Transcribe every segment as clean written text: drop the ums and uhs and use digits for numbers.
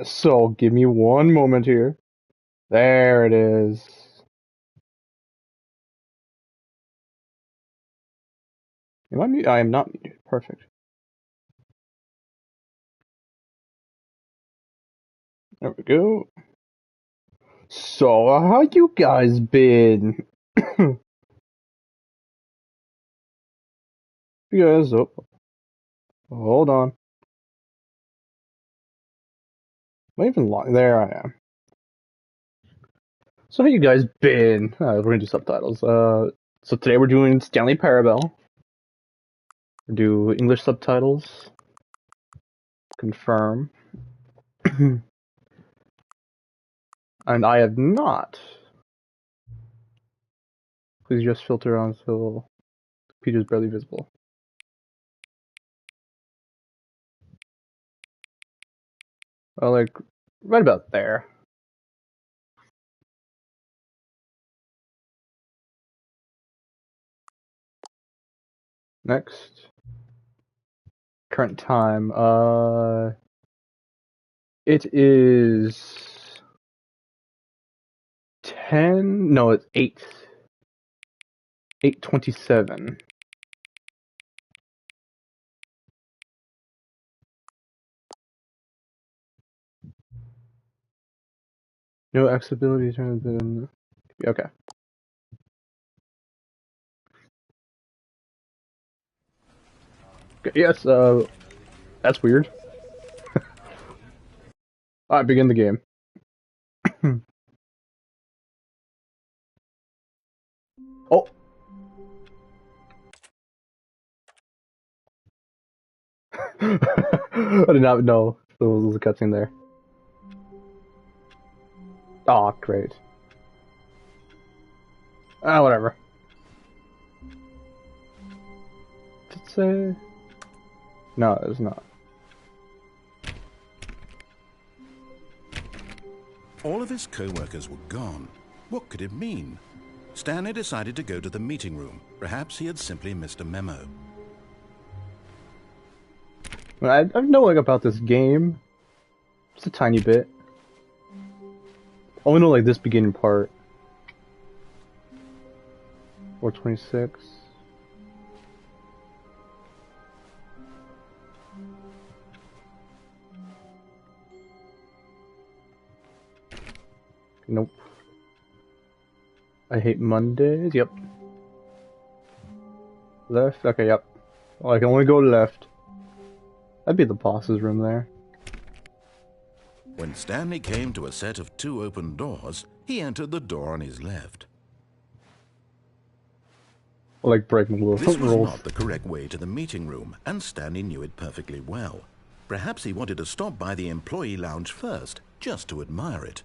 So, give me one moment here. There it is. Am I muted? I am not muted. Perfect. There we go. So, how you guys been? You guys, oh, hold on. Am I even long? There I am. So, how you guys been? We're gonna do subtitles. So today we're doing Stanley Parable. We'll do English subtitles. Confirm. And I have not. Please just filter until Peter's barely visible. Well, like, right about there. Next. Current time. It is 10. No, it's 8. 8:27. No accessibility turns in. Okay. Yes, that's weird. Alright, begin the game. Oh! I did not know there was a cutscene there. Aw, oh, great. Ah, whatever. Did it say? No, it's not. All of his co-workers were gone. What could it mean? Stanley decided to go to the meeting room. Perhaps he had simply missed a memo. I know about this game. Just a tiny bit. I only know like this beginning part. 426. Nope. I hate Mondays. Yep. Left? Okay, yep. Well, I can only go left. That'd be the boss's room there. When Stanley came to a set of 2 open doors, he entered the door on his left. Like breaking rules. This was not the correct way to the meeting room, and Stanley knew it perfectly well. Perhaps he wanted to stop by the employee lounge first, just to admire it.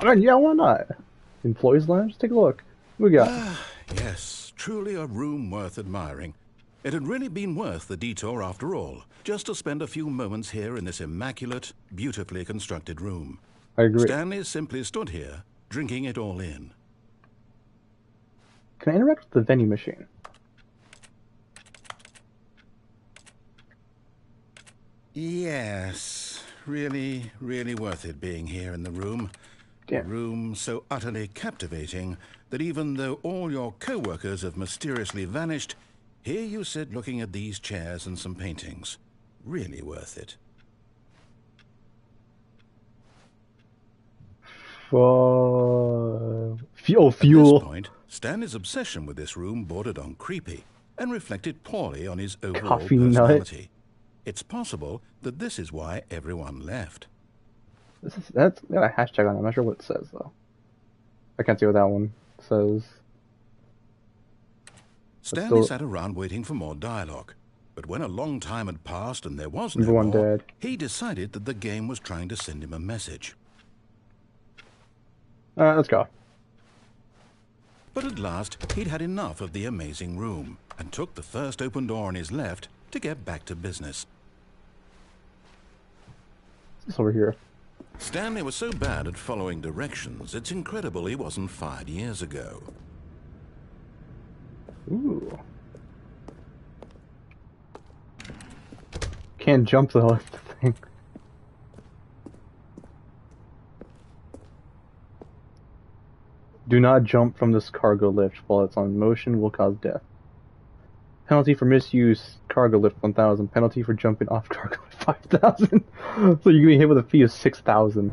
I mean, yeah, why not? Employees lounge? Take a look. What we got? Yes, truly a room worth admiring. It had really been worth the detour after all, just to spend a few moments here in this immaculate, beautifully constructed room. I agree. Stanley simply stood here, drinking it all in. Can I interact with the vending machine? Yes, really, really worth it being here in the room. Damn. A room so utterly captivating that even though all your co-workers have mysteriously vanished, here you sit looking at these chairs and some paintings. Really worth it. Fuel. At this point, Stanley's obsession with this room bordered on creepy and reflected poorly on his overall personality. It's possible that this is why everyone left. That's got a hashtag on it. I'm not sure what it says, though. I can't see what that one says. Stanley sat around waiting for more dialogue. But when a long time had passed and there was no more, he decided that the game was trying to send him a message. Let's go. But at last, he'd had enough of the amazing room and took the first open door on his left to get back to business. It's over here. Stanley was so bad at following directions, it's incredible he wasn't fired years ago. Ooh. Can't jump though, that's the thing. Do not jump from this cargo lift while it's on motion will cause death. Penalty for misuse, cargo lift 1,000. Penalty for jumping off cargo lift 5,000. So you're gonna be hit with a fee of 6,000.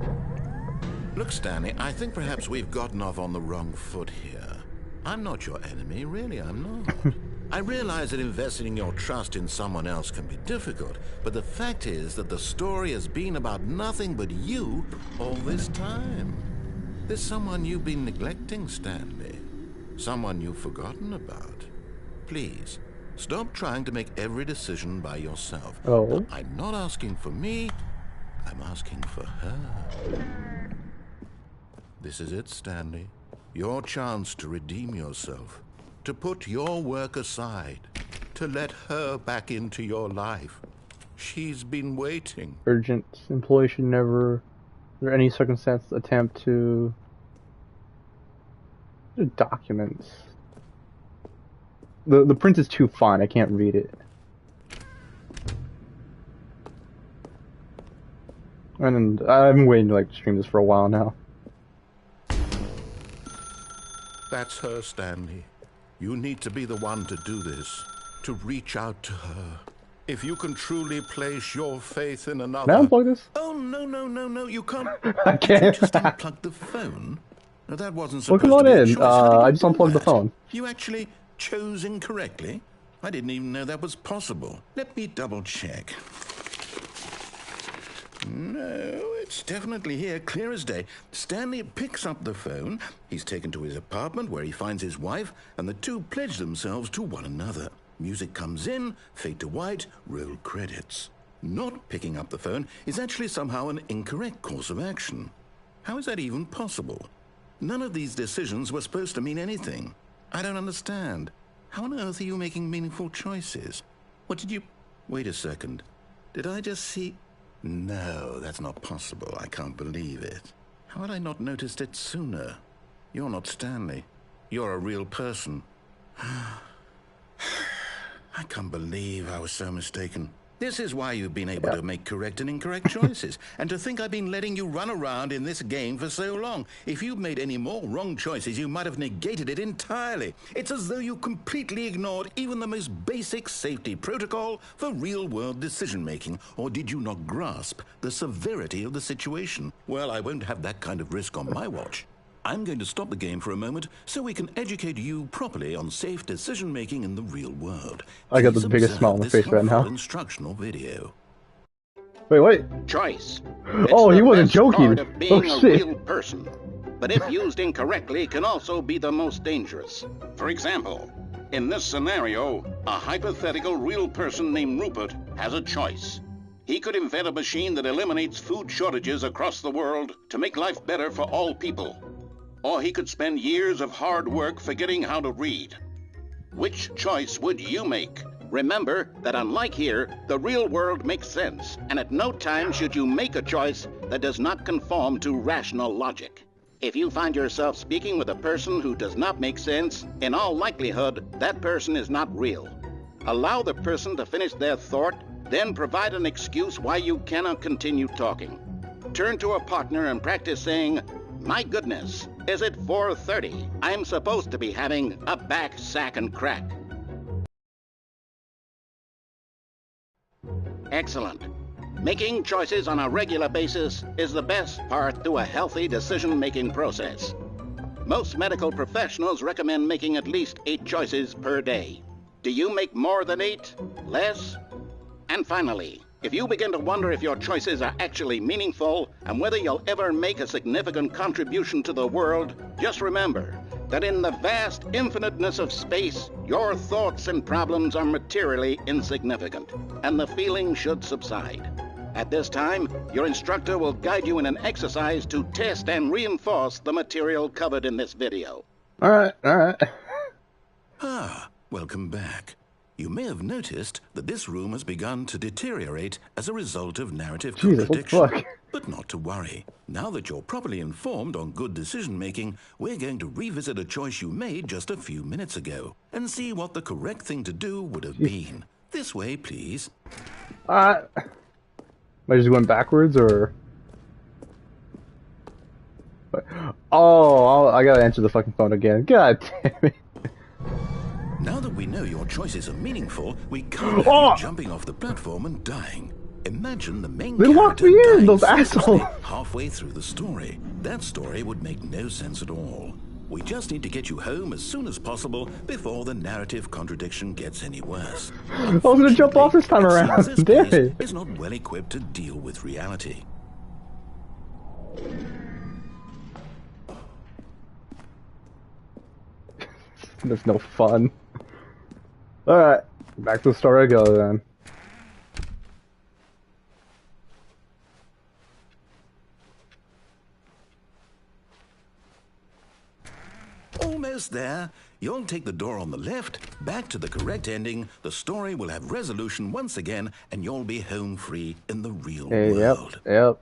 Look, Stanley, I think perhaps we've gotten off on the wrong foot here. I'm not your enemy, really, I'm not. I realize that investing your trust in someone else can be difficult, but the fact is that the story has been about nothing but you all this time. There's someone you've been neglecting, Stanley. Someone you've forgotten about. Please, stop trying to make every decision by yourself. Oh. Now, I'm not asking for me, I'm asking for her. This is it, Stanley. Your chance to redeem yourself. To put your work aside. To let her back into your life. She's been waiting. Urgent. Employee should never, under any circumstance, attempt to... Documents. The print is too fine, I can't read it. And I've been waiting to like stream this for a while now. That's her, Stanley. You need to be the one to do this. To reach out to her. If you can truly place your faith in another... Can I unplug this? Oh, no, you can't. I can't. Did you just unplug the phone? No, that wasn't supposed Well, come on to be a in. choice. How did I you just do unplugged the that? phone. You actually chose incorrectly? I didn't even know that was possible. Let me double check. No, it's definitely here, clear as day. Stanley picks up the phone. He's taken to his apartment where he finds his wife, and the two pledge themselves to one another. Music comes in, fade to white, roll credits. Not picking up the phone is actually somehow an incorrect course of action. How is that even possible? None of these decisions were supposed to mean anything. I don't understand. How on earth are you making meaningful choices? What did you... Wait a second. Did I just see... No, that's not possible. I can't believe it. How had I not noticed it sooner? You're not Stanley. You're a real person. I can't believe I was so mistaken. This is why you've been able to make correct and incorrect choices. And to think I've been letting you run around in this game for so long. If you'd made any more wrong choices, you might have negated it entirely. It's as though you completely ignored even the most basic safety protocol for real-world decision-making. Or did you not grasp the severity of the situation? Well, I won't have that kind of risk on my watch. I'm going to stop the game for a moment so we can educate you properly on safe decision-making in the real world. I got Please the biggest smile on my observe face right this now. helpful instructional video. Wait. Choice. Oh, It's he the wasn't best joking. part of being Oh, a shit. real person. But if used incorrectly, can also be the most dangerous. For example, in this scenario, a hypothetical real person named Rupert has a choice. He could invent a machine that eliminates food shortages across the world to make life better for all people. Or he could spend years of hard work forgetting how to read. Which choice would you make? Remember that unlike here, the real world makes sense, and at no time should you make a choice that does not conform to rational logic. If you find yourself speaking with a person who does not make sense, in all likelihood, that person is not real. Allow the person to finish their thought, then provide an excuse why you cannot continue talking. Turn to a partner and practice saying, "My goodness, is it 4:30? I'm supposed to be having a back, sack, and crack." Excellent. Making choices on a regular basis is the best part to a healthy decision-making process. Most medical professionals recommend making at least 8 choices per day. Do you make more than 8? Less? And finally, if you begin to wonder if your choices are actually meaningful and whether you'll ever make a significant contribution to the world, just remember that in the vast infiniteness of space, your thoughts and problems are materially insignificant, and the feeling should subside. At this time, your instructor will guide you in an exercise to test and reinforce the material covered in this video. Alright. Ah, welcome back. You may have noticed that this room has begun to deteriorate as a result of narrative Jesus, what the contradiction. fuck? But not to worry. Now that you're properly informed on good decision-making, we're going to revisit a choice you made just a few minutes ago and see what the correct thing to do would have been. This way, please. Am I just going backwards, or... Oh, I gotta answer the fucking phone again. God damn it. Now that we know your choices are meaningful, we can't have you jumping off the platform and dying. Imagine the main They locked character me in, dying those senselessly assholes. halfway through the story. That story would make no sense at all. We just need to get you home as soon as possible before the narrative contradiction gets any worse. I was gonna jump off this time Unfortunately, around. it seems Damn this it. place is not well equipped to deal with reality. That's no fun. Alright, back to the story I go then. Almost there. You'll take the door on the left, back to the correct ending, the story will have resolution once again, and you'll be home free in the real world. Yep.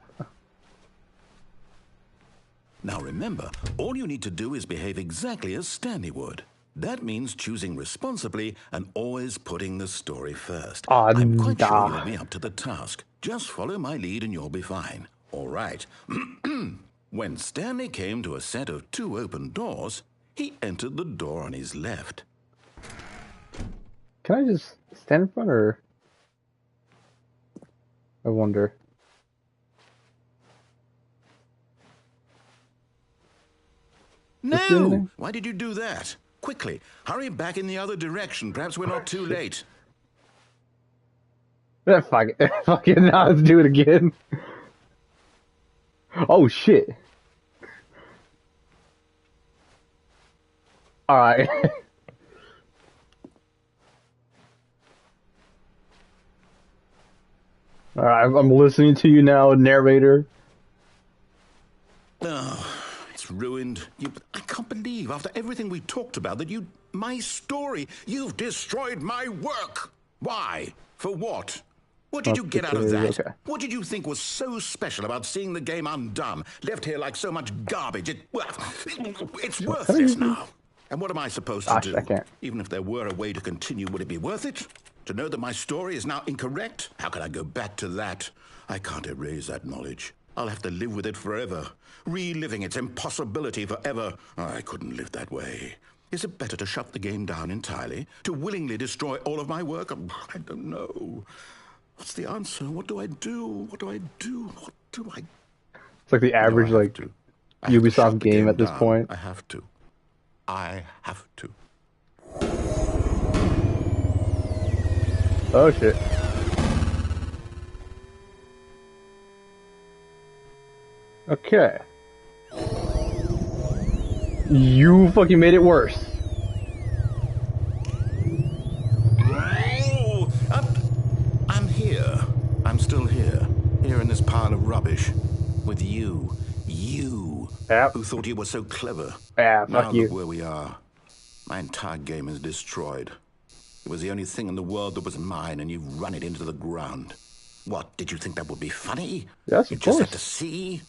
Now remember, all you need to do is behave exactly as Stanley would. That means choosing responsibly and always putting the story first. I'm quite sure you'll be up to the task. Just follow my lead and you'll be fine. All right. When Stanley came to a set of 2 open doors, he entered the door on his left. Can I just stand in front or? I wonder. No! Why did you do that? Quickly, hurry back in the other direction. Perhaps we're not too late. Fuck it. Fucking now, let's do it again. Oh shit. Alright. Alright, I'm listening to you now, narrator. Oh, it's ruined. I can't believe, after everything we talked about, that my story, you've destroyed my work. Why? For what? What did you get out of that? Okay. What did you think was so special about seeing the game undone, left here like so much garbage? It's worthless now. And what am I supposed to do? I can't. Even if there were a way to continue, would it be worth it? To know that my story is now incorrect? How can I go back to that? I can't erase that knowledge. I'll have to live with it forever, reliving its impossibility forever. I couldn't live that way. Is it better to shut the game down entirely? To willingly destroy all of my work? I don't know. What's the answer? What do I do? What do I do? What do I... It's like the average, Ubisoft game at this point. I have to. I have to. Oh shit. Okay. You fucking made it worse. Oh, I'm here. I'm still here. Here in this pile of rubbish. With you. You. Yep. Who thought you were so clever. Yeah, now fuck you. Look where we are. My entire game is destroyed. It was the only thing in the world that was mine, and you've run it into the ground. What, did you think that would be funny? Yes, you of just course. had to see?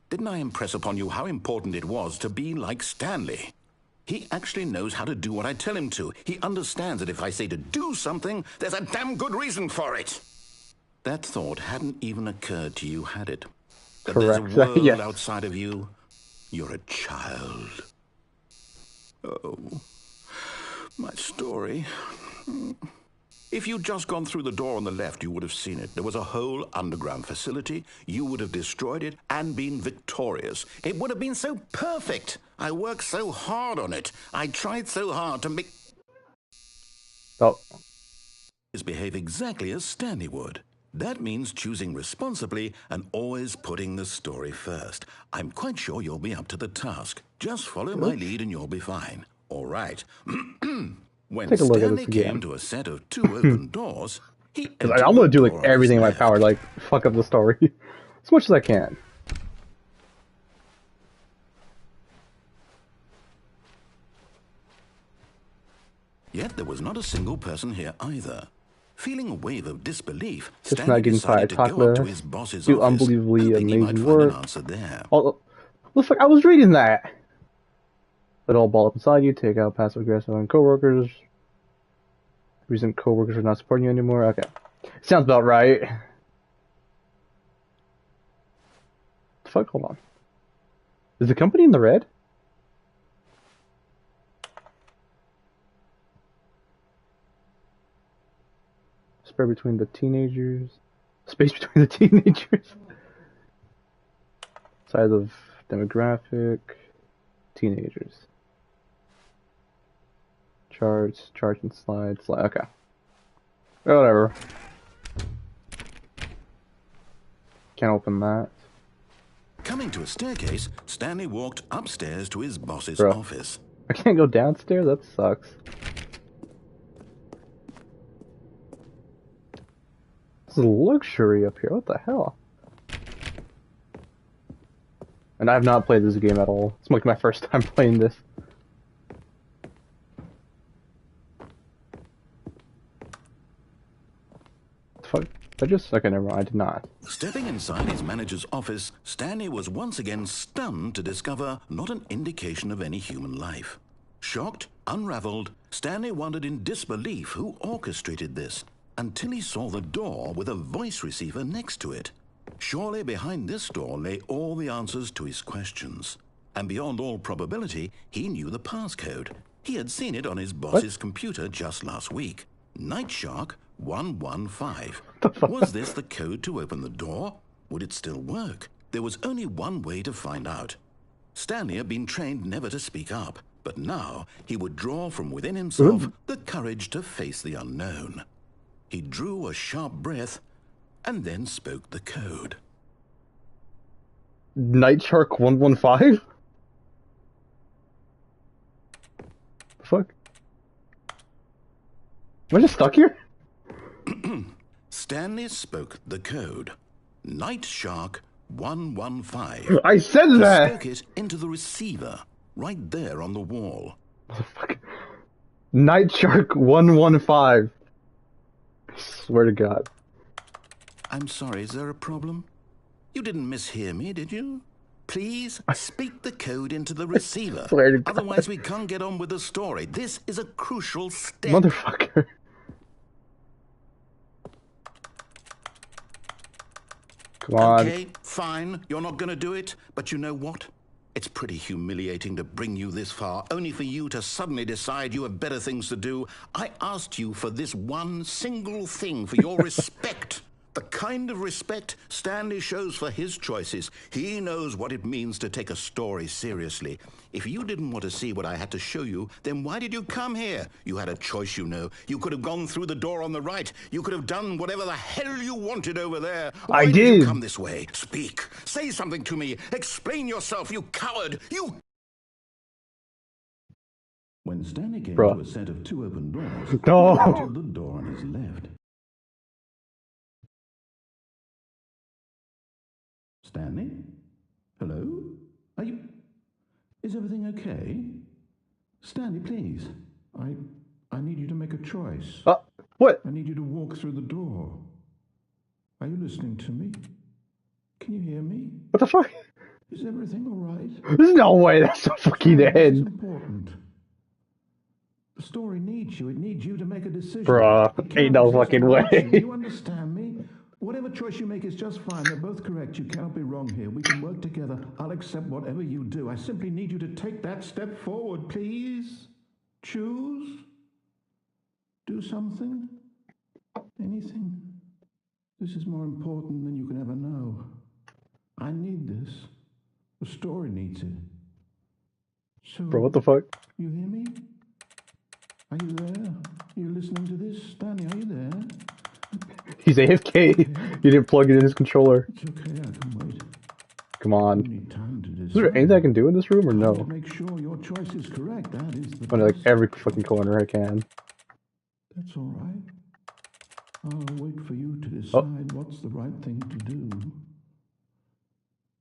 Didn't I impress upon you how important it was to be like Stanley? He actually knows how to do what I tell him to. He understands that if I say to do something, there's a damn good reason for it. That thought hadn't even occurred to you, had it? That Correct. there's a world Yes. outside of you. You're a child. Oh, my story. If you'd just gone through the door on the left, you would have seen it. There was a whole underground facility. You would have destroyed it and been victorious. It would have been so perfect. I worked so hard on it. I tried so hard to make... Oh. Behave exactly as Stanley would. That means choosing responsibly and always putting the story first. I'm quite sure you'll be up to the task. Just follow my lead and you'll be fine. All right. When Take a look at Stanley this again. came to a set of 2 open doors, he entered I'm gonna the do door like on everything in his my power, left. like fuck up the story as much as I can. Yet there was not a single person here either. Feeling a wave of disbelief, Just Stanley not getting decided to fired. go up to Talk his boss's do office, unbelievably hoping he might amazing find work. an answer there. Oh, looks like I was reading that. Let it all ball up inside you. Take out passive aggressive on coworkers. Reason coworkers are not supporting you anymore. Okay, sounds about right. Fuck. Hold on. Is the company in the red? Space between the teenagers. Space between the teenagers. Size of demographic. Teenagers. Charts and slides. Okay. Whatever. Can't open that. Coming to a staircase, Stanley walked upstairs to his boss's Bro. office. I can't go downstairs? That sucks. This is luxury up here. What the hell? And I have not played this game at all. It's like my first time playing this. Fuck. I just... Okay, never mind. I did not. Stepping inside his manager's office, Stanley was once again stunned to discover not an indication of any human life. Shocked, unraveled, Stanley wondered in disbelief who orchestrated this, until he saw the door with a voice receiver next to it. Surely behind this door lay all the answers to his questions. And beyond all probability, he knew the passcode. He had seen it on his boss's computer just last week. Nightshark 115. Was this the code to open the door? Would it still work? There was only one way to find out. Stanley had been trained never to speak up, but now he would draw from within himself the courage to face the unknown. He drew a sharp breath and then spoke the code. Nightshark 115? The fuck? Am I just stuck here? Stanley spoke the code. Nightshark 115. I said He that! spoke it into the receiver, right there on the wall. Motherfucker. Nightshark 115. I swear to God. I'm sorry, is there a problem? You didn't mishear me, did you? Please speak the code into the receiver. Swear to God. Otherwise we can't get on with the story. This is a crucial step. Motherfucker. Come on. Okay, fine. You're not going to do it. But you know what? It's pretty humiliating to bring you this far, only for you to suddenly decide you have better things to do. I asked you for this one single thing, for your respect. The kind of respect Stanley shows for his choices. He knows what it means to take a story seriously. If you didn't want to see what I had to show you, then why did you come here? You had a choice, you know. You could have gone through the door on the right. You could have done whatever the hell you wanted over there. Why did you come this way? Speak. Say something to me. Explain yourself, you coward. You... When Stanley came to a set of two open doors, he entered the door on his left. Stanley? Hello? Are you... Is everything okay? Stanley, please. I need you to make a choice. What? I need you to walk through the door. Are you listening to me? Can you hear me? What the fuck? Is everything all right? There's no way that's the fucking It's end. important. The story needs you. It needs you to make a decision. Bruh, ain't no fucking way. Do you understand me? Whatever choice you make is just fine. They're both correct. You cannot be wrong here. We can work together. I'll accept whatever you do. I simply need you to take that step forward, please. Choose. Do something. Anything. This is more important than you can ever know. I need this. The story needs it. So, Bro, what the fuck? you hear me? Are you there? Are you listening to this? Stanley, are you there? He's AFK. He didn't plug it in his controller. It's okay, I can wait. Come on. You need time to decide. Is there anything I can do in this room or no? Make sure your choice is correct. That is the I'm gonna like every fucking corner I can. That's all right. I'll wait for you to decide what's the right thing to do.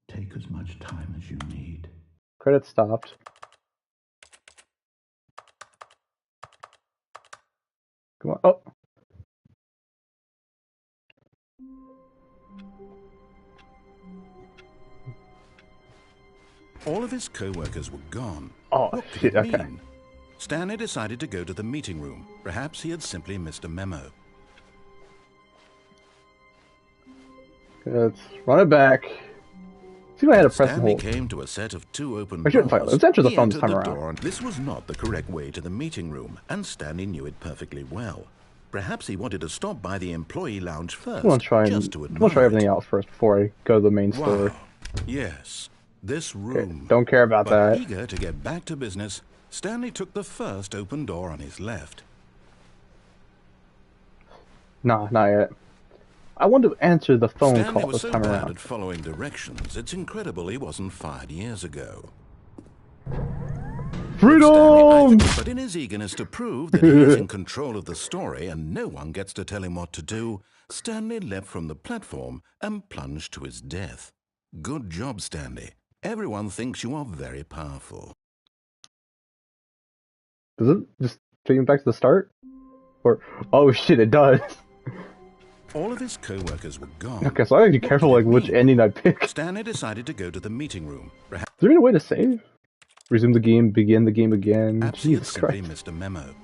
Take as much time as you need. Credit stopped. Come on. Oh. All of his co-workers were gone. Oh, What could shit, it okay. mean? Stanley decided to go to the meeting room. Perhaps he had simply missed a memo. Let's run it back. See if I had to press and Stanley hold. came to a set of two open I shouldn't doors. play. Let's enter the He phone this entered time the around. door, and this was not the correct way to the meeting room, and Stanley knew it perfectly well. Perhaps he wanted to stop by the employee lounge first, I want to try everything out first before I go to the main story. Wow. Yes, this room. Okay, don't care about But that. eager to get back to business, Stanley took the first open door on his left. Nah, not yet. I want to answer the phone Stanley call was this so time bad around. at following directions, it's incredible he wasn't fired years ago. Freedom! But in his eagerness to prove that he is in control of the story and no one gets to tell him what to do, Stanley leapt from the platform and plunged to his death. Good job, Stanley. Everyone thinks you are very powerful. Does it just take me back to the start? Or, oh shit, it does. All of his co-workers were gone. Okay, so I gotta be careful like which ending I pick. Stanley decided to go to the meeting room. Is there any way to save? Resume the game, begin the game again. Perhaps he had Jesus simply Christ. missed a memo.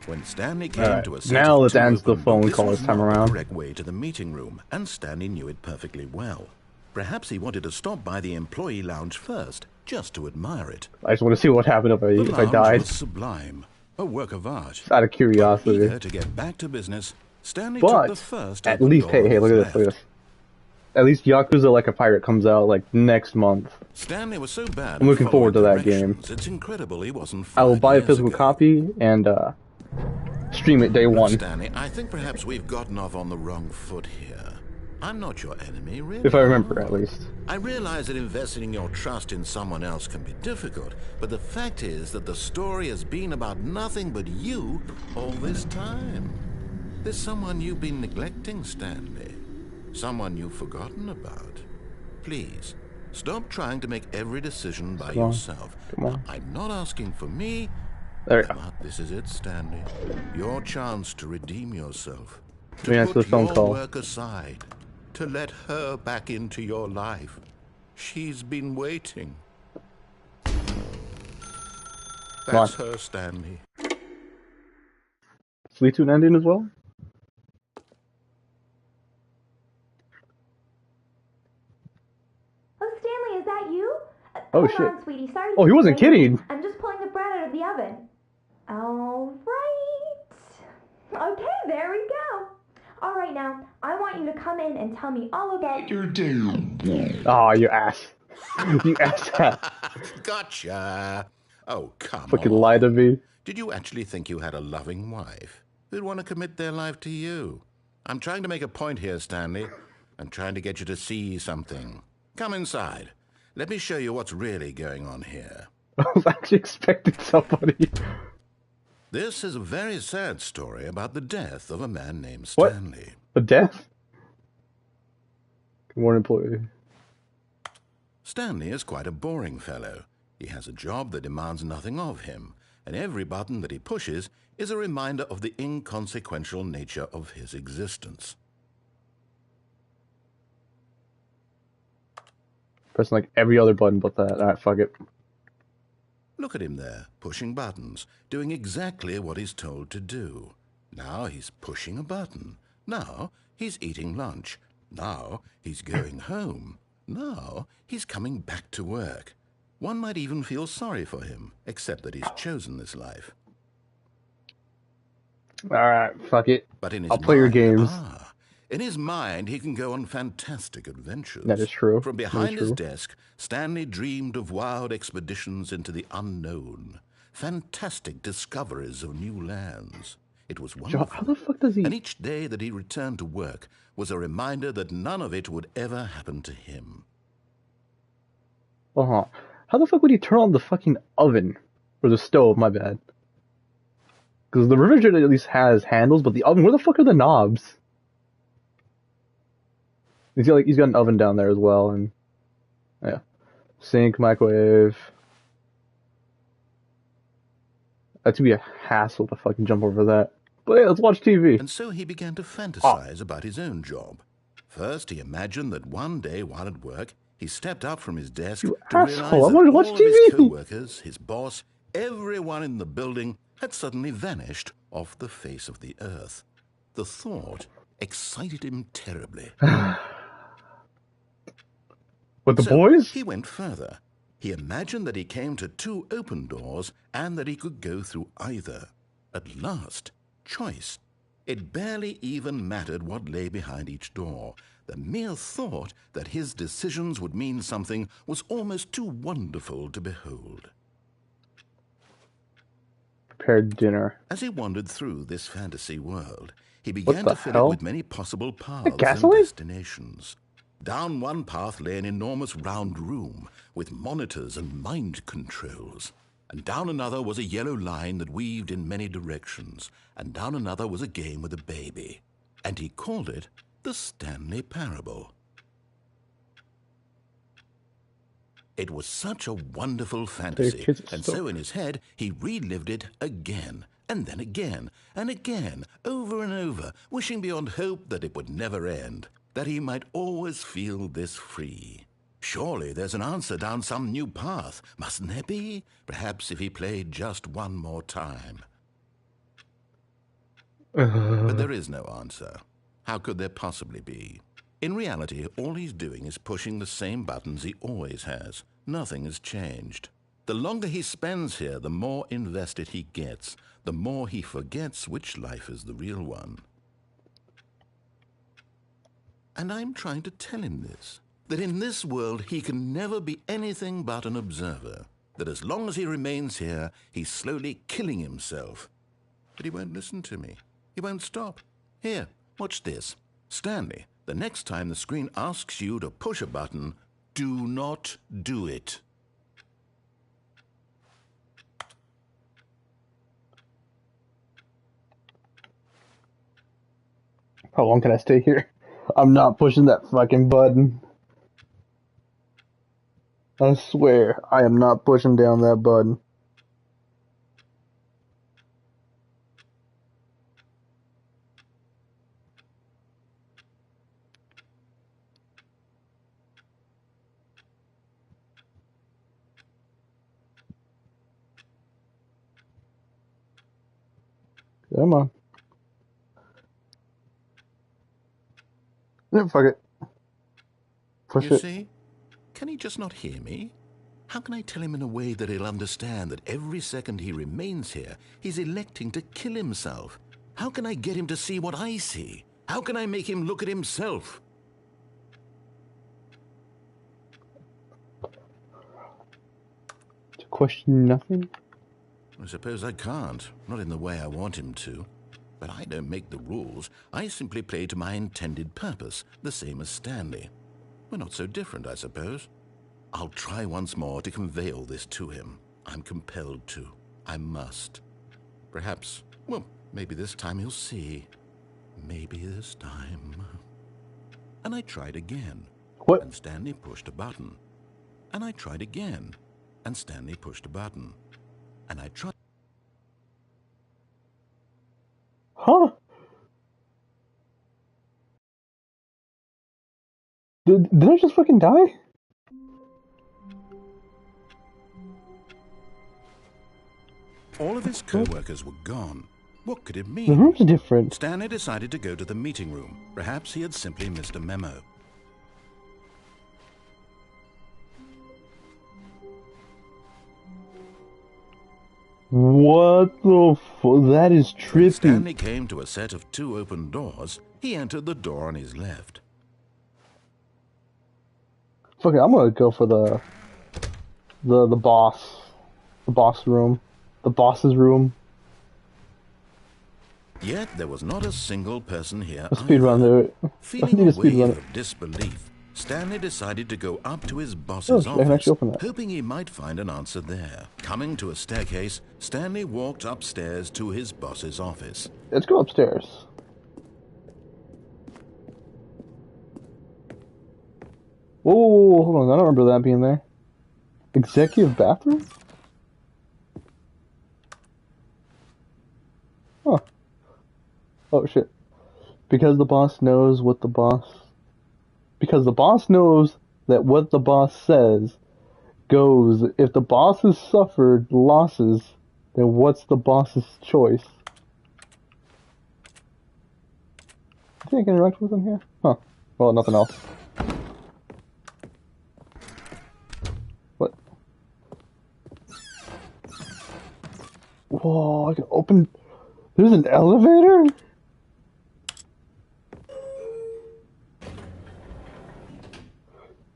When Stanley came to a set now of let's two answer the open phone doors, call this this was time not around. the correct way to the meeting room, and Stanley knew it perfectly well. Perhaps he wanted to stop by the employee lounge first, just to admire it. I just want to see what happened if The I lounge died. was sublime, a work of art. Just out of curiosity. Eager to get back to business, Stanley took But the first at open least, door hey, on look at his this, look at left. this. At least Yakuza Like a Pirate comes out like next month. Stanley was so bad I'm at looking forward to following that game. directions, it's incredible he wasn't I will fired buy a years physical ago. copy and stream it day Look, one. Stanley, I think perhaps we've gotten off on the wrong foot here. I'm not your enemy, really. If I remember, at least. I realize that investing your trust in someone else can be difficult, but the fact is that the story has been about nothing but you all this time. There's someone you've been neglecting, Stanley. Someone you've forgotten about. Please, stop trying to make every decision by yourself. Come on. I'm not asking for me. There you go. But this is it, Stanley. Your chance to redeem yourself. Let me answer To the put phone your call. work aside. To let her back into your life. She's been waiting. That's her, Stanley. Does it lead to an ending as well? Oh, Stanley, is that you? Oh, Hold shit. on, sweetie. Sorry to Oh, he keep wasn't you waiting. kidding. I'm just pulling the bread out of the oven. All right. Okay, there we go. All right, now, I want you to come in and tell me all about your day. Oh, you ass. You ass hat. Gotcha. Oh, come Fucking on. lie to me. Did you actually think you had a loving wife who'd want to commit their life to you? I'm trying to make a point here, Stanley. I'm trying to get you to see something. Come inside. Let me show you what's really going on here. I was actually expecting somebody. This is a very sad story about the death of a man named What? Stanley. A death? Good morning, employee. Stanley is quite a boring fellow. He has a job that demands nothing of him, and every button that he pushes is a reminder of the inconsequential nature of his existence. Pressing like every other button but that. Alright, fuck it. Look at him there, pushing buttons, doing exactly what he's told to do. Now he's pushing a button. Now he's eating lunch. Now he's going home. Now he's coming back to work. One might even feel sorry for him, except that he's chosen this life. Alright, fuck it. But in his I'll play your mind, games. In his mind, he can go on fantastic adventures. That is true. From That is behind his true. desk, Stanley dreamed of wild expeditions into the unknown, fantastic discoveries of new lands. It was wonderful. How the fuck does he... And each day that he returned to work was a reminder that none of it would ever happen to him. Uh-huh. How the fuck would he turn on the fucking oven? Or the stove, my bad. Because the refrigerator at least has handles, but the oven, where the fuck are the knobs? He's got an oven down there as well, and yeah, sink, microwave. That would be a hassle to fucking jump over that. But yeah, let's watch TV. And so he began to fantasize about his own job. First, he imagined that one day while at work, he stepped up from his desk You to realize asshole, I that wanted to all watch of his TV. co-workers, his boss, everyone in the building had suddenly vanished off the face of the earth. The thought excited him terribly. With the So boys? he went further. He imagined that he came to two open doors and that he could go through either. At last, choice. It barely even mattered what lay behind each door. The mere thought that his decisions would mean something was almost too wonderful to behold. Prepared dinner. As he wandered through this fantasy world, he What began the to fill hell? it with many possible paths and gasoline? destinations. Down one path lay an enormous round room with monitors and mind controls. And down another was a yellow line that weaved in many directions. And down another was a game with a baby. And he called it the Stanley Parable. It was such a wonderful fantasy, and so in his head he relived it again, and then again, and again, over and over, wishing beyond hope that it would never end, that he might always feel this free. Surely there's an answer down some new path, mustn't there be? Perhaps if he played just one more time. But there is no answer. How could there possibly be? In reality, all he's doing is pushing the same buttons he always has. Nothing has changed. The longer he spends here, the more invested he gets, the more he forgets which life is the real one. And I'm trying to tell him this, that in this world he can never be anything but an observer, that as long as he remains here, he's slowly killing himself. But he won't listen to me. He won't stop. Here, watch this. Stanley, the next time the screen asks you to push a button, do not do it. How long can I stay here? I'm not pushing that fucking button. I swear, I am not pushing down that button. Come on. Yeah, fuck it. Push You it. see? Can he just not hear me? How can I tell him in a way that he'll understand that every second he remains here, he's electing to kill himself? How can I get him to see what I see? How can I make him look at himself? To question nothing? I suppose I can't, not in the way I want him to. But I don't make the rules. I simply play to my intended purpose, the same as Stanley. We're not so different, I suppose. I'll try once more to convey all this to him. I'm compelled to. I must. Perhaps, well, maybe this time he'll see. Maybe this time. And I tried again. What? And Stanley pushed a button. And I tried again. And Stanley pushed a button. And I tried. Huh? Did I just fucking die? All of his co-workers were gone. What could it The mean? room's different. Stanley decided to go to the meeting room. Perhaps he had simply missed a memo. What the fuck? That is When trippy. Stanley came to a set of two open doors, he entered the door on his left. Fuck it, I'm gonna go for the boss. The boss room. The boss's room. Yet there was not a single person here A speed run either. there. I Feeling need a a speed wave run. of disbelief, Stanley decided to go up to his Oh, boss's shit, I can office, actually open that. hoping he might find an answer there. Coming to a staircase, Stanley walked upstairs to his boss's office. Let's go upstairs. Whoa, hold on, I don't remember that being there. Executive bathroom? Huh. Oh shit. Because the boss knows what the boss... Because the boss knows that what the boss says goes, if the boss has suffered losses, then what's the boss's choice? I think I can interact with him here? Huh. Well, nothing else. What? Whoa, I can open... There's an elevator?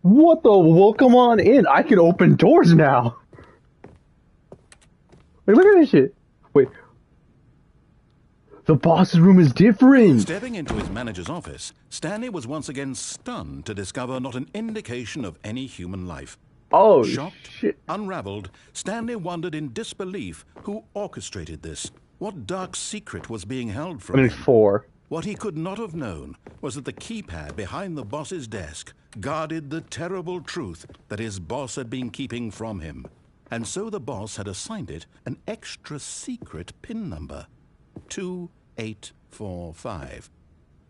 What the... Welcome on in. I can open doors now. Wait, look at this shit. Wait. The boss's room is different. Stepping into his manager's office, Stanley was once again stunned to discover not an indication of any human life. Oh, Shocked, shit. unraveled, Stanley wondered in disbelief who orchestrated this. What dark secret was being held from him? 4. What he could not have known was that the keypad behind the boss's desk guarded the terrible truth that his boss had been keeping from him. And so the boss had assigned it an extra secret PIN number. 2845.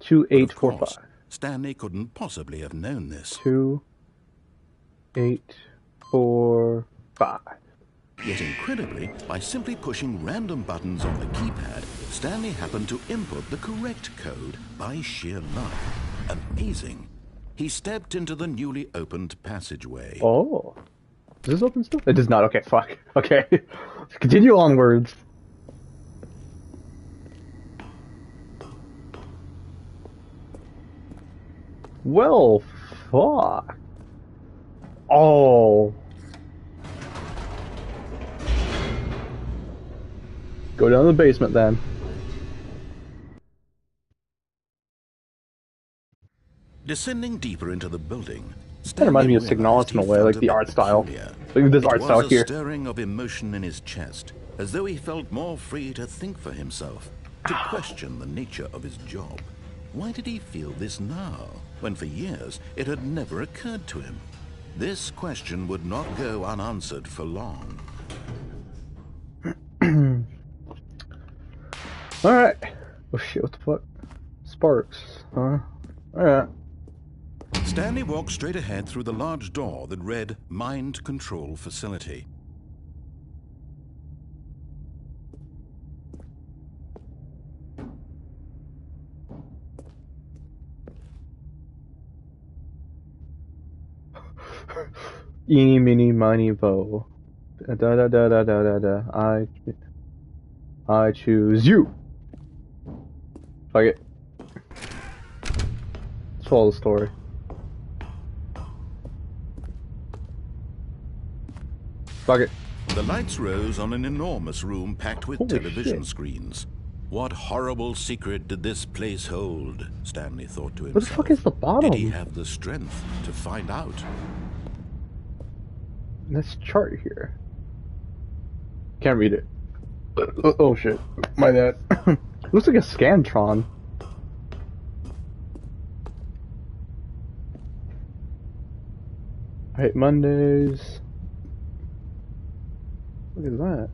2845. Stanley couldn't possibly have known this. 2845. Yet incredibly, by simply pushing random buttons on the keypad, Stanley happened to input the correct code by sheer luck. Amazing. He stepped into the newly opened passageway. Oh. Does this open still? It does not. Okay, fuck. Okay. Continue onwards. Well, fuck. Oh. Go down to the basement then. Descending deeper into the building, That reminds me of Signalis in a way, like the art style. Look at this art style here. It was a stirring of emotion in his chest, as though he felt more free to think for himself, to question the nature of his job. Why did he feel this now, when for years it had never occurred to him? This question would not go unanswered for long. Alright. Oh shit, what the fuck? Sparks, huh? Alright. Stanley walked straight ahead through the large door that read Mind Control Facility. Eeny, meeny, miny, mo. Da da da da da da da. I choose you. Fuck it. Let's follow the story. Fuck it. The lights rose on an enormous room packed with Holy television shit. screens. What horrible secret did this place hold? Stanley thought to What himself. the fuck is the bottom? Did he have the strength to find out? This chart here. Can't read it. Oh shit. My bad. Looks like a Scantron. Alright, Mondays. Look at that.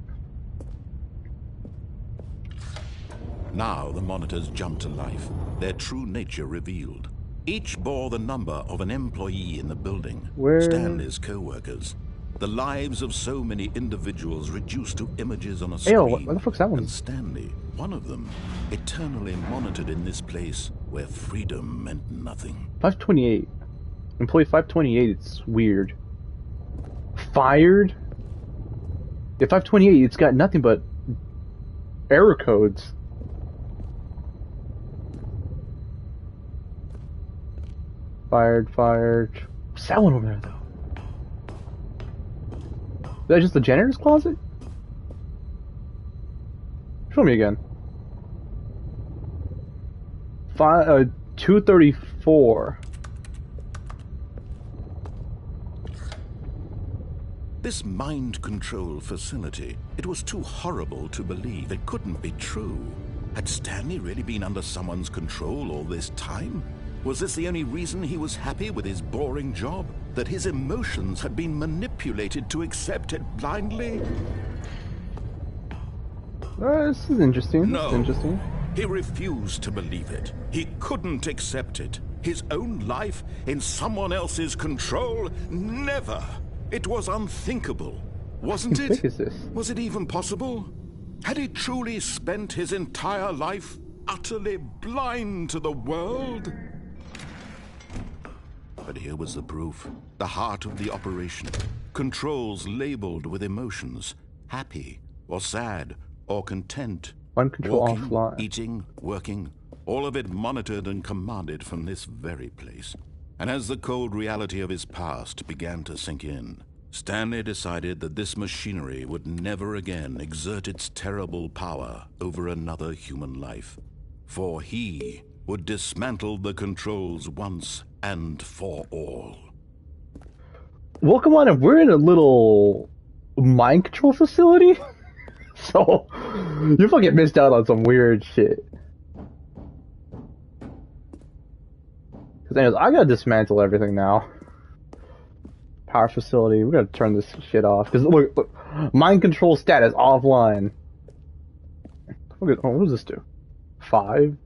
Now the monitors jumped to life, their true nature revealed. Each bore the number of an employee in the building, Where- Stanley's co-workers. The lives of so many individuals reduced to images on a screen. Ayo, what the fuck's that one? And Stanley, one of them, eternally monitored in this place where freedom meant nothing. 528. Employee 528, it's weird. Fired? Yeah, 528, it's got nothing but error codes. Fired. What's that one over there, though? Is that just the janitor's closet? Show me again. 234. This mind control facility, it was too horrible to believe. It couldn't be true. Had Stanley really been under someone's control all this time? Was this the only reason he was happy with his boring job? That his emotions had been manipulated to accept it blindly? This is interesting. No. This is interesting. He refused to believe it. He couldn't accept it. His own life in someone else's control? Never! It was unthinkable, wasn't How it? big is this? Was it even possible? Had he truly spent his entire life utterly blind to the world? But here was the proof. The heart of the operation. Controls labeled with emotions. Happy or sad or content. Mind control Walking, offline. eating, working, all of it monitored and commanded from this very place. And as the cold reality of his past began to sink in, Stanley decided that this machinery would never again exert its terrible power over another human life. For he would dismantle the controls once and for all. Well, come on, we're in a little mind control facility, so you fucking missed out on some weird shit. Because anyways, I gotta dismantle everything now. Power facility, we gotta turn this shit off. Because look, mind control status offline. Look at, what does this do? 5?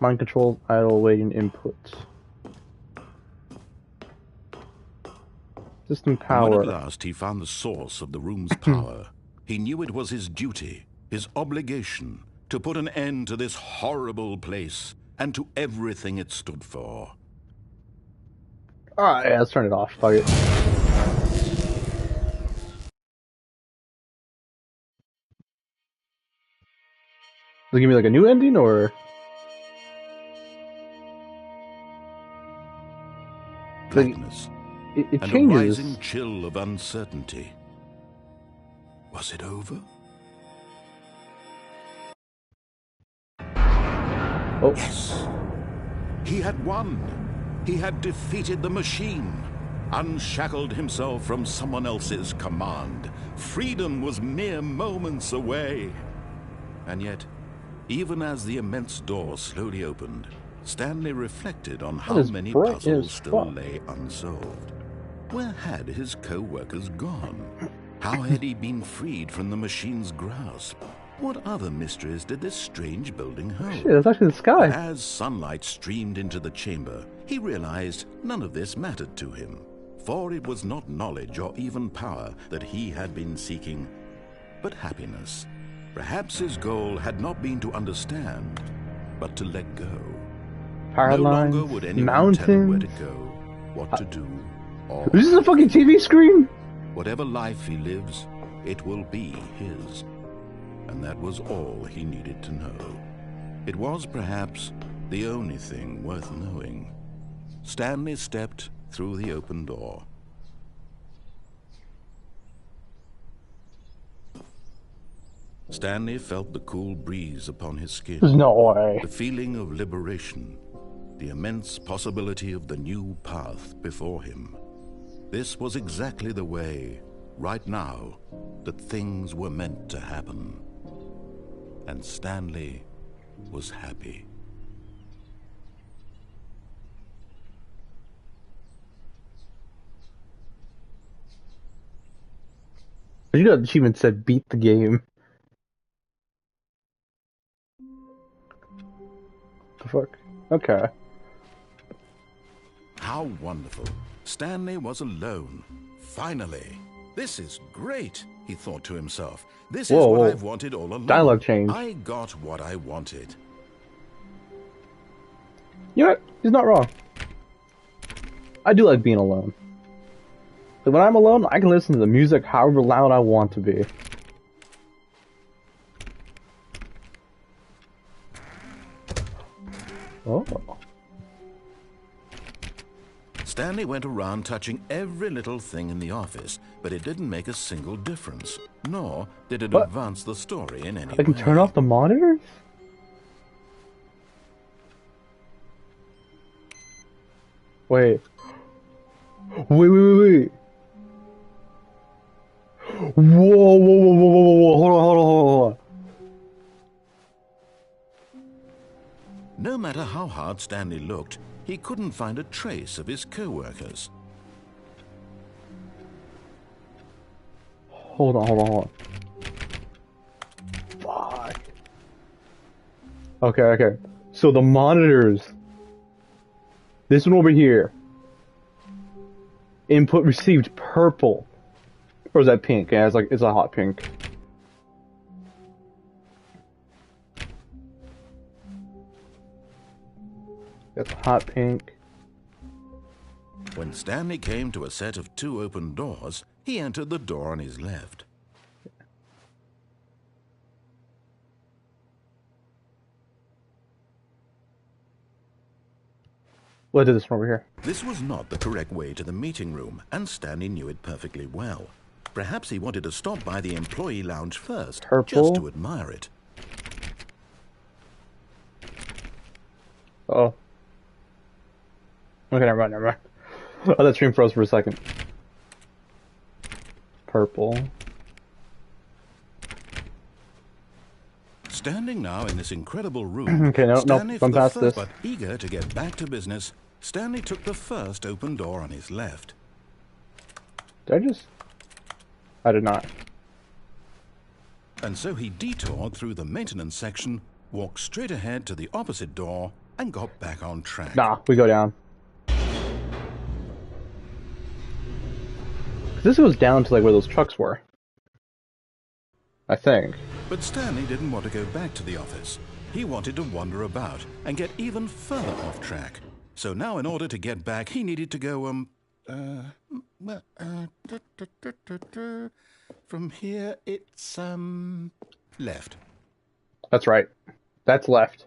Mind control idle waiting input. System power. When at last he found the source of the room's power, he knew it was his duty, his obligation, to put an end to this horrible place and to everything it stood for. Alright, yeah, let's turn it off. Fuck it. Does it give me like a new ending or? Blackness. It and changes. a rising chill of uncertainty. Was it over? Oh. Yes. He had won. He had defeated the machine, unshackled himself from someone else's command. Freedom was mere moments away. And yet, even as the immense door slowly opened, Stanley reflected on how many puzzles still lay unsolved. Where had his co-workers gone? How had he been freed from the machine's grasp? What other mysteries did this strange building hold? Shit, that's actually the sky. As sunlight streamed into the chamber, he realized none of this mattered to him, for it was not knowledge or even power that he had been seeking, but happiness. Perhaps his goal had not been to understand, but to let go. Power No lines, longer would anyone mountains. tell him where to go, what to do, or This is a fucking TV screen? whatever life he lives, it will be his. And that was all he needed to know. It was perhaps the only thing worth knowing. Stanley stepped through the open door. Stanley felt the cool breeze upon his skin. There's no way. The feeling of liberation, the immense possibility of the new path before him. This was exactly the way, right now, that things were meant to happen. And Stanley was happy. You know, the achievement said beat the game. The fuck? Okay. How wonderful. Stanley was alone. Finally. This is great, he thought to himself. This is what I've wanted all along. Dialogue change. I got what I wanted. You know what? He's not wrong. I do like being alone. But when I'm alone, I can listen to the music however loud I want to be. Oh. Stanley went around touching every little thing in the office, but it didn't make a single difference, nor did it advance the story in any way. I can turn off the monitors? Wait. Wait. Whoa. Hold on. No matter how hard Stanley looked, he couldn't find a trace of his co-workers. Hold on. Fuck. Okay. So the monitors. This one over here. Input received purple. Or is that pink? Yeah, it's a hot pink. That's hot pink. When Stanley came to a set of 2 open doors, He entered the door on his left. We'll do this from over here. This was not the correct way to the meeting room, and Stanley knew it perfectly well. Perhaps he wanted to stop by the employee lounge first, Purple. just to admire it. Oh. Okay, never mind, never mind. Oh, that stream froze for a second. Purple. Standing now in this incredible room, Okay, no, Stanley for I'm the past first, this. but eager to get back to business, Stanley took the first open door on his left. Did I just... I did not. And so he detoured through the maintenance section, walked straight ahead to the opposite door, and got back on track. Nah, we go down. This goes down to like where those trucks were. I think. But Stanley didn't want to go back to the office. He wanted to wander about and get even further off track. So now in order to get back, he needed to go, from here it's, left. That's right. That's left.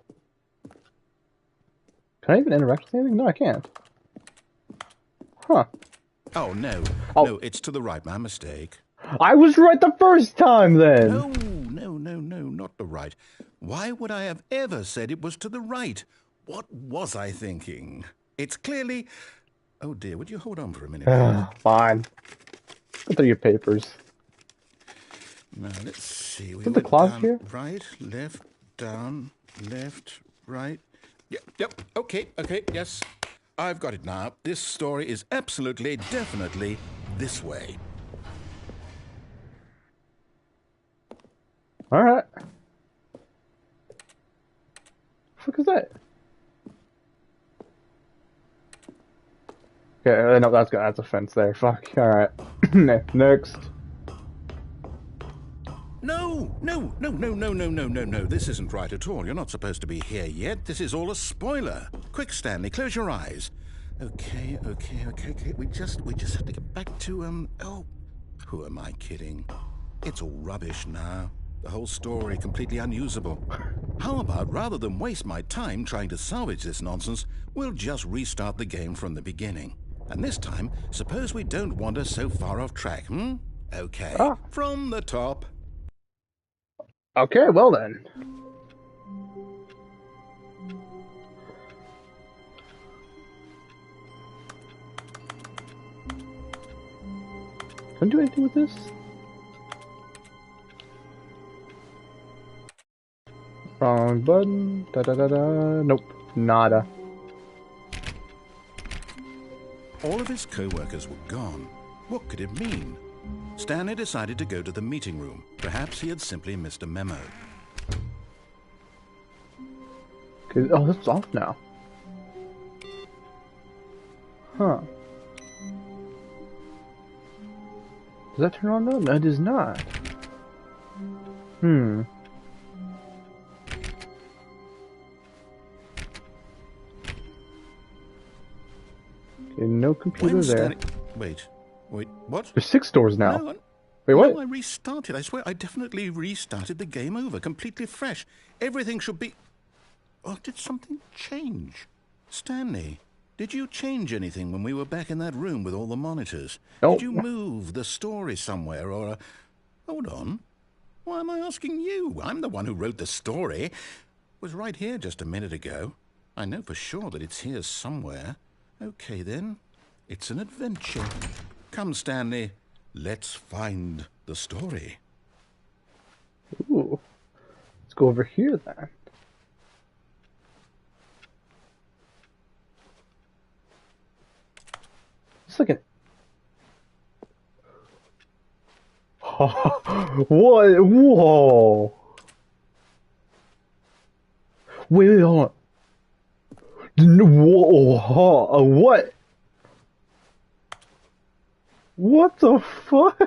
Can I even interact with anything? No, I can't. Huh. Oh, no. Oh. No, it's to the right. My mistake. I was right the first time then! No, not the right. Why would I have ever said it was to the right? What was I thinking? It's clearly... Oh, dear, would you hold on for a minute? Fine. Go through your papers. Now, let's see. We Isn't the went closet down, here? right, left, down, left, right. Yep, okay, yes. I've got it now. This story is absolutely, definitely this way. Alright. What the fuck is that? Okay, no, that's a fence there. Fuck. Alright. Next. No. This isn't right at all. You're not supposed to be here yet. This is all a spoiler. Quick, Stanley, close your eyes. Okay. We just have to get back to, oh, who am I kidding? It's all rubbish now. The whole story completely unusable. How about, rather than waste my time trying to salvage this nonsense, we'll just restart the game from the beginning. And this time, suppose we don't wander so far off track, Okay, from the top. Okay, well then. Can I do anything with this? Wrong button. Nope. Nada. All of his co-workers were gone. What could it mean? Stanley decided to go to the meeting room. Perhaps he had simply missed a memo. Okay, oh, that's off now. Huh. Does that turn on though? No, it does not. Okay, no computer there. Wait, what? There's 6 doors now. No, Wait, what? No, I restarted. I swear, I definitely restarted the game over, completely fresh. Everything should be... Oh, did something change? Stanley, did you change anything when we were back in that room with all the monitors? No. Did you move the story somewhere, or... Hold on. Why am I asking you? I'm the one who wrote the story. It was right here just a minute ago. I know for sure that it's here somewhere. Okay, then. It's an adventure. Come, Stanley. Let's find the story. Ooh. Let's go over here then. It's like an... What? Whoa! Wait, hold on. Whoa, what? What the fuck?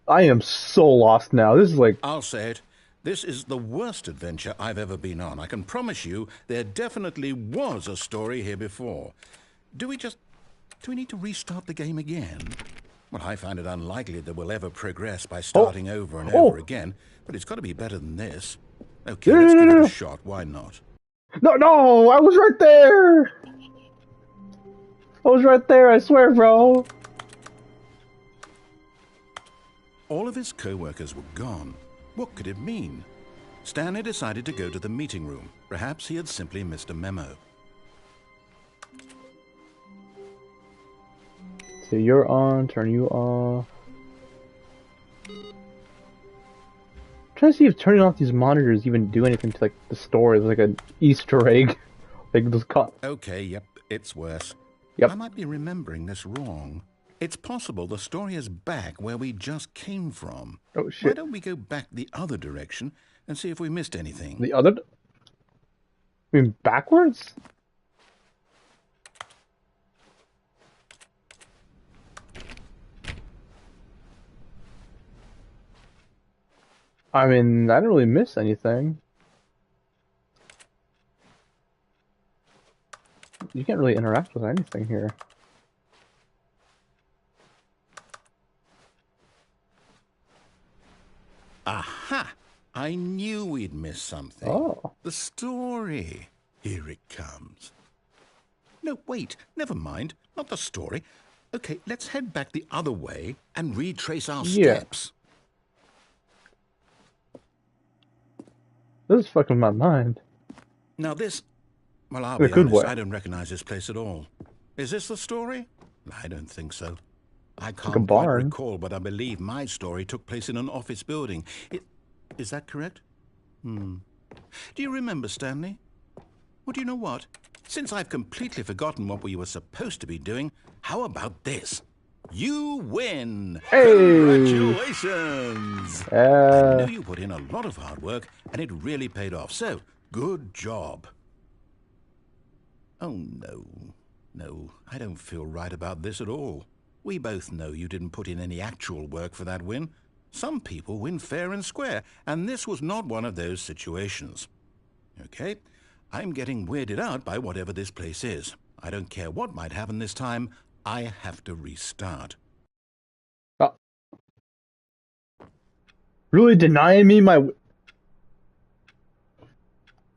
I am so lost now. This is like... I'll say it. This is the worst adventure I've ever been on. I can promise you there definitely was a story here before. Do we need to restart the game again? Well, I find it unlikely that we'll ever progress by starting over and over again, but it's got to be better than this. Okay, let's give it a shot. Why not? No, I was right there! I was right there, I swear, bro. All of his co-workers were gone. What could it mean? Stanley decided to go to the meeting room. Perhaps he had simply missed a memo. So you're on, turn you off. I'm trying to see if turning off these monitors even do anything to like the story. There's like an Easter egg. Like this Okay, yep, it's worse. Yep. I might be remembering this wrong. It's possible the story is back where we just came from. Oh shit. Why don't we go back the other direction and see if we missed anything? The other? You mean backwards? I mean, I didn't really miss anything. You can't really interact with anything here. Aha! I knew we'd miss something. Oh. The story. Here it comes. No, wait, never mind. Not the story. Okay, let's head back the other way and retrace our steps. This is fucking my mind. Now this... Well, I'll In a be good honest, way. I don't recognize this place at all. Is this the story? I don't think so. I like a can't quite barn. recall, but I believe my story took place in an office building. Is that correct? Do you remember, Stanley? Well, do you know what? Since I've completely forgotten what we were supposed to be doing, how about this? You win! Hey! Congratulations! I know you put in a lot of hard work, and it really paid off. So, good job. Oh, no. No, I don't feel right about this at all. We both know you didn't put in any actual work for that win. Some people win fair and square, and this was not one of those situations. Okay, I'm getting weirded out by whatever this place is. I don't care what might happen this time. I have to restart. Oh. Really denying me my...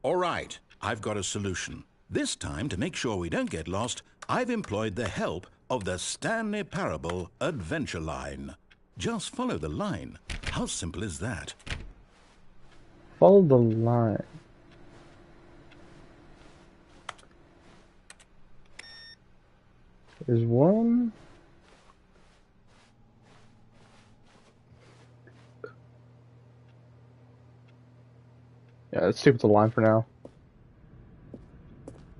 All right, I've got a solution. This time, to make sure we don't get lost, I've employed the help of the Stanley Parable Adventure Line. Just follow the line. How simple is that? Follow the line. There's one... Yeah, let's stick with the line for now.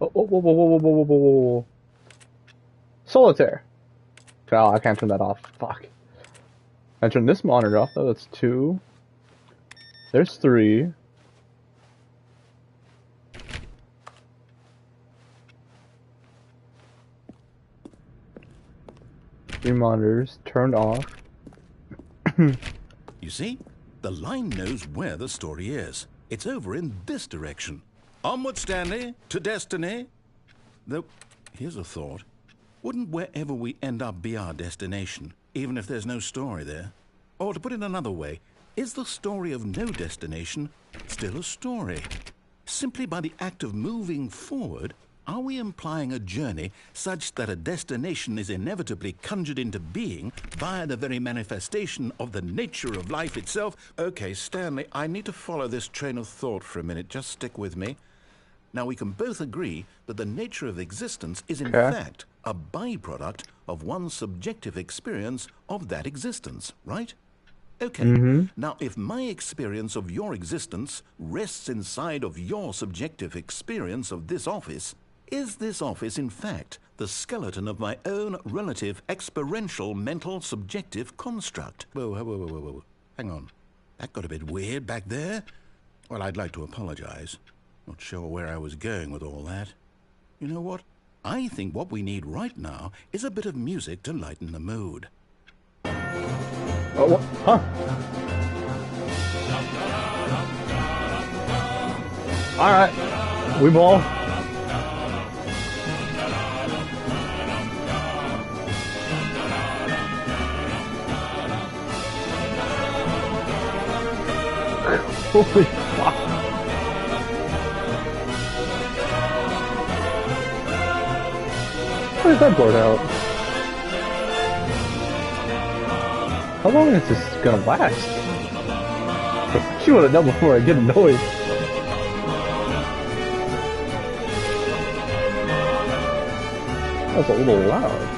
Oh, whoa, whoa, whoa, whoa, whoa, whoa, whoa, whoa. Solitaire. Oh, I can't turn that off. Fuck. I turn this monitor off, though. That's 2. There's 3. Three monitors turned off. You see? The line knows where the story is. It's over in this direction. Onward, Stanley, to destiny. Though, here's a thought. Wouldn't wherever we end up be our destination, even if there's no story there? Or to put it another way, is the story of no destination still a story? Simply by the act of moving forward, are we implying a journey such that a destination is inevitably conjured into being via the very manifestation of the nature of life itself? Okay, Stanley, I need to follow this train of thought for a minute. Just stick with me. Now, we can both agree that the nature of existence is in fact a byproduct of one's subjective experience of that existence, right? Okay, now if my experience of your existence rests inside of your subjective experience of this office, is this office in fact the skeleton of my own relative experiential mental subjective construct? Whoa, whoa, whoa, whoa, whoa. Hang on. That got a bit weird back there. Well, I'd like to apologize. Not sure where I was going with all that. You know what? I think what we need right now is a bit of music to lighten the mood. Oh, what? Huh? Alright. We ball. Holy fuck. Why is that board out? How long is this gonna last? She would have done before I get annoyed. That's a little loud.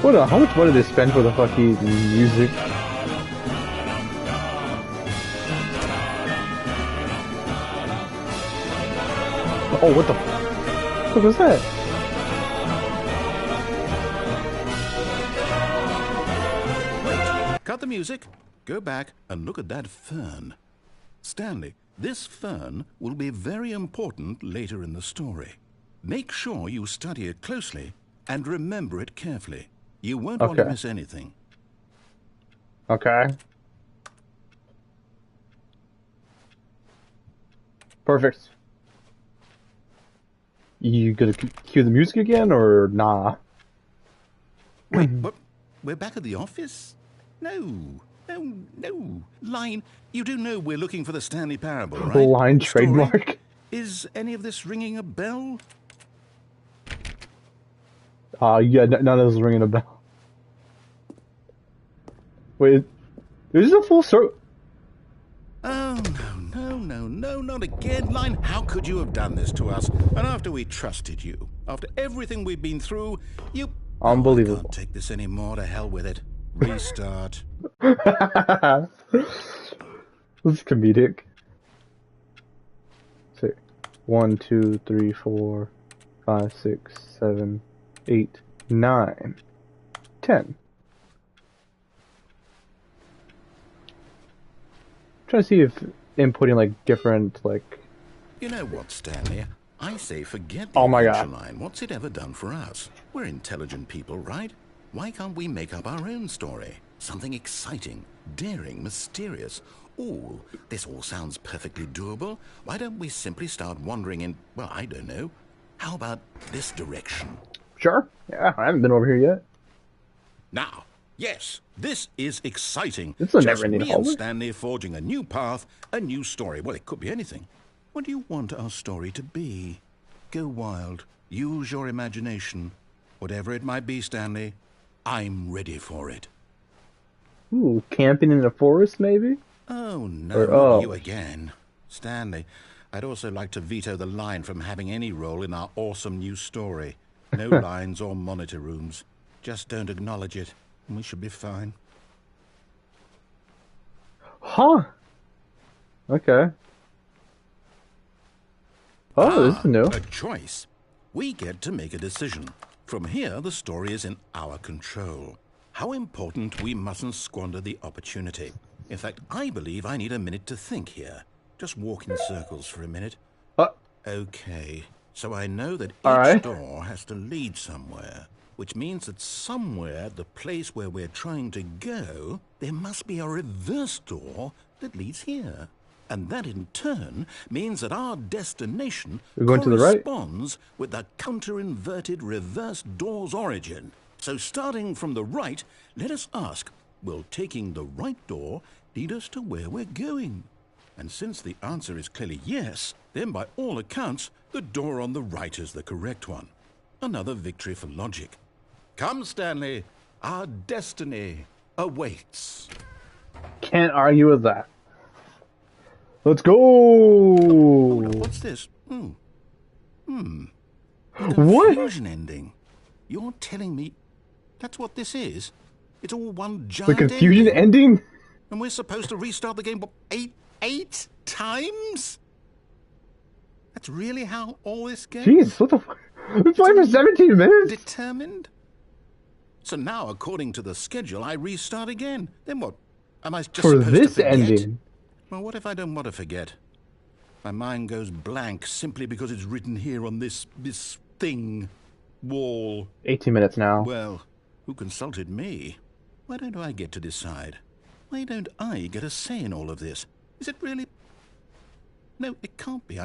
Hold on, how much money did they spend for the fucking music? Oh, what the fuck was that? Cut the music, go back and look at that fern. Stanley, this fern will be very important later in the story. Make sure you study it closely and remember it carefully. You won't want to miss anything. Okay. Perfect. You gonna cue the music again, or nah? Wait, what? We're back at the office? No. Line, you do know we're looking for the Stanley Parable, right? Line The story? trademark? Is any of this ringing a bell? Yeah, none of this is ringing a bell. Wait, is this a full circle? Oh, no, not again, Line. How could you have done this to us? And after we trusted you, after everything we've been through, you... Unbelievable. Oh, I can't take this anymore. To hell with it. Restart. This is comedic. Let's see. 1, 2, 3, 4, 5, 6, 7, 8, 9, 10. Trying to see if inputting like different like. You know what, Stanley? I say forget the Oh my adventure God. line. What's it ever done for us? We're intelligent people, right? Why can't we make up our own story? Something exciting, daring, mysterious. Ooh, this all sounds perfectly doable. Why don't we simply start wandering in, well, I don't know. How about this direction? Sure. Yeah, I haven't been over here yet. Now, yes, this is exciting. This is a Just never-ending me and hallway. Stanley forging a new path, a new story. Well, it could be anything. What do you want our story to be? Go wild. Use your imagination. Whatever it might be, Stanley, I'm ready for it. Ooh, camping in the forest, maybe? Oh, no, Or- not oh. you again. Stanley, I'd also like to veto the line from having any role in our awesome new story. No lines or monitor rooms. Just don't acknowledge it, and we should be fine. Huh. Okay. Oh, this is new. A choice. We get to make a decision. From here, the story is in our control. How important we mustn't squander the opportunity. In fact, I believe I need a minute to think here. Just walk in circles for a minute. Okay, so I know that All each right. door has to lead somewhere, which means that somewhere, the place where we're trying to go, there must be a reverse door that leads here. And that in turn means that our destination We're going to the right. corresponds with the counter-inverted reverse door's origin. So starting from the right, let us ask, will taking the right door lead us to where we're going? And since the answer is clearly yes, then by all accounts, the door on the right is the correct one. Another victory for logic. Come, Stanley, our destiny awaits. Can't argue with that. Let's go! What's this? What? Confusion ending. You're telling me that's what this is? It's all one The giant confusion ending? And we're supposed to restart the game, what, eight times? That's really how all this goes? Jeez, what the fuck? We played for 17 minutes? Determined? So now, according to the schedule, I restart again. Then what? Am I just For supposed this to forget? ending? Well, what if I don't want to forget? My mind goes blank simply because it's written here on this thing, wall. 18 minutes now. Well, who consulted me? Why don't I get to decide? Why don't I get a say in all of this? Is it really... No, it can't be.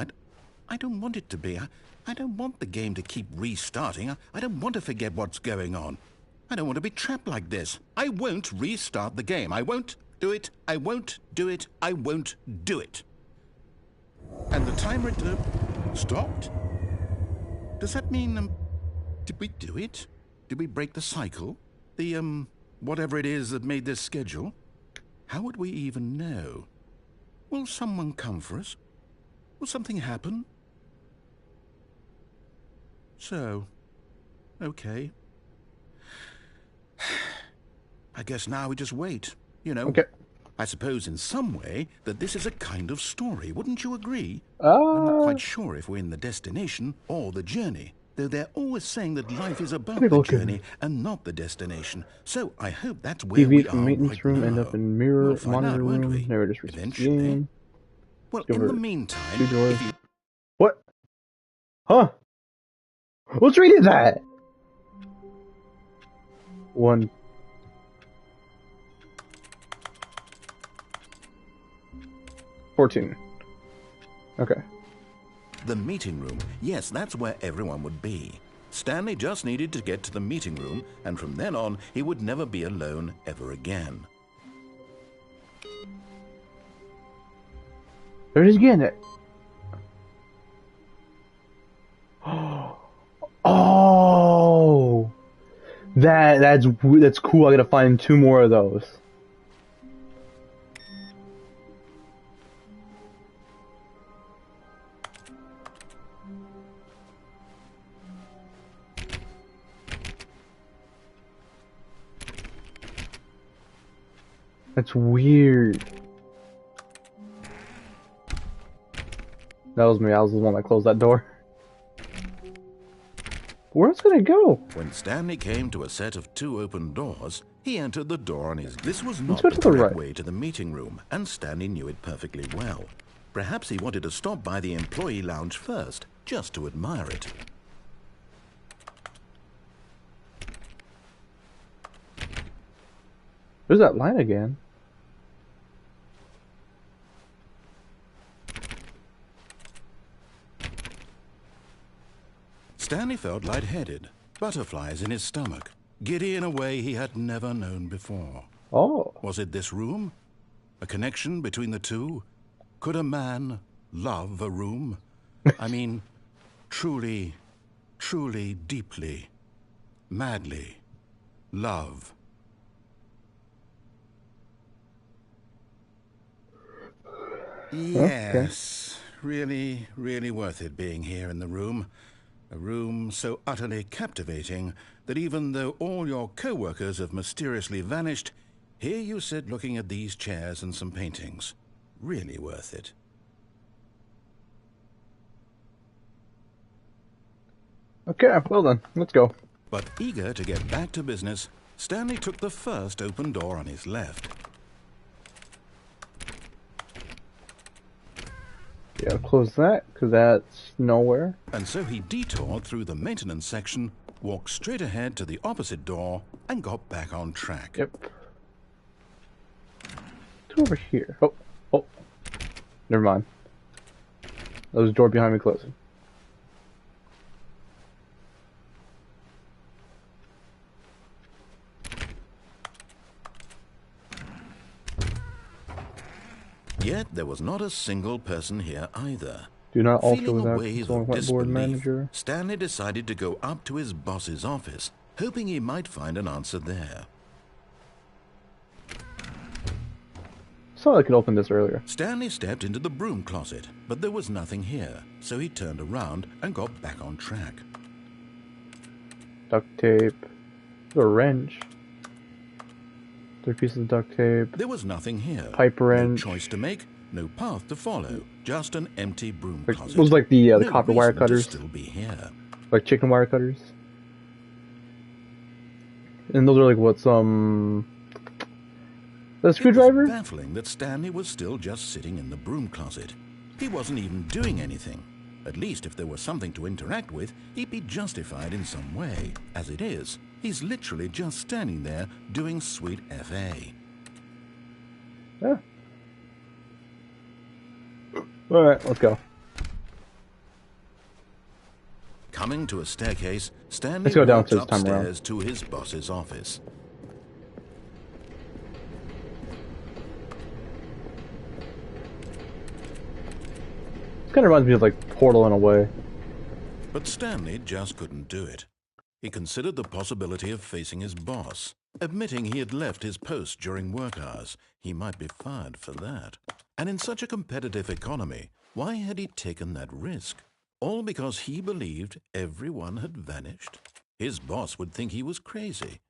I don't want it to be. I don't want the game to keep restarting. I don't want to forget what's going on. I don't want to be trapped like this. I won't restart the game. I won't do it. I won't do it. I won't do it. And the timer stopped? Does that mean, did we do it? Did we break the cycle? The, whatever it is that made this schedule? How would we even know? Will someone come for us? Will something happen? So, okay. I guess now we just wait, you know. Okay. I suppose in some way that this is a kind of story, wouldn't you agree? I'm not quite sure if we're in the destination or the journey, though they're always saying that life is about the journey and not the destination. So I hope that's where TV we from are maintenance right room, now. end up in mirror, We'll find monitor out, won't room, we? never just Eventually. Well, in the meantime, if you... What? Huh? What's reading that? 1. $14. Okay. The meeting room. Yes, that's where everyone would be. Stanley just needed to get to the meeting room, and from then on, he would never be alone ever again. There it is again. Oh, that's cool. I gotta find 2 more of those. That's weird. That was me. I was the one that closed that door. Where's it gonna go? When Stanley came to a set of 2 open doors, he entered the door on his... This was not go the to the correct right. way to the meeting room, and Stanley knew it perfectly well. Perhaps he wanted to stop by the employee lounge first, just to admire it. There's that line again. Stanley felt lightheaded, butterflies in his stomach, giddy in a way he had never known before. Oh. Was it this room? A connection between the two? Could a man love a room? I mean, truly, truly, deeply, madly love. Yes, really, really worth it being here in the room. A room so utterly captivating that even though all your co-workers have mysteriously vanished, here you sit looking at these chairs and some paintings. Really worth it. Okay, well then, let's go. But eager to get back to business, Stanley took the first open door on his left. Yeah, close that, because that's nowhere. And so he detoured through the maintenance section, walked straight ahead to the opposite door, and got back on track. Yep. What's over here? Oh. Never mind. There was a door behind me closing. Yet there was not a single person here either. Do not alter Feeling a without wave consulting of whiteboard disbelief, manager. Stanley decided to go up to his boss's office, hoping he might find an answer there. Saw I could open this earlier. Stanley stepped into the broom closet, but there was nothing here, so he turned around and got back on track. Duct tape. A wrench. 3 pieces of duct tape. There was nothing here. Pipe wrench. No choice to make, no path to follow, just an empty broom Like, closet. those like the No copper wire reason to cutters. still be here. Like chicken wire cutters. And those are like what, the screwdriver? It was baffling that Stanley was still just sitting in the broom closet. He wasn't even doing anything. At least if there was something to interact with, he'd be justified in some way. As it is, he's literally just standing there doing sweet FA. Yeah. Alright, let's go. Coming to a staircase, Stanley Let's go down walked to this time around. upstairs to his boss's office. This kind of reminds me of like Portal in a way. But Stanley just couldn't do it. He considered the possibility of facing his boss. Admitting he had left his post during work hours, he might be fired for that. And in such a competitive economy, why had he taken that risk? All because he believed everyone had vanished? His boss would think he was crazy.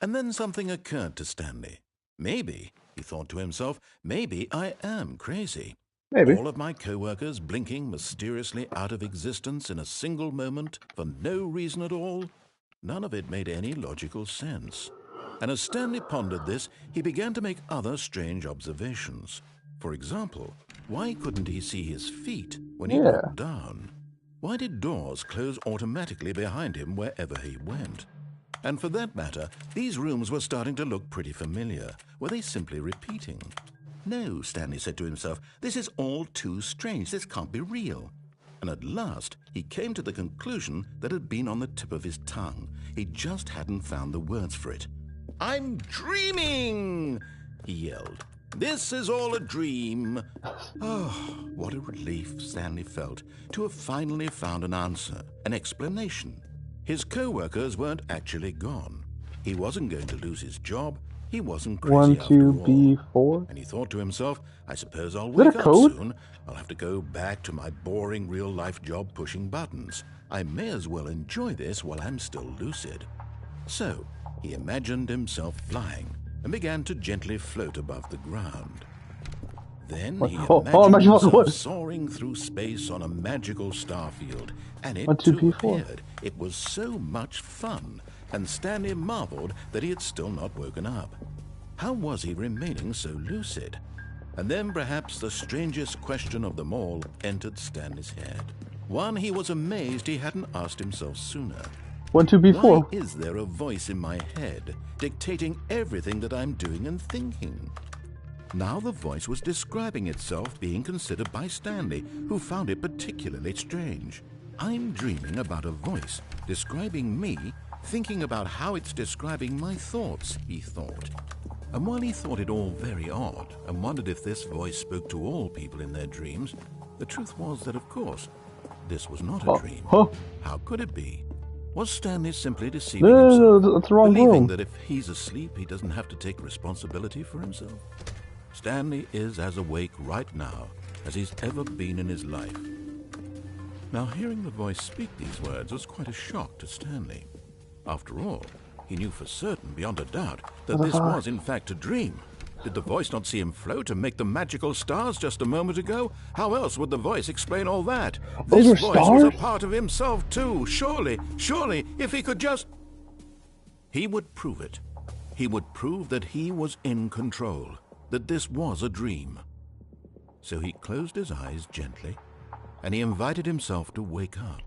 And then something occurred to Stanley. Maybe, he thought to himself, maybe I am crazy. Maybe. All of my co-workers blinking mysteriously out of existence in a single moment for no reason at all? None of it made any logical sense. And as Stanley pondered this, he began to make other strange observations. For example, why couldn't he see his feet when he walked down? Why did doors close automatically behind him wherever he went? And for that matter, these rooms were starting to look pretty familiar. Were they simply repeating? No, Stanley said to himself, this is all too strange. This can't be real. And at last, he came to the conclusion that had been on the tip of his tongue. He just hadn't found the words for it. I'm dreaming, he yelled. This is all a dream. Oh, what a relief Stanley felt to have finally found an answer, an explanation. His co-workers weren't actually gone. He wasn't going to lose his job. He wasn't crazy 1, 2, after B, all. 4. And he thought to himself, I suppose I'll Is that wake a up code? soon. I'll have to go back to my boring real-life job pushing buttons. I may as well enjoy this while I'm still lucid. So, he imagined himself flying and began to gently float above the ground. Then he imagined himself soaring through space on a magical starfield, and it 1, 2, too B4. appeared. It was so much fun, and Stanley marveled that he had still not woken up. How was he remaining so lucid? And then perhaps the strangest question of them all entered Stanley's head. One he was amazed he hadn't asked himself sooner. 1, 2, B4. Why is there a voice in my head dictating everything that I'm doing and thinking? Now the voice was describing itself being considered by Stanley, who found it particularly strange. I'm dreaming about a voice describing me, thinking about how it's describing my thoughts, he thought. And while he thought it all very odd and wondered if this voice spoke to all people in their dreams, the truth was that, of course, this was not a dream. How could it be? Was Stanley simply deceiving himself, No, that's the wrong believing room. that if he's asleep, he doesn't have to take responsibility for himself? Stanley is as awake right now as he's ever been in his life. Now, hearing the voice speak these words was quite a shock to Stanley. After all, he knew for certain, beyond a doubt, that this was in fact a dream. Did the voice not see him float and make the magical stars just a moment ago? How else would the voice explain all that? Those This were voice was a stars? part of himself too. Surely, if he could just... He would prove it. He would prove that he was in control, that this was a dream. So he closed his eyes gently, and he invited himself to wake up.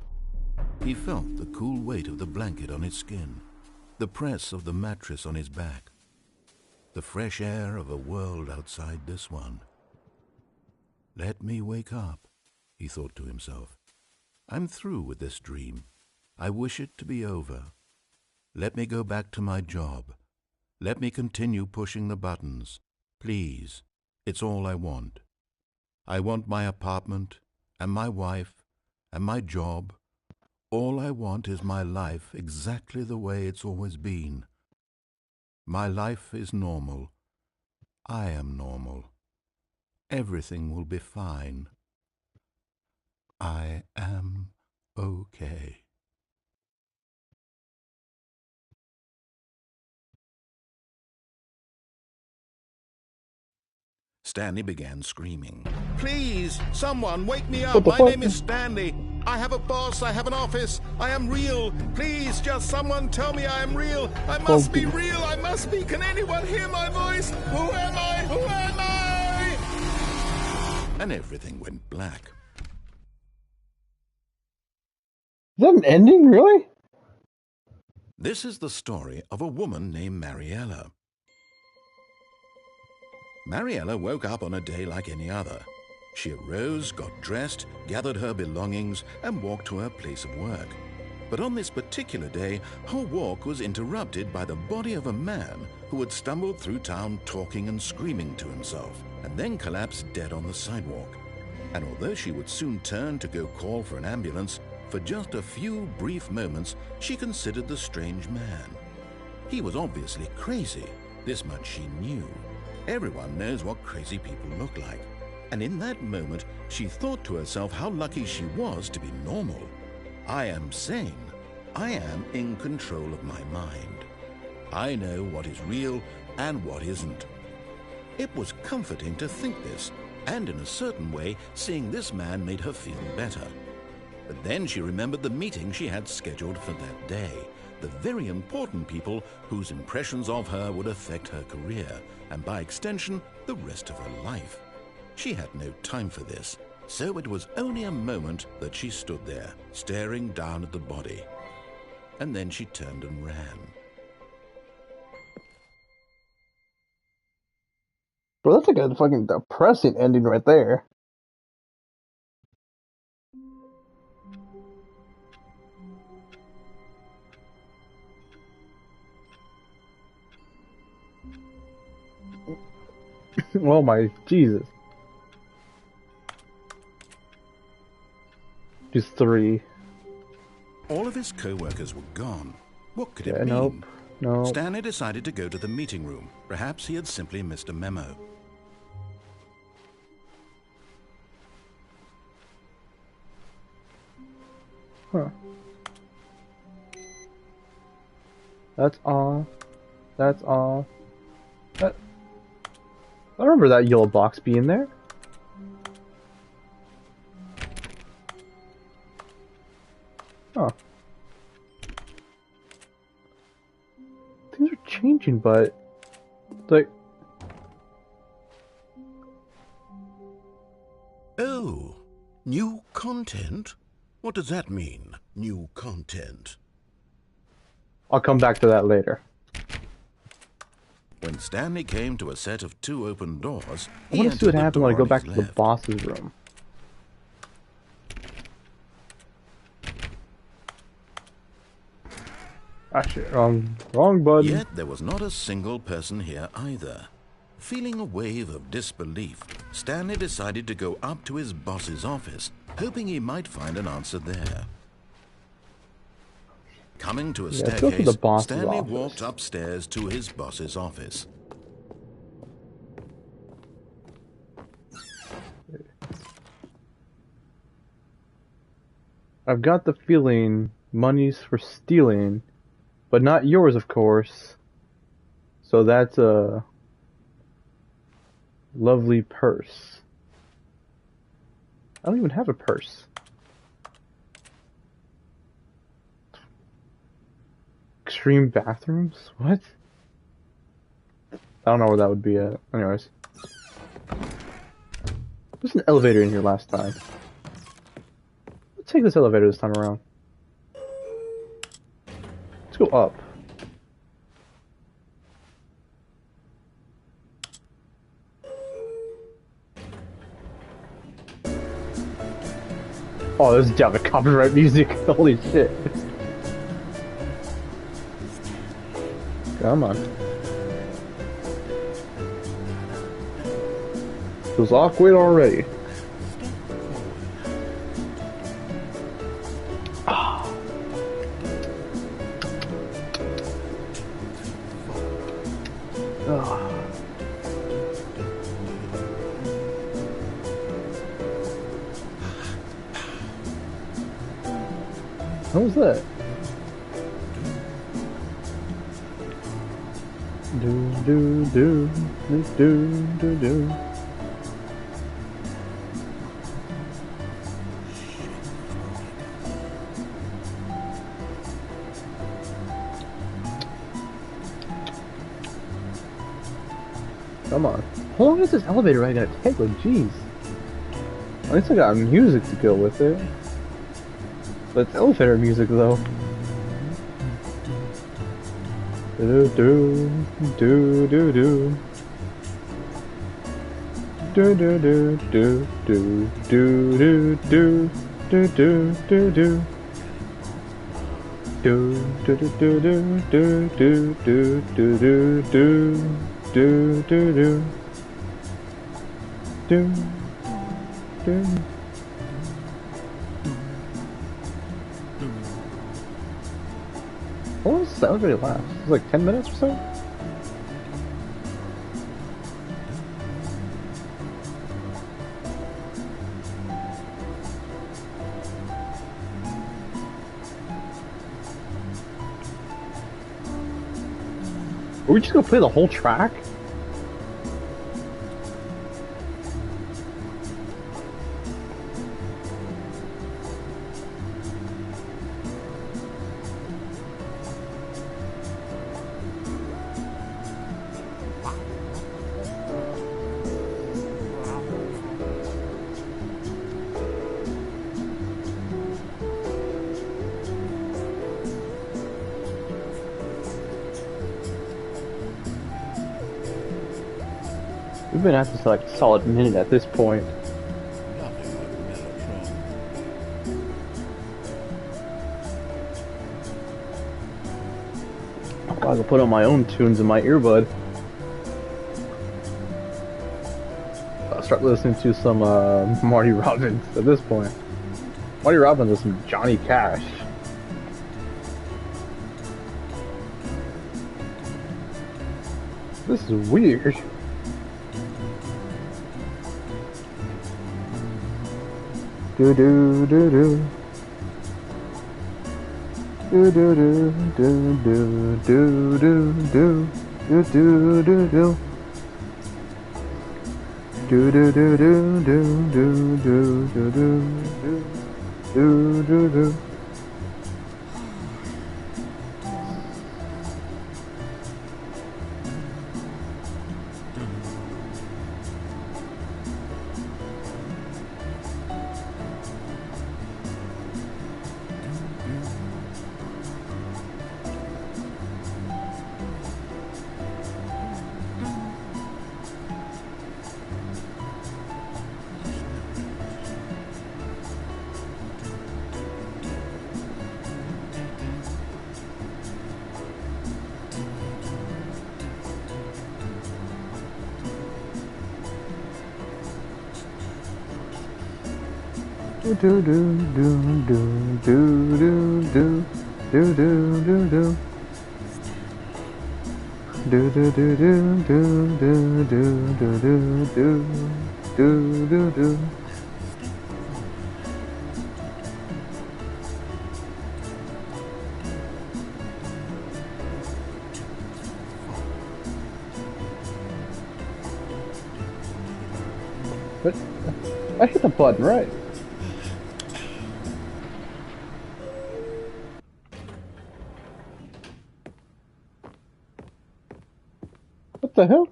He felt the cool weight of the blanket on his skin, the press of the mattress on his back, the fresh air of a world outside this one. Let me wake up, he thought to himself. I'm through with this dream. I wish it to be over. Let me go back to my job. Let me continue pushing the buttons. Please, it's all I want. I want my apartment, and my wife, and my job. All I want is my life exactly the way it's always been. My life is normal. I am normal. Everything will be fine. I am okay. Stanley began screaming. Please, someone wake me up. My name is Stanley. I have a boss. I have an office. I am real. Please, just someone tell me I am real. I must be real. I must be. Can anyone hear my voice? Who am I? Who am I? And everything went black. Is that an ending, really? This is the story of a woman named Mariella. Mariella woke up on a day like any other. She arose, got dressed, gathered her belongings, and walked to her place of work. But on this particular day, her walk was interrupted by the body of a man who had stumbled through town talking and screaming to himself, and then collapsed dead on the sidewalk. And although she would soon turn to go call for an ambulance, for just a few brief moments she considered the strange man. He was obviously crazy, this much she knew. Everyone knows what crazy people look like. And in that moment, she thought to herself how lucky she was to be normal. I am sane. I am in control of my mind. I know what is real and what isn't. It was comforting to think this, and in a certain way, seeing this man made her feel better. But then she remembered the meeting she had scheduled for that day, the very important people whose impressions of her would affect her career, and by extension, the rest of her life. She had no time for this, so it was only a moment that she stood there, staring down at the body. And then she turned and ran. Bro, that's like a fucking depressing ending right there. Oh my Jesus. Just 3. All of his co-workers were gone. What could it mean? Nope. No. Stanley decided to go to the meeting room. Perhaps he had simply missed a memo. Huh. That's all. That's all. I remember that yellow box being there. Huh. Things are changing, but like. Oh, new content? What does that mean, new content? I'll come back to that later. When Stanley came to a set of 2 open doors, I want to see what happens when I go back to the boss's room. Actually, wrong button. Yet there was not a single person here either. Feeling a wave of disbelief, Stanley decided to go up to his boss's office, hoping he might find an answer there. Coming to a staircase, Stanley walked upstairs to his boss's office. I've got the feeling money's for stealing, but not yours, of course. So that's a lovely purse. I don't even have a purse. Extreme bathrooms? What? I don't know where that would be at. Anyways. There's an elevator in here last time. Let's take this elevator this time around. Let's go up. Oh, this is definitely copyright music. Holy shit. Come on. Feels awkward already. What was that? Do. Come on. How long is this elevator ride gonna take? Like, jeez. At least I got music to go with it. But it's elevator music, though. Do. Do do do do do do do do do do do do do do. What was the elevator last? It was like 10 minutes or so? Are we just gonna play the whole track? We've been at this for like a solid minute at this point. I can put on my own tunes in my earbud. I'll start listening to some Marty Robbins at this point. Marty Robbins is some Johnny Cash. This is weird. Do do do do. Do do do do do do do do do do do do. Do do do do do do do do do do do do. Do do do do do do do do do do do. Do do do do do do do do do do do do. But I hit the button right. What the hell?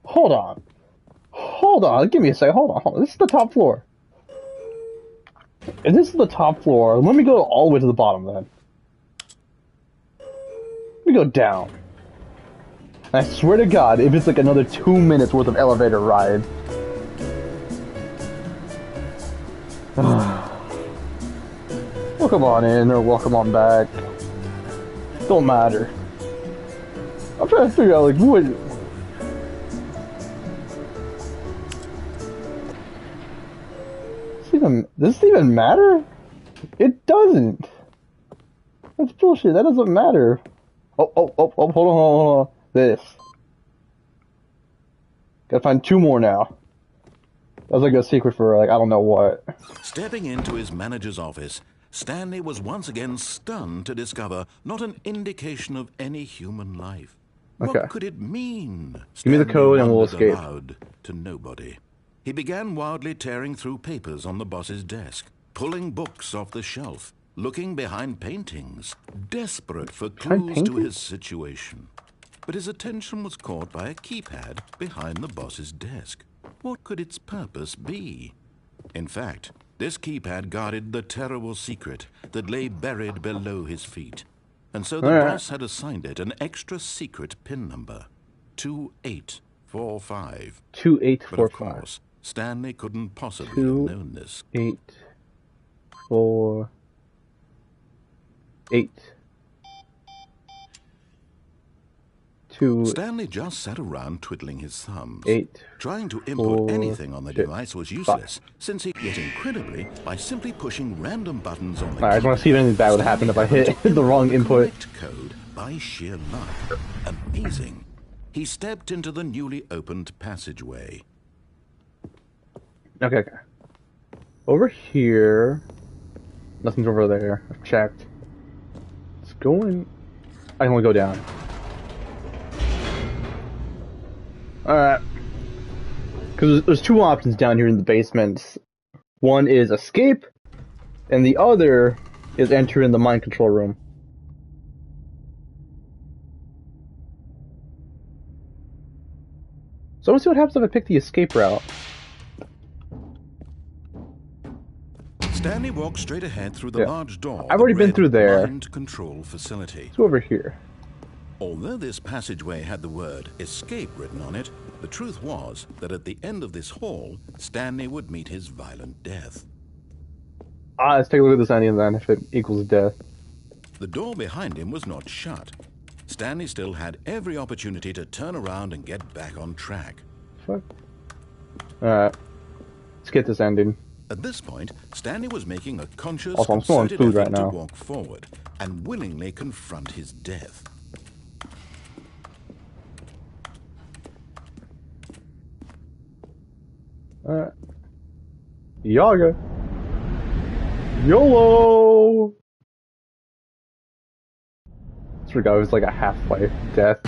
Hold on. Hold on. Give me a second. Hold on. Hold on. This is the top floor. If this is the top floor, let me go all the way to the bottom then. Let me go down. And I swear to God, if it's like another 2 minutes worth of elevator ride. Welcome on in or welcome on back. Don't matter. I'm trying to figure out, like, what... Does this even matter? It doesn't. That's bullshit. That doesn't matter. Oh, hold on. This. Gotta find 2 more now. That was like a secret for, like, I don't know what. Stepping into his manager's office, Stanley was once again stunned to discover not an indication of any human life. Okay. What could it mean? Give me the code and we'll escape. Aloud to nobody. He began wildly tearing through papers on the boss's desk, pulling books off the shelf, looking behind paintings, desperate for clues to his situation. But his attention was caught by a keypad behind the boss's desk. What could its purpose be? In fact, this keypad guarded the terrible secret that lay buried below his feet. And so the boss had assigned it an extra secret PIN number, 2845. 2845. But of course, Stanley couldn't possibly have known this. 2845. 8. 2. Stanley just sat around twiddling his thumbs. 8. Trying to input 4, anything on the 6, device was 5. useless, since yet incredibly, by simply pushing random buttons on the Alright, I just want to see if anything bad would happen if I hit the wrong input. correct code by sheer luck. Amazing. He stepped into the newly opened passageway. Okay. Over here. Nothing's over there. I've checked. It's going. I can only go down. Alright. Because there's 2 options down here in the basement. One is escape, and the other is enter in the mind control room. So let's see what happens if I pick the escape route. Stanley walked straight ahead through the large door. I've already been read through there. Mind control facility. Let's go over here. Although this passageway had the word escape written on it, the truth was that at the end of this hall, Stanley would meet his violent death. Let's take a look at this ending then, if it equals death. The door behind him was not shut. Stanley still had every opportunity to turn around and get back on track. Fuck. Alright. Let's get this ending. At this point, Stanley was making a conscious, Also, I'm still on concerted food right effort to now. walk forward and willingly confront his death. Alright. Yaga. YOLO! This guy was like a half-life death.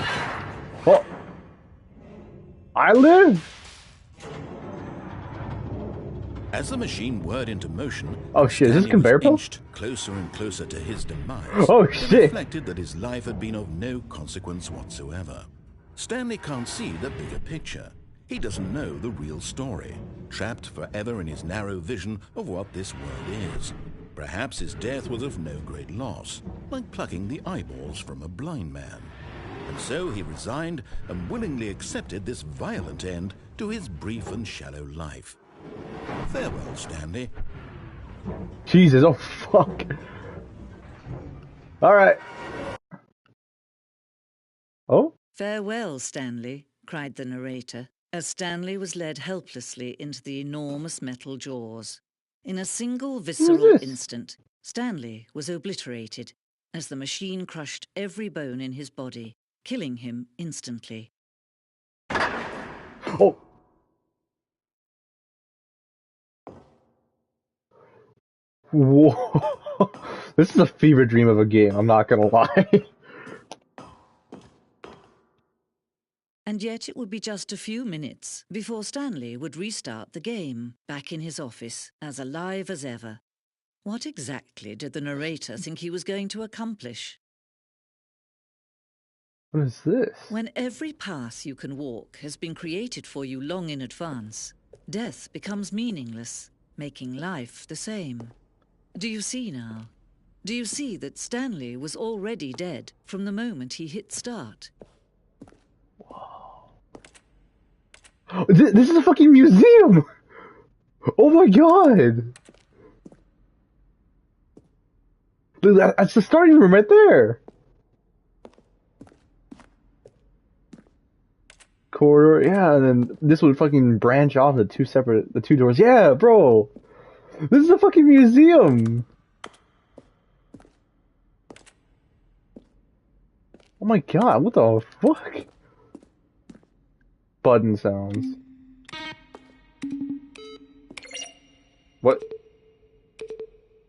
Oh! I live! As the machine whirred into motion, Oh shit, is this Stanley conveyor was belt? inched closer and closer to his demise. Oh It shit! reflected that his life had been of no consequence whatsoever. Stanley can't see the bigger picture. He doesn't know the real story, trapped forever in his narrow vision of what this world is. Perhaps his death was of no great loss, like plucking the eyeballs from a blind man. And so he resigned and willingly accepted this violent end to his brief and shallow life. Farewell, Stanley. Jesus, oh fuck. Alright. Oh? "Farewell, Stanley," cried the narrator, as Stanley was led helplessly into the enormous metal jaws. In a single visceral this? instant, Stanley was obliterated as the machine crushed every bone in his body, killing him instantly. Oh! Whoa! This is a fever dream of a game, I'm not gonna lie. And yet it would be just a few minutes before Stanley would restart the game, back in his office, as alive as ever. What exactly did the narrator think he was going to accomplish? What is this? When every path you can walk has been created for you long in advance, death becomes meaningless, making life the same. Do you see now? Do you see that Stanley was already dead from the moment he hit start? This is a fucking museum! Oh my god! Dude, that's the starting room right there! Corridor, yeah, and then this would fucking branch off the two doors. Yeah, bro! This is a fucking museum! Oh my god, what the fuck? Button sounds. What?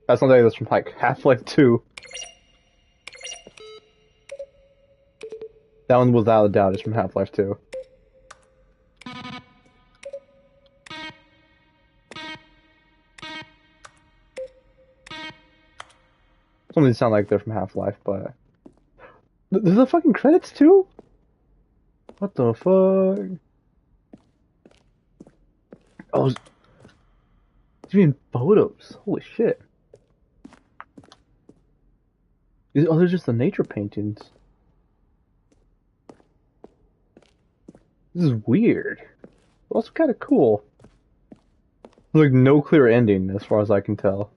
That's something that's from like Half-Life 2. That one without a doubt is from Half-Life 2. Some of these sound like they're from Half-Life, but... There's the fucking credits too? What the fuck? Oh, there's even photos. Holy shit. Oh, they're just the nature paintings. This is weird. But also kind of cool. There's like no clear ending as far as I can tell.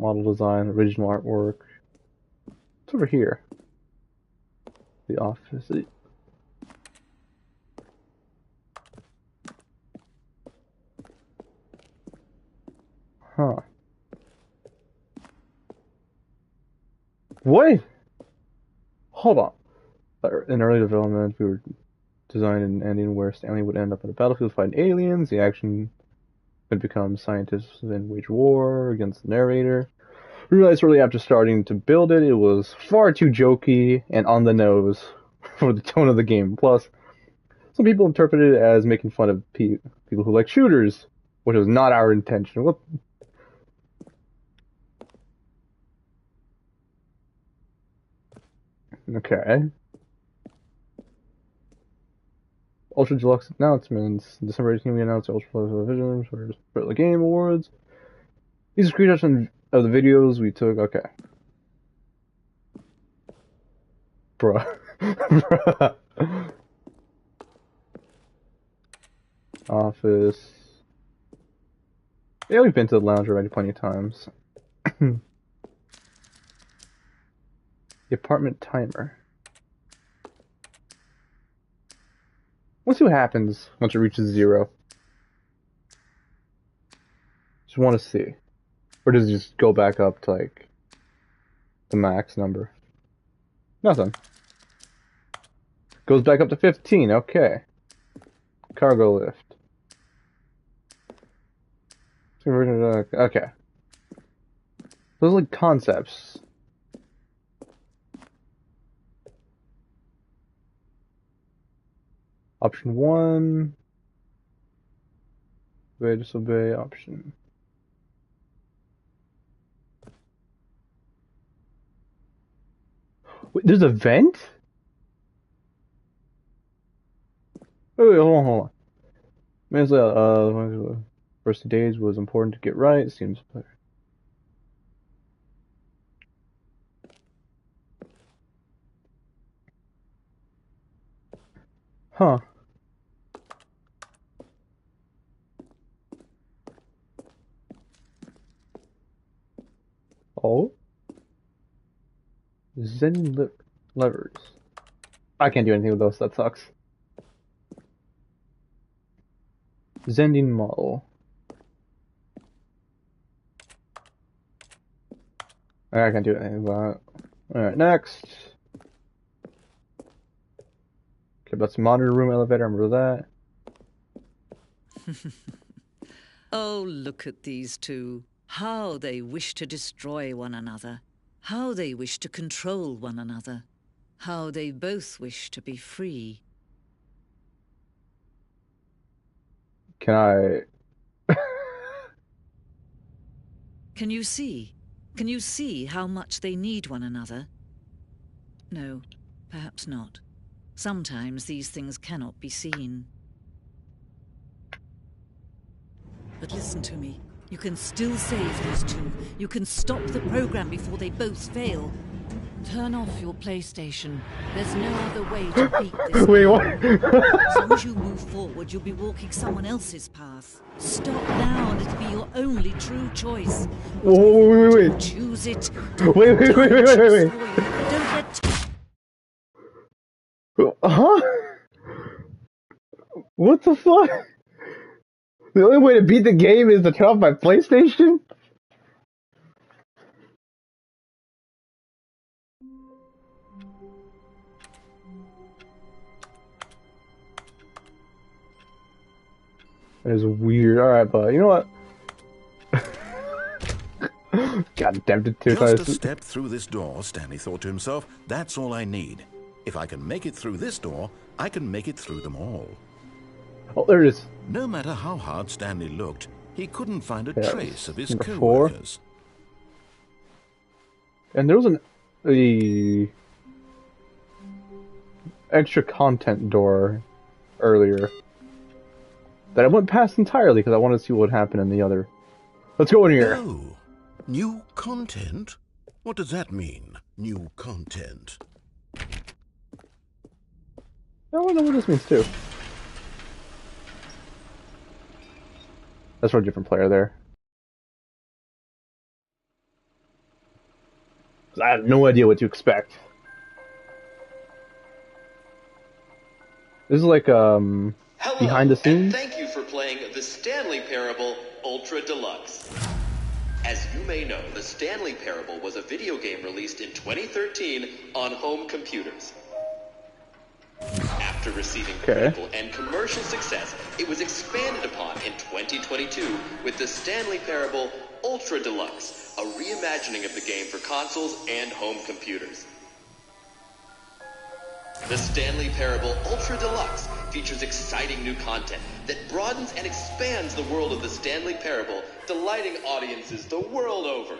Model design, original artwork. What's over here? The office. Huh. What? Hold on. In early development, we were designing an ending where Stanley would end up on the battlefield fighting aliens. The action would become scientists and wage war against the narrator. We realized shortly after starting to build it, it was far too jokey and on the nose for the tone of the game. Plus, some people interpreted it as making fun of people who like shooters, which was not our intention. What? Okay. Ultra Deluxe announcements. December 18th, we announced Ultra Deluxe Vision for the Game Awards. These are screenshots of the videos we took. Okay. Bruh. Bruh. Office. Yeah, we've been to the lounge already plenty of times. The apartment timer. Let's see what happens once it reaches 0. Just want to see. Or does it just go back up to, like, the max number? Nothing. Goes back up to 15, okay. Cargo lift. Okay. Those are like concepts. Option 1. Obey, disobey, option. Wait, there's a vent? Wait, hold on. First 2 days was important to get right. Seems better. Huh. Oh? Zen levers. I can't do anything with those, that sucks. Zending model. I can't do anything about it. Alright, next. Okay, that's monitor room elevator, remember that? Oh, look at these two. How they wish to destroy one another. How they wish to control one another. How they both wish to be free. Can I... Can you see? Can you see how much they need one another? No, perhaps not. Sometimes these things cannot be seen. But listen to me. You can still save these two. You can stop the program before they both fail. Turn off your PlayStation. There's no other way to beat this. Wait, what? As long as you move forward, you'll be walking someone else's path. Stop now and it'll be your only true choice. Wait. Choose it. Wait. Don't let... Huh? What the fuck? The only way to beat the game is to turn off my PlayStation? That is weird. Alright, but you know what? God damn it, Just a step through this door, Stanley thought to himself. That's all I need. If I can make it through this door, I can make it through them all. Oh, there it is. No matter how hard Stanley looked, he couldn't find a trace of his number co-workers. 4. And there was a extra content door earlier that I went past entirely because I wanted to see what would happen in the other. Let's go in here. Oh, new content? What does that mean, new content? I don't know what this means too. That's for a different player there. I have no idea what to expect. This is like behind Hello, the scenes. and thank you for playing the Stanley Parable Ultra Deluxe. As you may know, the Stanley Parable was a video game released in 2013 on home computers. After receiving critical and commercial success, it was expanded upon in 2022 with the Stanley Parable Ultra Deluxe, a reimagining of the game for consoles and home computers. The Stanley Parable Ultra Deluxe features exciting new content that broadens and expands the world of the Stanley Parable, delighting audiences the world over.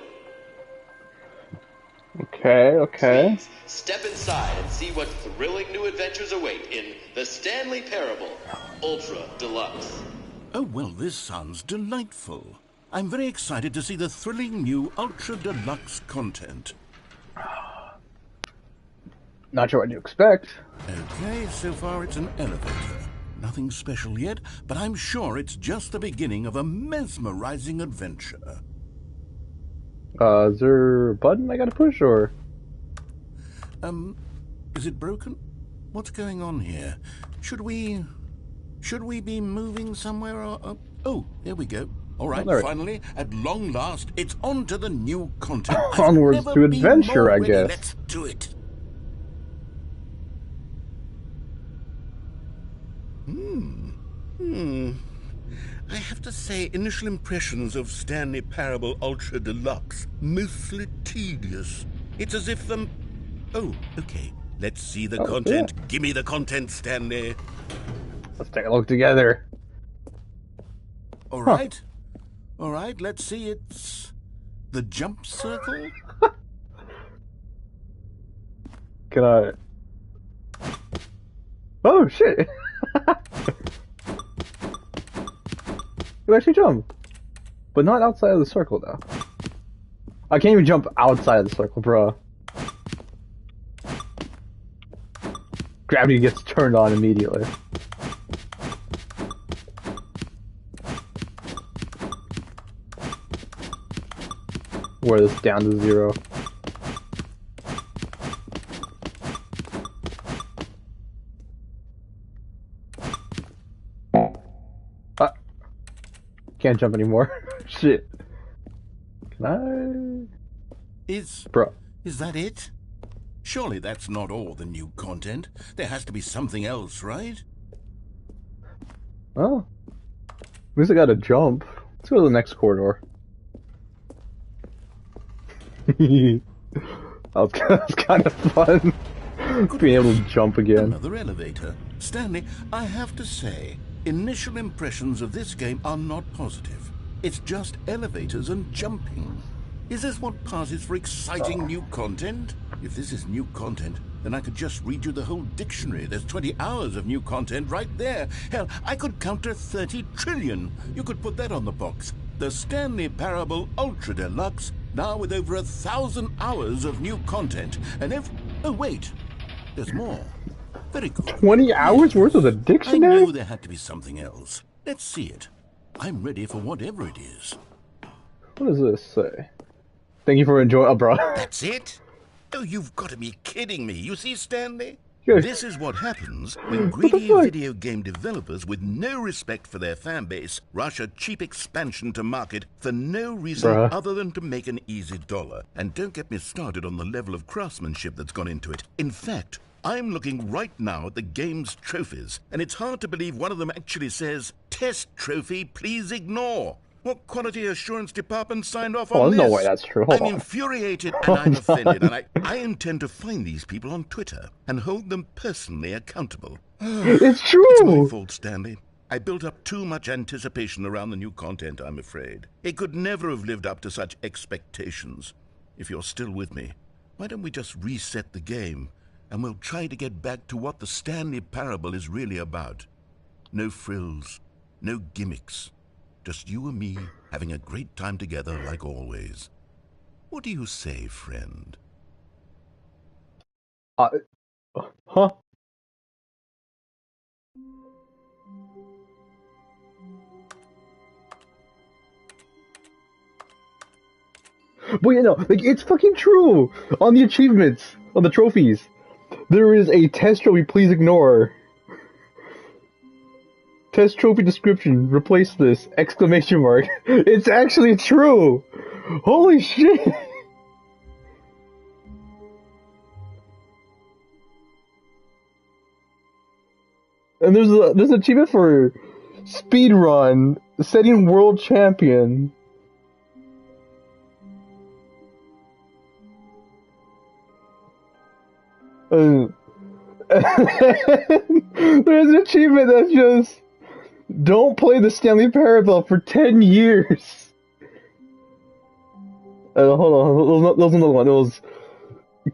Okay. Please step inside and see what thrilling new adventures await in the Stanley Parable Ultra Deluxe. Oh, well, this sounds delightful. I'm very excited to see the thrilling new Ultra Deluxe content. Not sure what to expect. Okay, so far it's an elevator. Nothing special yet, but I'm sure it's just the beginning of a mesmerizing adventure. Is there a button I gotta push, or? Is it broken? What's going on here? Should we be moving somewhere or... Oh, there we go. All right, finally, at long last, it's on to the new content. Onwards to adventure, I guess. Let's do it. I have to say, initial impressions of Stanley Parable Ultra Deluxe, mostly tedious. It's as if them... Oh, okay. Let's see the content. Yeah. Give me the content, Stanley. Let's take a look together. All right. All right, let's see. It's the jump circle. Can I... Oh, shit. You actually jump. But not outside of the circle, though. I can't even jump outside of the circle, bro. Gravity gets turned on immediately. Where this down to 0. Can't jump anymore. Shit. Can I? Bro. Is that it? Surely that's not all the new content. There has to be something else, right? Oh. At least I got to jump. Let's go to the next corridor. that was kind of fun. Being able to jump again. Another elevator. Stanley, I have to say, initial impressions of this game are not positive. It's just elevators and jumping. Is this what passes for exciting new content? If this is new content, then I could just read you the whole dictionary. There's 20 hours of new content right there. Hell, I could counter 30 trillion. You could put that on the box. The Stanley Parable Ultra Deluxe, now with over 1,000 hours of new content. And if... Oh, wait. There's more. Very good. 20 hours worth of the dictionary? I knew there had to be something else. Let's see it. I'm ready for whatever it is. What does this say? Thank you for enjoying... Oh, bro. That's it? Oh, you've got to be kidding me. You see, Stanley? Good. This is what happens when greedy video game developers with no respect for their fan base rush a cheap expansion to market for no reason other than to make an easy dollar. And don't get me started on the level of craftsmanship that's gone into it. In fact, I'm looking right now at the game's trophies, and it's hard to believe one of them actually says, "Test trophy, please ignore." What quality assurance department signed off on this? Oh, there's no way that's true. Hold I'm on. infuriated and I'm offended, and I intend to find these people on Twitter and hold them personally accountable. It's true! It's my fault, Stanley. I built up too much anticipation around the new content, I'm afraid. It could never have lived up to such expectations. If you're still with me, why don't we just reset the game, and we'll try to get back to what the Stanley Parable is really about. No frills, no gimmicks. Just you and me having a great time together like always. What do you say, friend? Huh? But you know, like, it's fucking true! On the achievements, on the trophies, there is a test trophy, please ignore. Test trophy description, replace this, exclamation mark. It's actually true! Holy shit! And there's an achievement for speedrun, setting world champion. There's an achievement that's just don't play the Stanley Parable for 10 years. Hold on, there was another one. It was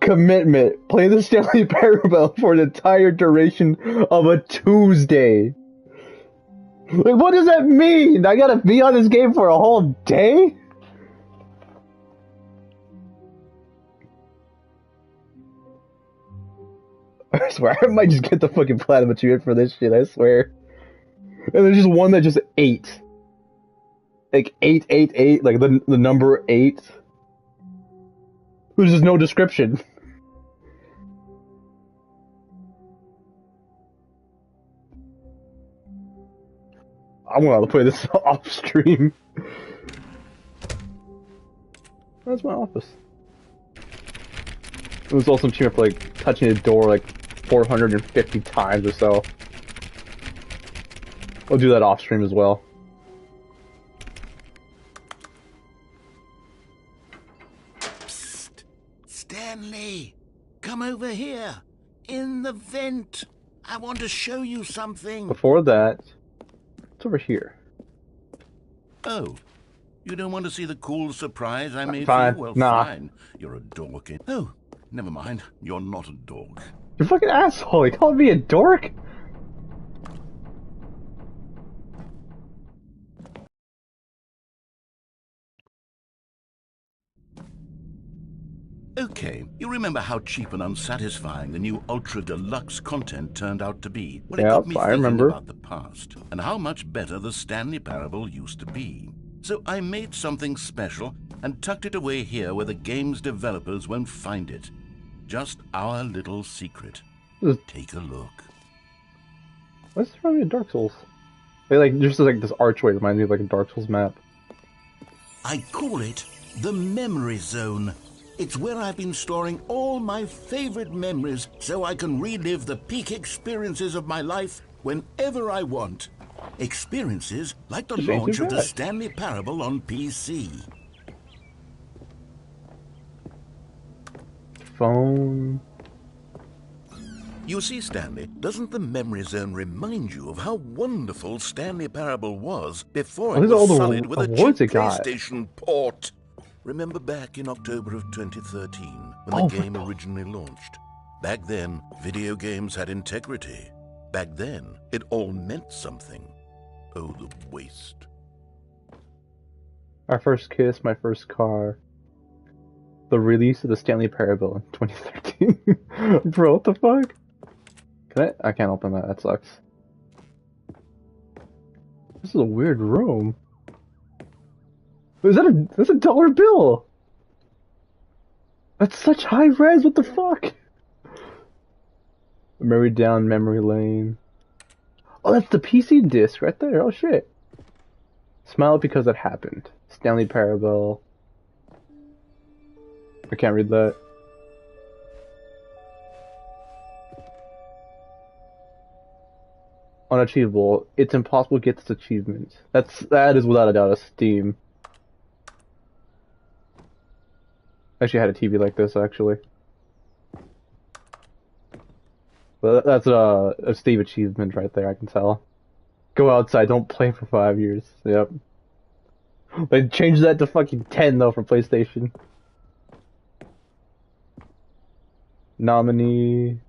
commitment. Play the Stanley Parable for the entire duration of a Tuesday. Like, what does that mean? I gotta be on this game for a whole day? I swear, I might just get the fucking platinum achievement for this shit, I swear. And there's just one that just 8. Like 888, like the number 8. There's just no description. I want to play this off stream. That's my office. It was also cheap for like touching the door like 450 times or so. I'll do that off stream as well. Psst. Stanley, come over here. In the vent. I want to show you something. Before that, it's over here. Oh, you don't want to see the cool surprise I made Fine. for you? Well, Nah. fine. You're a dork. Oh, never mind. You're not a dog. You're a fucking asshole. You called me a dork? Okay, you remember how cheap and unsatisfying the new Ultra Deluxe content turned out to be? Well, it Yeah, got me I thinking remember. about the past and how much better the Stanley Parable used to be. So I made something special and tucked it away here where the game's developers won't find it. Just our little secret. Take a look. What's wrong with Dark Souls? They like just like this archway reminds me of like a Dark Souls map. I call it the Memory Zone. It's where I've been storing all my favorite memories so I can relive the peak experiences of my life whenever I want. Experiences like the This ain't launch too of the bad. Stanley Parable on PC. Phone. You see, Stanley, doesn't the Memory Zone remind you of how wonderful Stanley Parable was before Oh, it these are all was the solid with a awards cheap it got. PlayStation port? Remember back in October of 2013 when Oh, the game originally launched? Back then, video games had integrity. Back then, it all meant something. Oh, the waste. Our first kiss, my first car. The release of the Stanley Parable in 2013. Bro, what the fuck? Can I can't open that. That sucks. This is a weird room. That's a dollar bill. That's such high res. What the fuck? Memory down, memory lane. Oh, that's the PC disc right there. Oh shit. Smile because it happened. Stanley Parable. I can't read that. Unachievable. It's impossible to get this achievement. That is without a doubt a Steam. Actually, I had a TV like this actually. But that's a Steam achievement right there. I can tell. Go outside. Don't play for 5 years. Yep. They changed that to fucking 10 though for PlayStation. Nominee,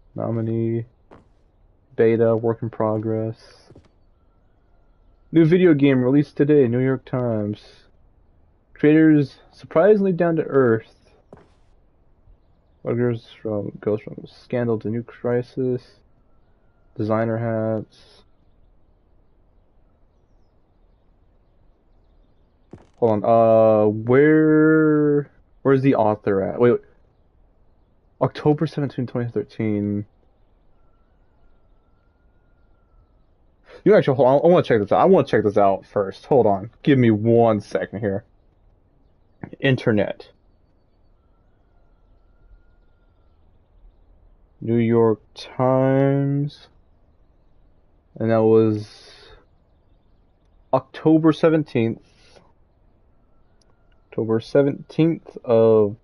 beta, work in progress. New video game released today, New York Times. Creators surprisingly down to earth. What goes from scandal to new crisis. Designer hats. Hold on, where Where's the author at? Wait. October 17, 2013. You actually hold on. I want to check this out. I want to check this out first. Hold on. Give me 1 second here. Internet. New York Times. And that was October 17th. October 17th of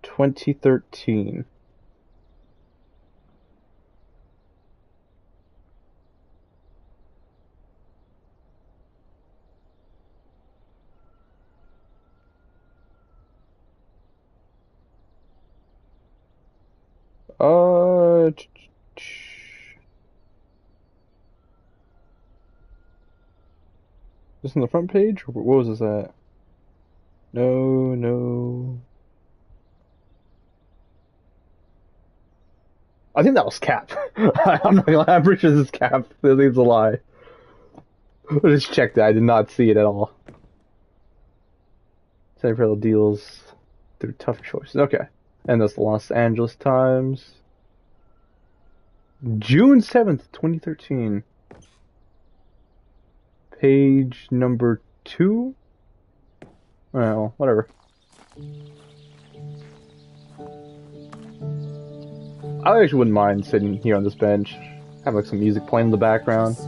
2013. This on the front page? Or what was this at? No. I think that was Cap. I'm not gonna lie, I'm pretty sure this is Cap. I think it's a lie. I just checked it. I did not see it at all. Several deals through tough choices. Okay. And that's the Los Angeles Times. June 7th, 2013. Page number 2? Well, whatever. I actually wouldn't mind sitting here on this bench, have like some music playing in the background.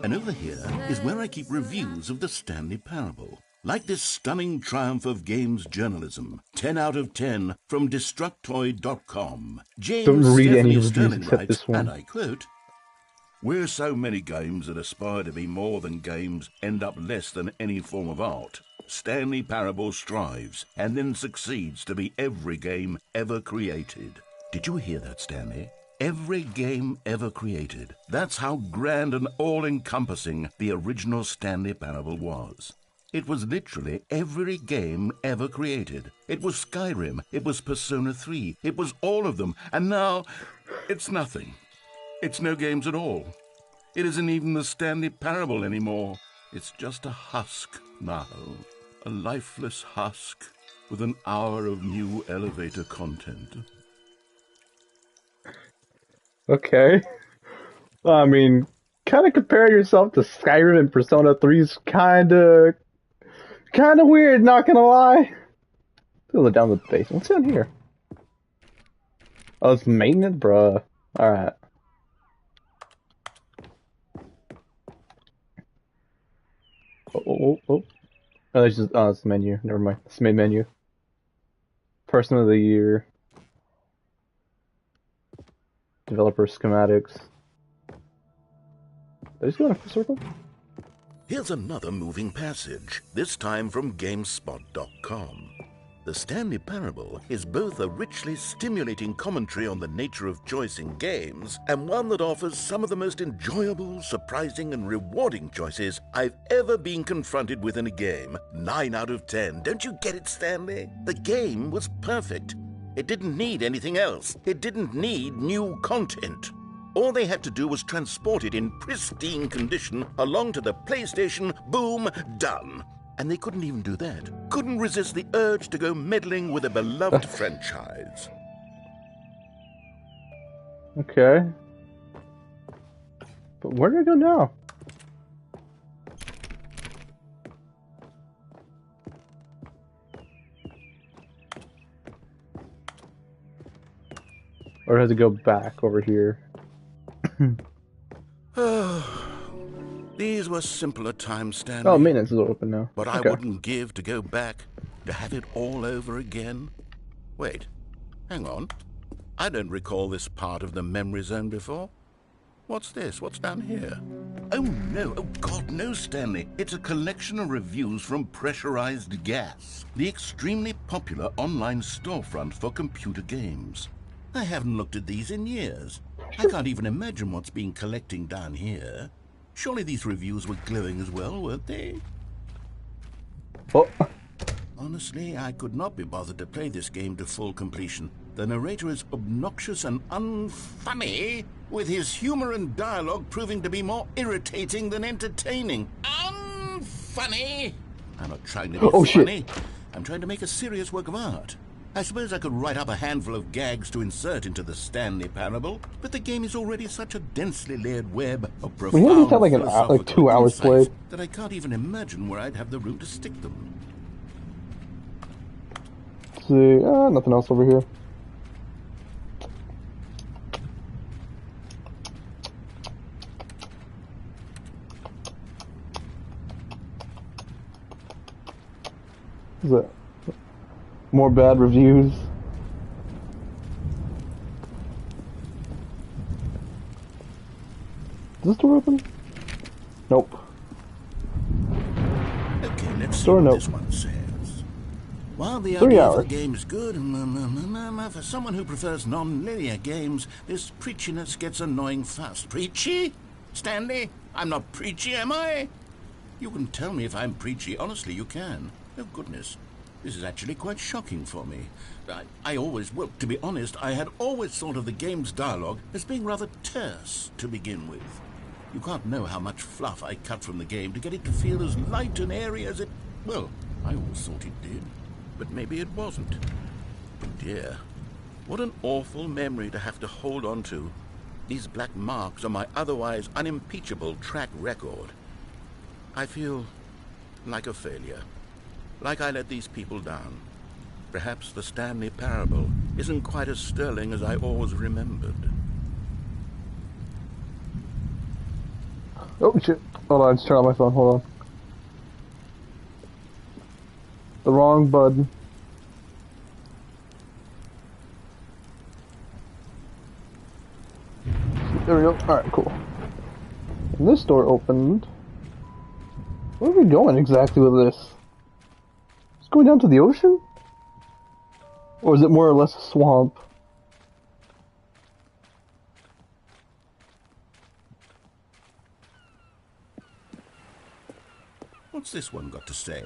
And over here is where I keep reviews of the Stanley Parable. Like this stunning triumph of games journalism, 10 out of 10 from Destructoid.com. James Don't read Stephanie any reviews Sterling except writes, this one. and I quote, "Where so many games that aspire to be more than games end up less than any form of art, Stanley Parable strives and then succeeds to be every game ever created." Did you hear that, Stanley? Every game ever created. That's how grand and all-encompassing the original Stanley Parable was. It was literally every game ever created. It was Skyrim, it was Persona 3, it was all of them, and now it's nothing. It's no games at all. It isn't even the Stanley Parable anymore. It's just a husk now. A lifeless husk with an hour of new elevator content. Okay. I mean, kind of compare yourself to Skyrim and Persona 3 is kind of weird, not gonna lie. Go down the basement. What's down here? Oh, it's maintenance? Bruh. Alright. Oh. Oh, it's just, it's the menu. Never mind. It's the main menu. Person of the year. Developer schematics. Did I just go in a circle? Here's another moving passage, this time from GameSpot.com. The Stanley Parable is both a richly stimulating commentary on the nature of choice in games and one that offers some of the most enjoyable, surprising, and rewarding choices I've ever been confronted with in a game. 9 out of 10. Don't you get it, Stanley? The game was perfect. It didn't need anything else. It didn't need new content. All they had to do was transport it in pristine condition along to the PlayStation. Boom, done. And they couldn't even do that. Couldn't resist the urge to go meddling with a beloved franchise. Okay. But where do I go now? Or has it go back over here? These were simpler times, Stanley. Oh, maintenance is open now. But Okay. I wouldn't give to go back, to have it all over again. Wait, hang on. I don't recall this part of the memory zone before. What's this? What's down here? Oh, no. Oh, God, no, Stanley. It's a collection of reviews from Pressurized Gas, the extremely popular online storefront for computer games. I haven't looked at these in years. I can't even imagine what's been collecting down here. Surely these reviews were glowing as well, weren't they? Oh. Honestly, I could not be bothered to play this game to full completion. The narrator is obnoxious and unfunny, with his humor and dialogue proving to be more irritating than entertaining. Unfunny! I'm not trying to be funny. I'm trying to make a serious work of art. I suppose I could write up a handful of gags to insert into the Stanley Parable, but the game is already such a densely layered web of profound philosophical 2 hours insights played. that I can't even imagine where I'd have the room to stick them. Let's see, nothing else over here. Is it more bad reviews? Is this door open? Nope. Okay, let's see Door what nope. this one says. While the 3 idea of a hours. game is good, for someone who prefers non-linear games, this preachiness gets annoying fast. Preachy? Stanley? I'm not preachy, am I? You can tell me if I'm preachy. Honestly, you can. Oh, goodness. This is actually quite shocking for me. Well, to be honest, I had always thought of the game's dialogue as being rather terse to begin with. You can't know how much fluff I cut from the game to get it to feel as light and airy as it... Well, I always thought it did. But maybe it wasn't. Oh dear. What an awful memory to have to hold on to. These black marks on my otherwise unimpeachable track record. I feel like a failure. Like I let these people down. Perhaps the Stanley Parable isn't quite as sterling as I always remembered. Oh shit. Hold on, just turn on my phone, hold on. The wrong button. There we go. Alright, cool. And this door opened. Where are we going exactly with this? Is it going down to the ocean? Or is it more or less a swamp? What's this one got to say?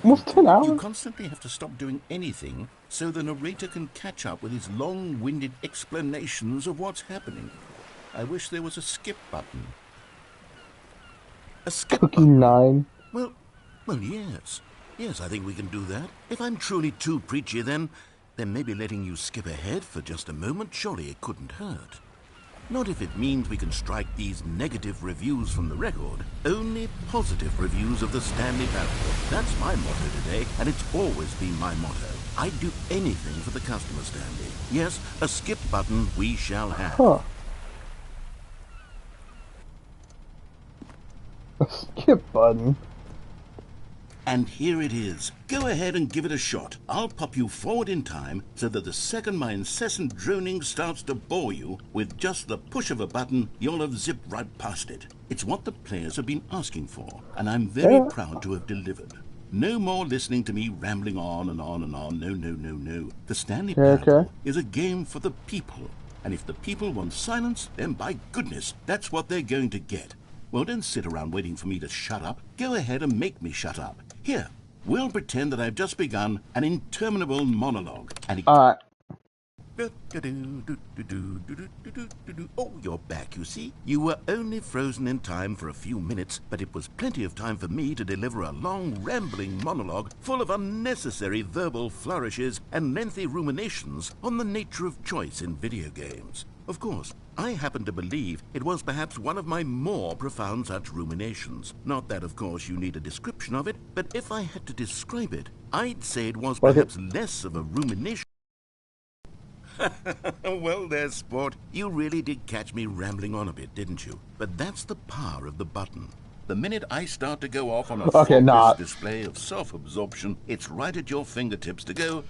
Almost 10 hours? You constantly have to stop doing anything so the narrator can catch up with his long-winded explanations of what's happening. I wish there was a skip button. A skip Cookie button? 9. Well, yes. Yes, I think we can do that. If I'm truly too preachy, then maybe letting you skip ahead for just a moment, surely it couldn't hurt. Not if it means we can strike these negative reviews from the record. Only positive reviews of the Stanley Parable. That's my motto today, and it's always been my motto. I'd do anything for the customer, Stanley. Yes, a skip button we shall have. Huh. A skip button. And here it is. Go ahead and give it a shot. I'll pop you forward in time so that the second my incessant droning starts to bore you, with just the push of a button, you'll have zipped right past it. It's what the players have been asking for, and I'm very proud to have delivered. No more listening to me rambling on and on and on. No. The Stanley Parable is a game for the people. And if the people want silence, then by goodness, that's what they're going to get. Well, don't sit around waiting for me to shut up. Go ahead and make me shut up. Here, we'll pretend that I've just begun an interminable monologue. And Alright. Oh, you're back, you see. You were only frozen in time for a few minutes, but it was plenty of time for me to deliver a long, rambling monologue full of unnecessary verbal flourishes and lengthy ruminations on the nature of choice in video games. Of course, I happen to believe it was perhaps one of my more profound such ruminations. Not that, of course, you need a description of it, but if I had to describe it, I'd say it was perhaps less of a rumination. Well there, sport. You really did catch me rambling on a bit, didn't you? But that's the power of the button. The minute I start to go off on a thoughtless display of self-absorption, it's right at your fingertips to go...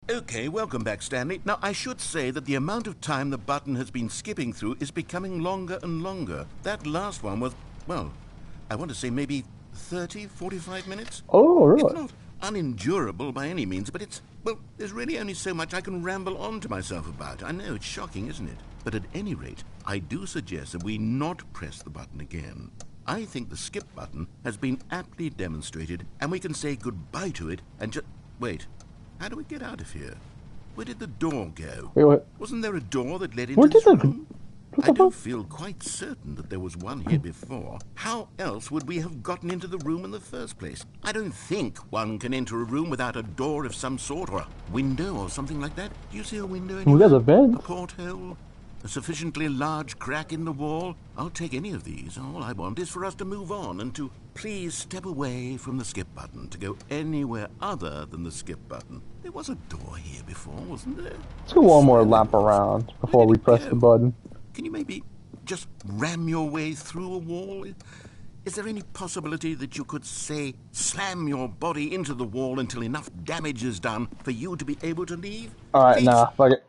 Okay, welcome back, Stanley. Now, I should say that the amount of time the button has been skipping through is becoming longer and longer. That last one was, well, I want to say maybe 30, 45 minutes. Oh, really? It's not unendurable by any means, but it's, well, there's really only so much I can ramble on to myself about. I know, it's shocking, isn't it? But at any rate, I do suggest that we not press the button again. I think the skip button has been aptly demonstrated, and we can say goodbye to it and just... Wait. How do we get out of here? Where did the door go? Wait, what? Wasn't there a door that led into this room? I do feel quite certain that there was one here before. How else would we have gotten into the room in the first place? I don't think one can enter a room without a door of some sort, or a window, or something like that. Do you see a window anywhere? We got the bed. A porthole? A sufficiently large crack in the wall? I'll take any of these. All I want is for us to move on and to please step away from the skip button, to go anywhere other than the skip button. There was a door here before, wasn't there? Let's go one more lap around before we press the button. Can you maybe just ram your way through a wall? Is there any possibility that you could, say, slam your body into the wall until enough damage is done for you to be able to leave? Alright, nah, fuck it.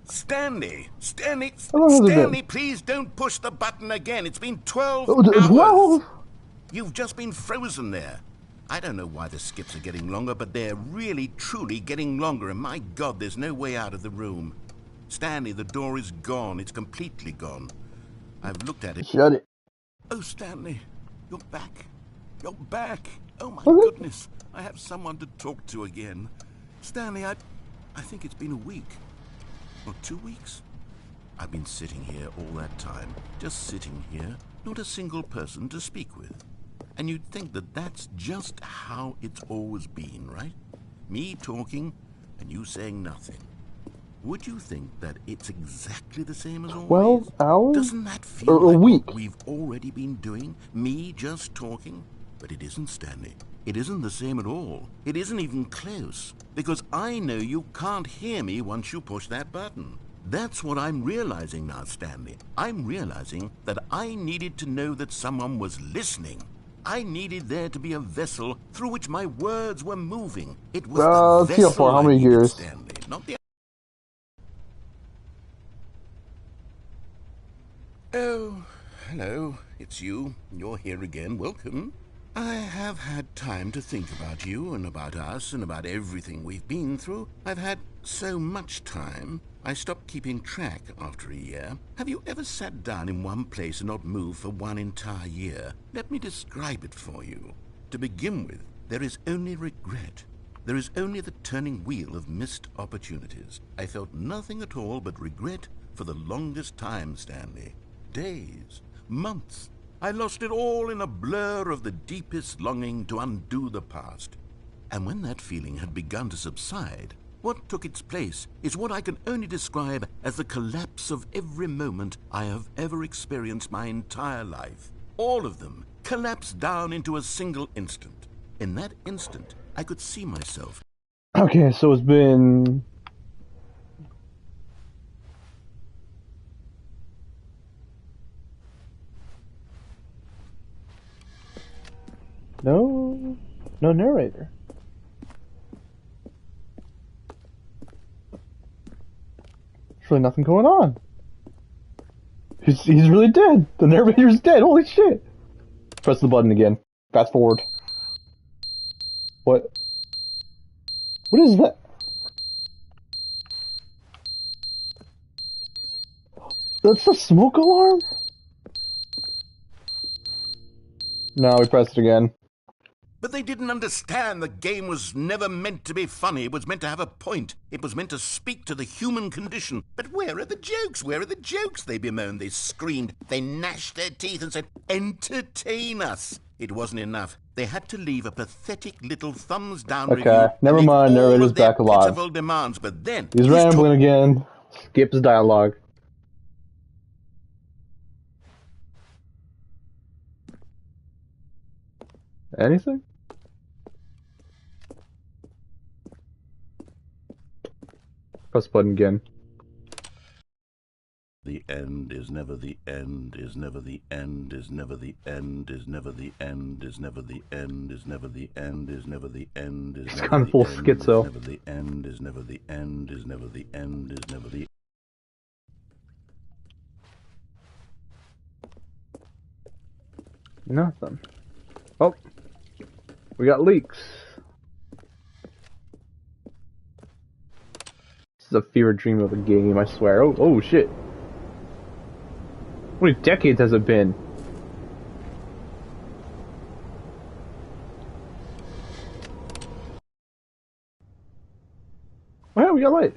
Stanley, Stanley, please don't push the button again. It's been 12 Oh, hours. 12? You've just been frozen there. I don't know why the skips are getting longer, but they're really, truly getting longer, and my God, there's no way out of the room. Stanley, the door is gone. It's completely gone. I've looked at it. Shut it. Oh, Stanley, you're back. You're back. Oh, my goodness. I have someone to talk to again. Stanley, I think it's been a week. Or 2 weeks. I've been sitting here all that time. Just sitting here. Not a single person to speak with. And you'd think that that's just how it's always been, right? Me talking and you saying nothing. Would you think that it's exactly the same as always? 12 hours? Doesn't that feel Or a like week? what we've already been doing? Me just talking? But it isn't, Stanley. It isn't the same at all. It isn't even close. Because I know you can't hear me once you push that button. That's what I'm realizing now, Stanley. I'm realizing that I needed to know that someone was listening. I needed there to be a vessel through which my words were moving. It was the vessel for how many I needed, years? Stanley, not the... Oh, hello. It's you. You're here again. Welcome. I have had time to think about you and about us and about everything we've been through. I've had so much time, I stopped keeping track after a year. Have you ever sat down in one place and not moved for one entire year? Let me describe it for you. To begin with, there is only regret. There is only the turning wheel of missed opportunities. I felt nothing at all but regret for the longest time, Stanley. Days, months. I lost it all in a blur of the deepest longing to undo the past. And when that feeling had begun to subside, what took its place is what I can only describe as the collapse of every moment I have ever experienced my entire life. All of them collapsed down into a single instant. In that instant, I could see myself. Okay, so it's been... No narrator. There's really nothing going on. He's really dead. The narrator's dead. Holy shit. Press the button again. Fast forward. What is that? That's a smoke alarm? No, we pressed it again. But they didn't understand the game was never meant to be funny. It was meant to have a point. It was meant to speak to the human condition. But where are the jokes? Where are the jokes? They bemoaned, they screamed, they gnashed their teeth and said, entertain us. It wasn't enough. They had to leave a pathetic little thumbs down review. Okay, never mind, narrator's back alive. Pitiful demands, but then He's rambling again. Skips dialogue. Anything? Press button again. The end is never the end, is never the end, is never the end, is never the end, is never the end, is never the end, is never the end, is He's kind of full schizo. never the end, is never the end, is never the end, is never the Nothing. Oh. We got leaks. This is a fever dream of a game, I swear. Oh shit. How many decades has it been? Well, we got light.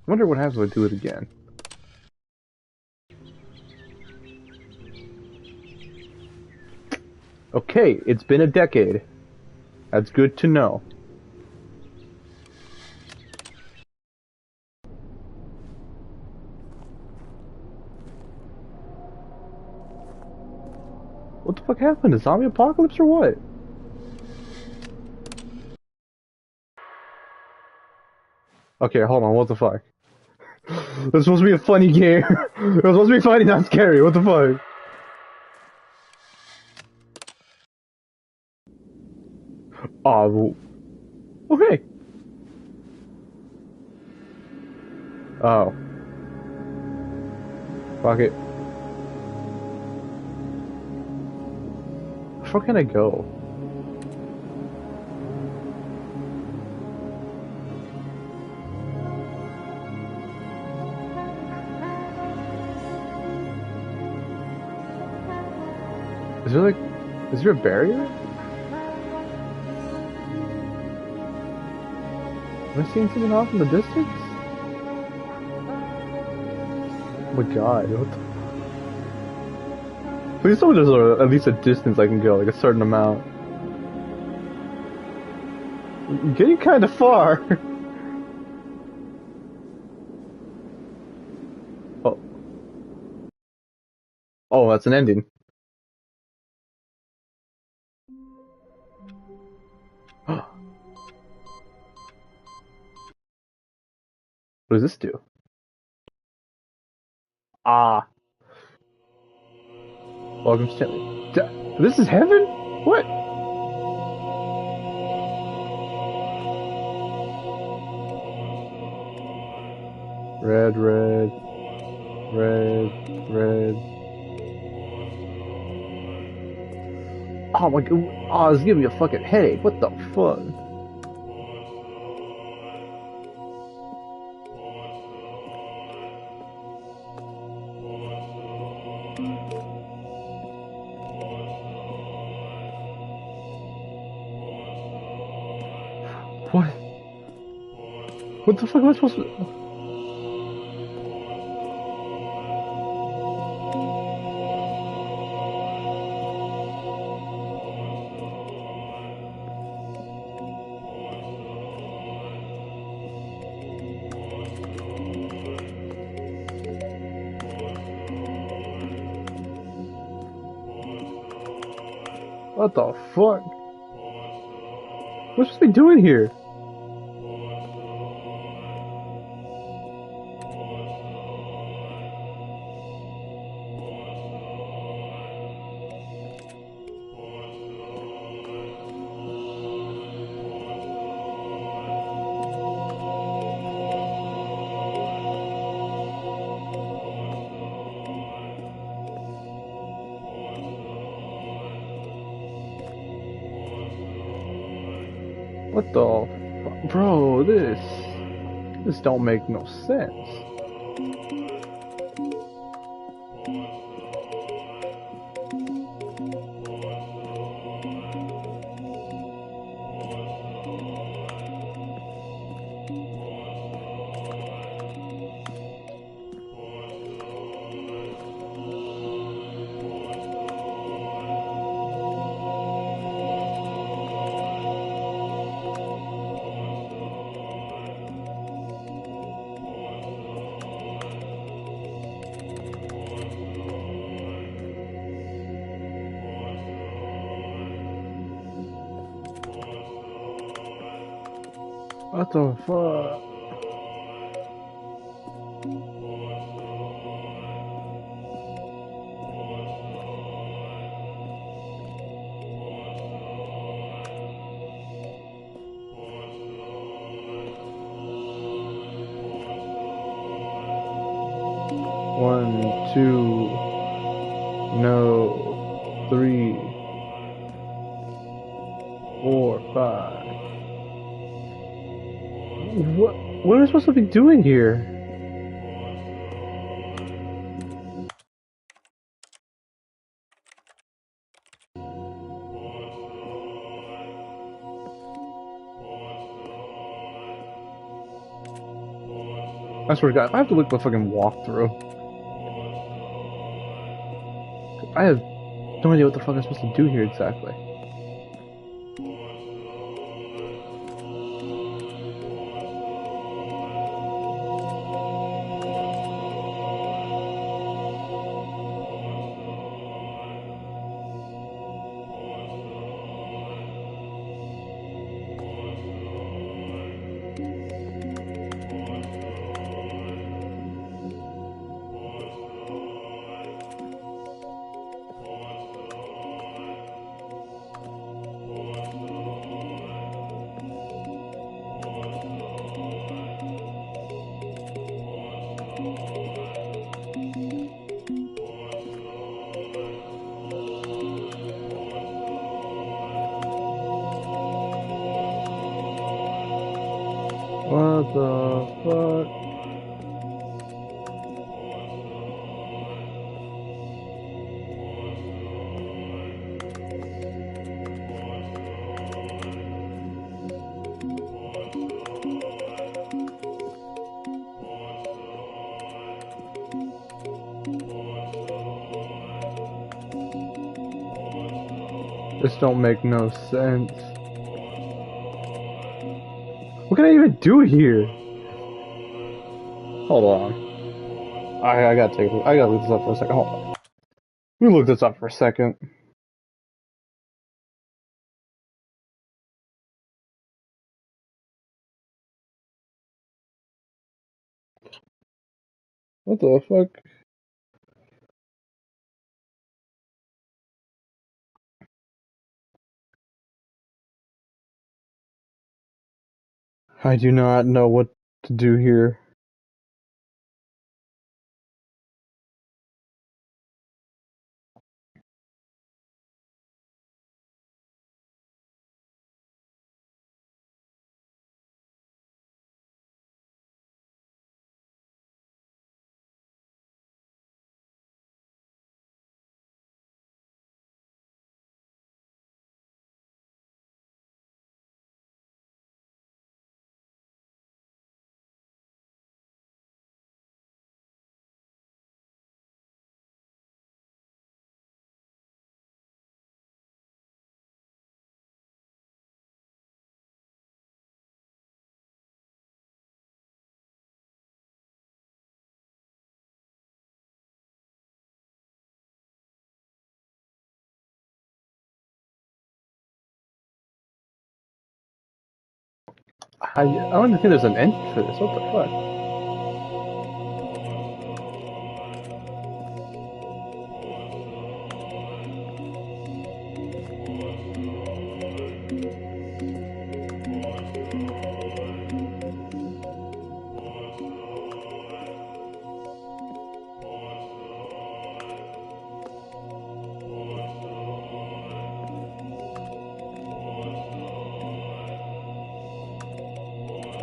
Wonder what happens if I do it again. Okay, it's been a decade. That's good to know. What the fuck happened? A zombie apocalypse or what? Okay, hold on, what the fuck? This was supposed to be a funny game. It was supposed to be funny, not scary. What the fuck? Oh, okay. Oh. Fuck it. Where can I go? Is there like, is there a barrier? Am I seeing something off in the distance? Oh my god, what the... Please tell me there's at least a distance I can go, like a certain amount. I'm getting kind of far. Oh. Oh, that's an ending. What does this do? Ah. Welcome, Stanley. This is heaven? What? Red, red, red, red. Oh my god. Oh, it's giving me a fucking headache. What the fuck? What? What the fuck am I supposed to... What the fuck? What am I supposed to be doing here? What the fuck? Bro, this don't make no sense. What the fuck? One, two, no, three, 4, 5. What am I supposed to be doing here? I swear to God, if I have to look at the fucking walkthrough, I have no idea what the fuck I'm supposed to do here exactly. What the fuck? This don't make no sense. What can I even do here? Hold on. I gotta take. I gotta look this up for a second. Hold on. Let me look this up for a second. What the fuck? I do not know what to do here. I don't even think there's an ending for this. What the fuck?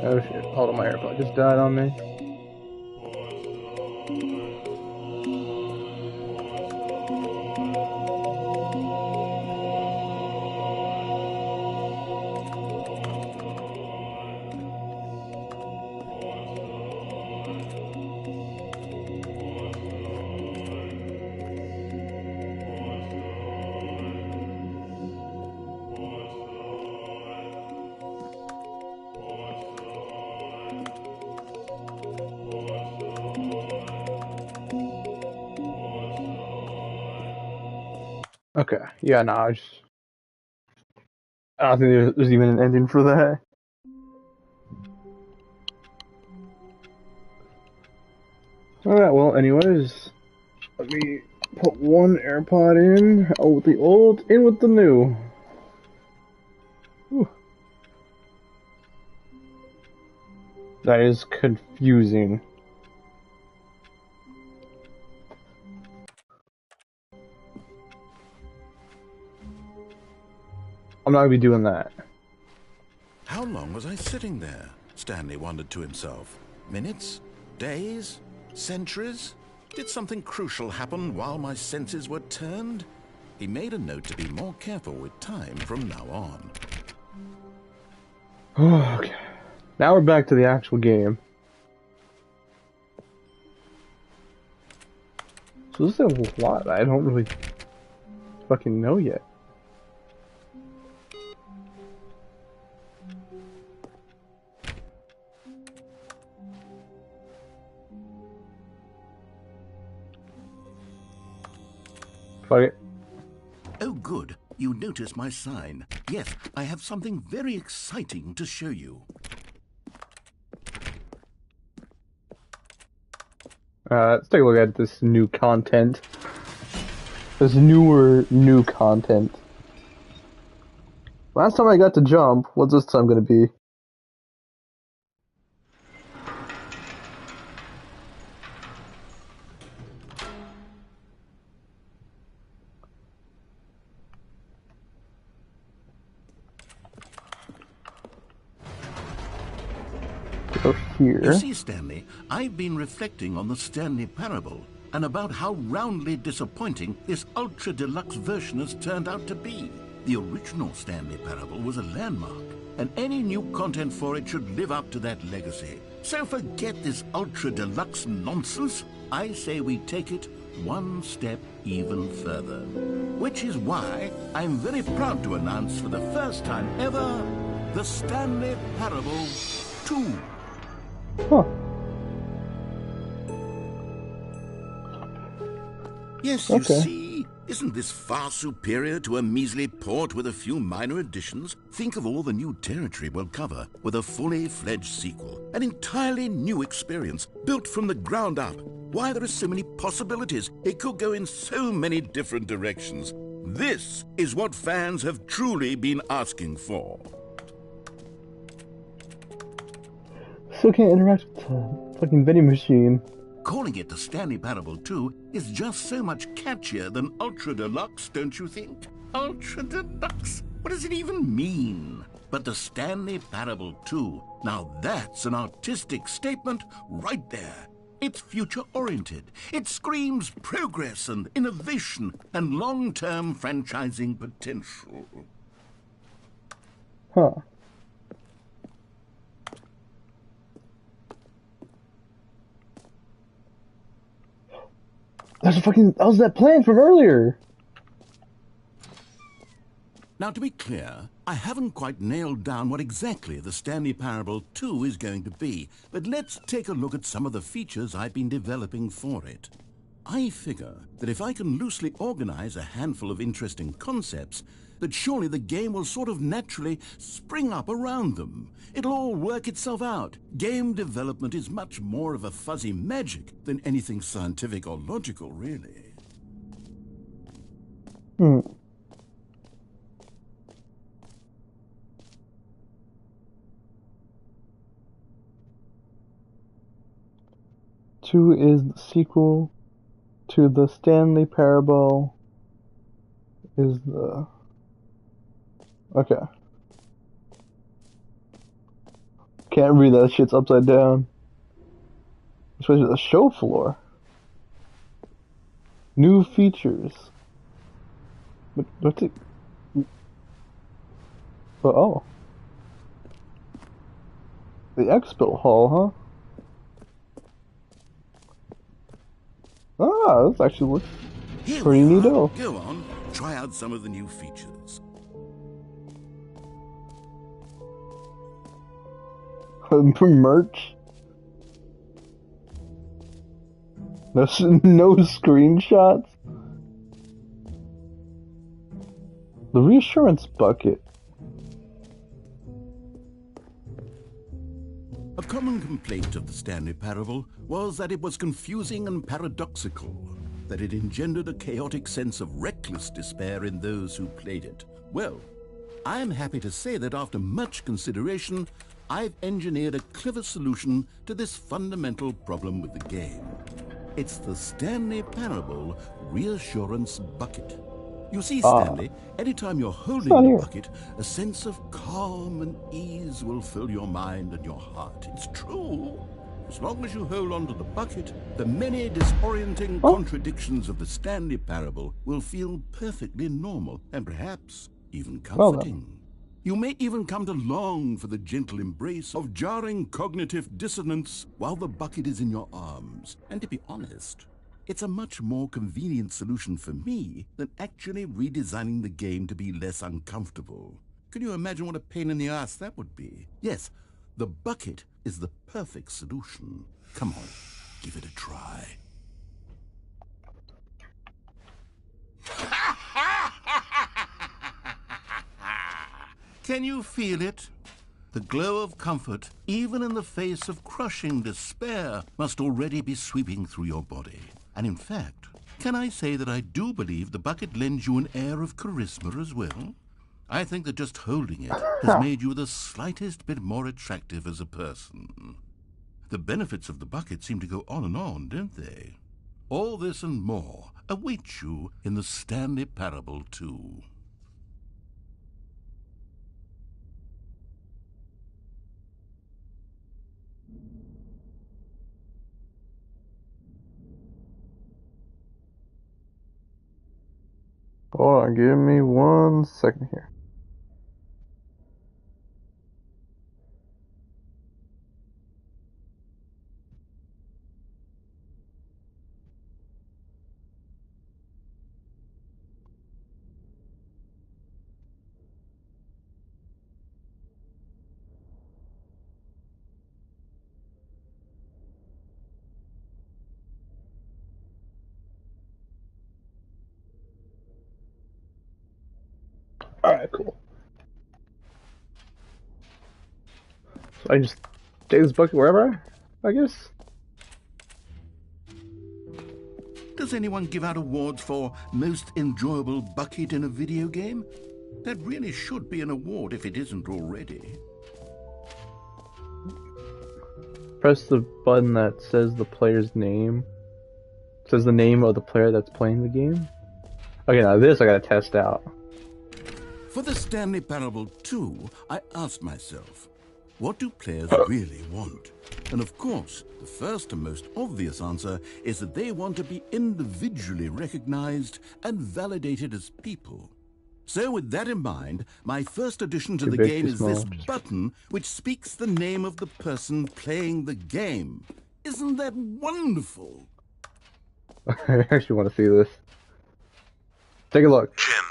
Oh shit, hold on, my AirPod just died on me. Okay, yeah, no, I don't think there's even an ending for that. Alright, well, anyways, let me put one AirPod in, out with the old, in with the new. Whew. That is confusing. I'm not gonna be doing that. How long was I sitting there? Stanley wondered to himself. Minutes? Days? Centuries? Did something crucial happen while my senses were turned? He made a note to be more careful with time from now on. Okay. Now we're back to the actual game. So this is a lot I don't really fucking know yet. Fuck it. Oh, good. You notice my sign. Yes, I have something very exciting to show you. Let's take a look at this new content. This new content. Last time I got to jump, what's this time gonna be? Go here. You see, Stanley, I've been reflecting on the Stanley Parable and about how roundly disappointing this ultra deluxe version has turned out to be. The original Stanley Parable was a landmark, and any new content for it should live up to that legacy. So forget this ultra deluxe nonsense. I say we take it one step even further. Which is why I'm very proud to announce for the first time ever, the Stanley Parable 2. Huh. Yes, you see, isn't this far superior to a measly port with a few minor additions? Think of all the new territory we'll cover with a fully fledged sequel. An entirely new experience, built from the ground up. Why, there are so many possibilities. It could go in so many different directions. This is what fans have truly been asking for. Still can't interact with the fucking vending machine. Calling it the Stanley Parable 2 is just so much catchier than Ultra Deluxe, don't you think? Ultra Deluxe? What does it even mean? But the Stanley Parable 2, now that's an artistic statement right there. It's future-oriented. It screams progress and innovation and long-term franchising potential. Huh. That was that plan from earlier. Now, to be clear, I haven't quite nailed down what exactly the Stanley Parable 2 is going to be, but let's take a look at some of the features I've been developing for it. I figure that if I can loosely organize a handful of interesting concepts, that surely the game will sort of naturally spring up around them. It'll all work itself out. Game development is much more of a fuzzy magic than anything scientific or logical, really. Two is the sequel to the Stanley Parable. Is the... Okay. Can't read that shit's upside down. Especially the show floor. New features. What's it? Oh. The expo hall, huh? Ah, this actually looks pretty neato. Go on, try out some of the new features. Merch. No screenshots. The reassurance bucket. A common complaint of the Stanley Parable was that it was confusing and paradoxical, that it engendered a chaotic sense of reckless despair in those who played it. Well, I'm happy to say that after much consideration, I've engineered a clever solution to this fundamental problem with the game. It's the Stanley Parable Reassurance Bucket. You see, Stanley, anytime you're holding the bucket, a sense of calm and ease will fill your mind and your heart. It's true. As long as you hold on to the bucket, the many disorienting contradictions of the Stanley Parable will feel perfectly normal and perhaps even comforting. You may even come to long for the gentle embrace of jarring cognitive dissonance while the bucket is in your arms. And to be honest, It's a much more convenient solution for me than actually redesigning the game to be less uncomfortable. Can you imagine what a pain in the ass that would be? Yes, the bucket is the perfect solution. Come on, give it a try. Can you feel it? The glow of comfort, even in the face of crushing despair, must already be sweeping through your body. And in fact, can I say that I do believe the bucket lends you an air of charisma as well? I think that just holding it has made you the slightest bit more attractive as a person. The benefits of the bucket seem to go on, don't they? All this and more await you in the Stanley Parable 2. Hold on, give me 1 second here. Alright, cool. So I just take this bucket wherever, I guess? Does anyone give out awards for most enjoyable bucket in a video game? That really should be an award if it isn't already. Press the button that says the player's name. It says the name of the player that's playing the game. Okay, now this I gotta test out. For the Stanley Parable 2, I asked myself, what do players really want? And of course, the first and most obvious answer is that they want to be individually recognized and validated as people. So with that in mind, my first addition to the game is this button which speaks the name of the person playing the game. Isn't that wonderful? I actually want to see this. Take a look. Jim.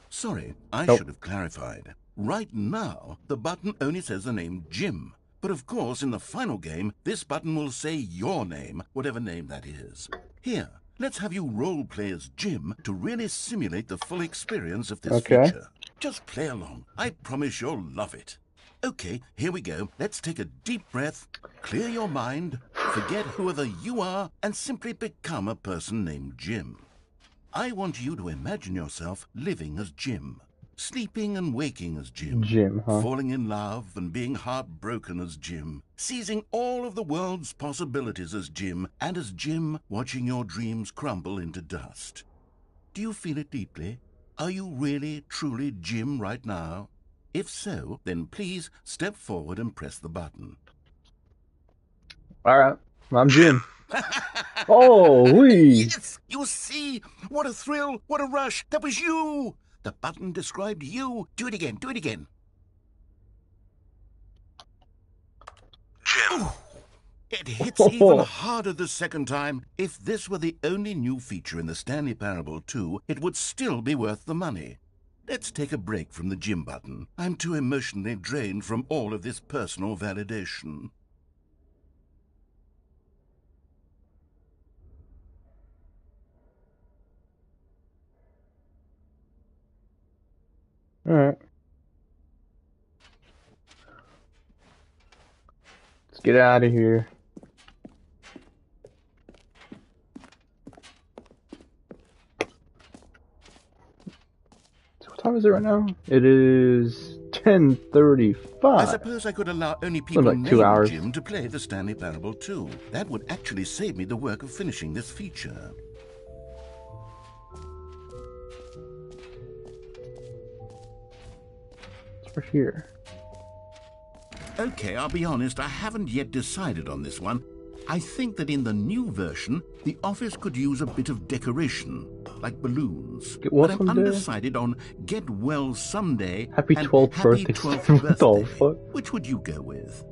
Sorry, I should have clarified. Right now, the button only says the name Jim. But of course, in the final game, this button will say your name, whatever name that is. Here, let's have you role-play as Jim to really simulate the full experience of this feature. Just play along. I promise you'll love it. Okay, here we go. Let's take a deep breath, clear your mind, forget whoever you are, and simply become a person named Jim. I want you to imagine yourself living as Jim, sleeping and waking as Jim, falling in love and being heartbroken as Jim, seizing all of the world's possibilities as Jim, and as Jim watching your dreams crumble into dust. Do you feel it deeply? Are you really, truly Jim right now? If so, then please step forward and press the button. Alright, I'm Jim. Oh, wee! Yes, you see? What a thrill, what a rush. That was you. The button described you. Do it again, do it again. Jim. Ooh, it hits even harder the second time. If this were the only new feature in the Stanley Parable 2, it would still be worth the money. Let's take a break from the Jim button. I'm too emotionally drained from all of this personal validation. Alright. Let's get out of here. So what time is it right now? It is 10:35. I suppose I could allow only people like 2 hours. named Jim to play the Stanley Parable 2. That would actually save me the work of finishing this feature. We're here. Okay, I'll be honest, I haven't yet decided on this one. I think that in the new version, the office could use a bit of decoration, like balloons. Get well but I'm someday? undecided on Get Well Someday Happy and 12th Happy birthday. 12th What the birthday. fuck? Which would you go with?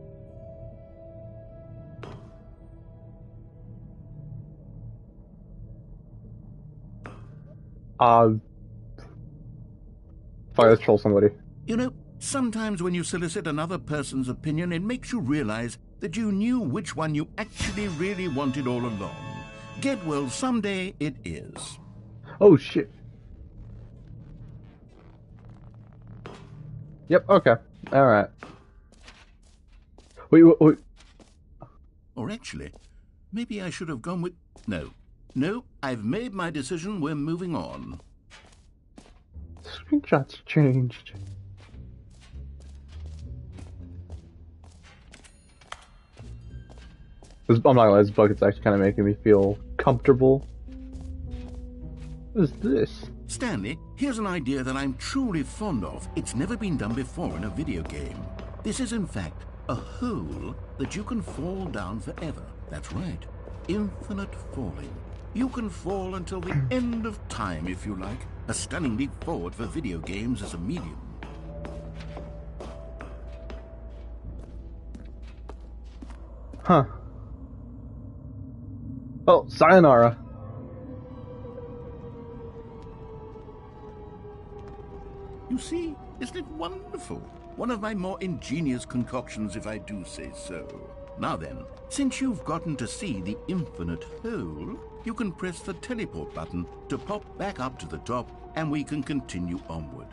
Fine, let's troll somebody. You know, sometimes when you solicit another person's opinion, it makes you realize that you knew which one you actually really wanted all along. Get well someday it is. Oh shit. Yep, okay. Alright. Wait. Or actually, maybe I should have gone with... No, I've made my decision. We're moving on. Screenshots changed. I'm not gonna lie, this bucket's actually kind of making me feel comfortable. What is this? Stanley, here's an idea that I'm truly fond of. It's never been done before in a video game. This is, in fact, a hole that you can fall down forever. That's right. Infinite falling. You can fall until the end of time, if you like. A stunning leap forward for video games as a medium. Huh. Oh, sayonara. You see, isn't it wonderful? One of my more ingenious concoctions, if I do say so. Now then, since you've gotten to see the infinite hole, you can press the teleport button to pop back up to the top, and we can continue onward.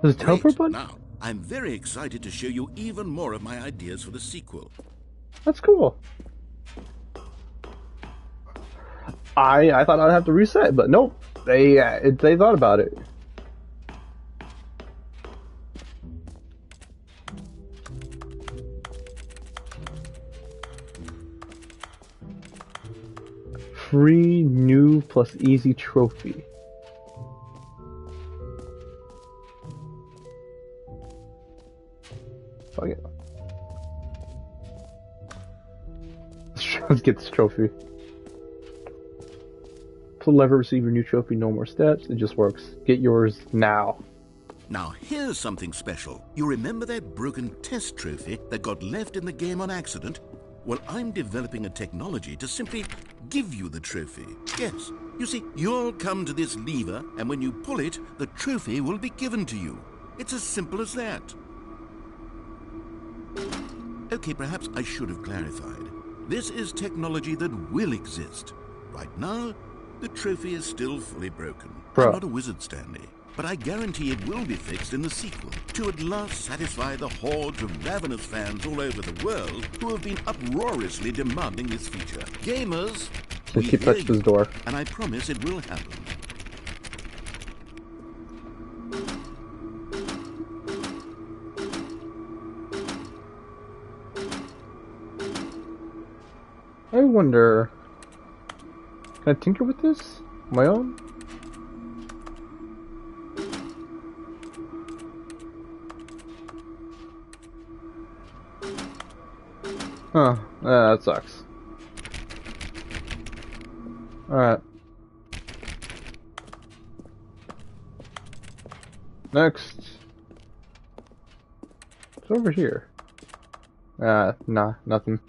There's a teleport button? Now, I'm very excited to show you even more of my ideas for the sequel. That's cool. I thought I'd have to reset, but nope. They thought about it. Free new plus easy trophy. Fuck it. Let's get this trophy. Pull the lever, receive your new trophy, no more steps. It just works. Get yours now. Now here's something special. You remember that broken test trophy that got left in the game on accident? Well, I'm developing a technology to simply give you the trophy. Yes, you see, you'll come to this lever, and when you pull it, the trophy will be given to you. It's as simple as that. Okay, perhaps I should have clarified. This is technology that will exist. Right now, the trophy is still fully broken. Bruh. I'm not a wizard, Stanley, but I guarantee it will be fixed in the sequel to at last satisfy the hordes of ravenous fans all over the world who have been uproariously demanding this feature. Gamers, we Just keep hear touching this you, door. and I promise it will happen. I wonder, can I tinker with this? My own? Huh, that sucks. Alright. Next. It's over here. Nah, nothing.